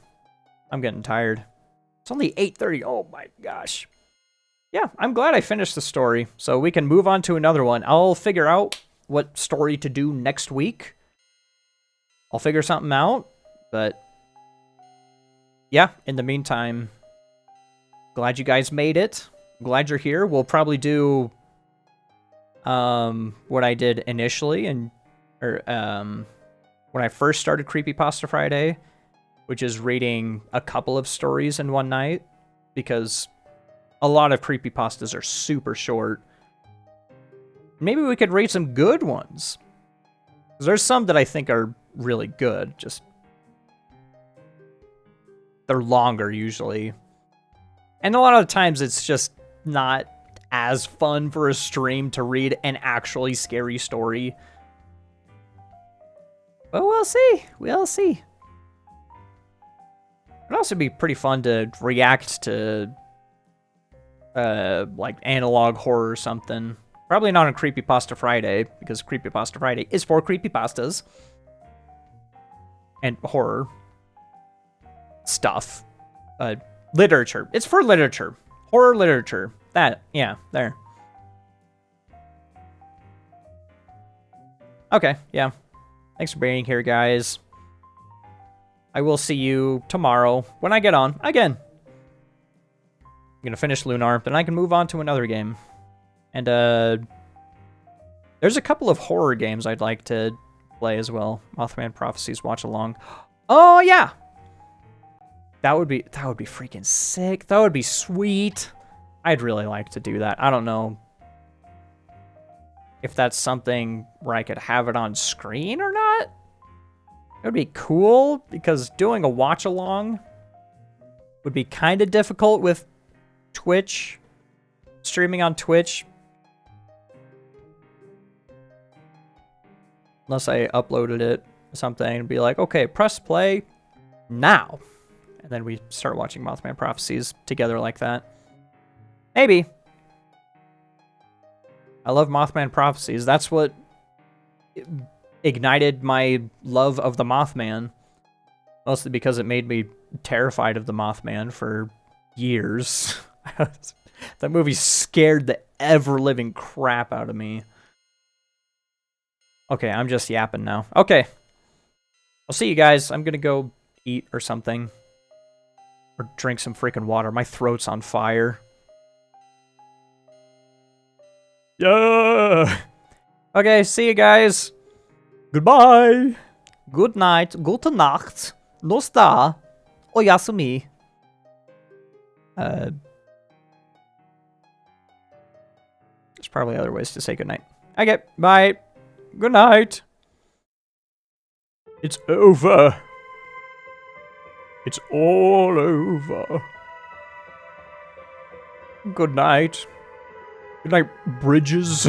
I'm getting tired. It's only 8:30. Oh my gosh. Yeah, I'm glad I finished the story, so we can move on to another one. I'll figure out what story to do next week. I'll figure something out, but yeah, in the meantime, glad you guys made it. Glad you're here. We'll probably do what I did initially when I first started Creepypasta Friday, which is reading a couple of stories in one night. because a lot of creepypastas are super short. Maybe we could read some good ones. 'Cause there's some that I think are really good, just they're longer usually. And a lot of the times it's just not as fun for a stream to read an actually scary story. But we'll see. We'll see. It'd also be pretty fun to react to like analog horror or something. Probably not on Creepypasta Friday, because Creepypasta Friday is for creepypastas. And horror stuff. Literature. It's for literature. Horror literature. That, yeah, there. Okay, yeah. Thanks for being here, guys. I will see you tomorrow when I get on again. I'm gonna finish Lunar, then I can move on to another game. And, there's a couple of horror games I'd like to play as well. Mothman Prophecies Watch Along. Oh, yeah! That would be freaking sick. That would be sweet. I'd really like to do that. I don't know if that's something where I could have it on screen or not. It would be cool, because doing a watch along would be kind of difficult with Twitch, streaming on Twitch. Unless I uploaded it or something and be like, okay, press play now. And then we start watching Mothman Prophecies together like that. Maybe. I love Mothman Prophecies. That's what ignited my love of the Mothman. Mostly because it made me terrified of the Mothman for years. That movie scared the ever-living crap out of me. Okay, I'm just yapping now. Okay. I'll see you guys. I'm gonna go eat or something. Or drink some freaking water. My throat's on fire. Yeah. Okay, see you guys. Goodbye. Good night. Gute Nacht. Nos da. Oyasumi. There's probably other ways to say goodnight. Okay, bye. Good night. It's over. It's all over. Good night. Good night, Bridges.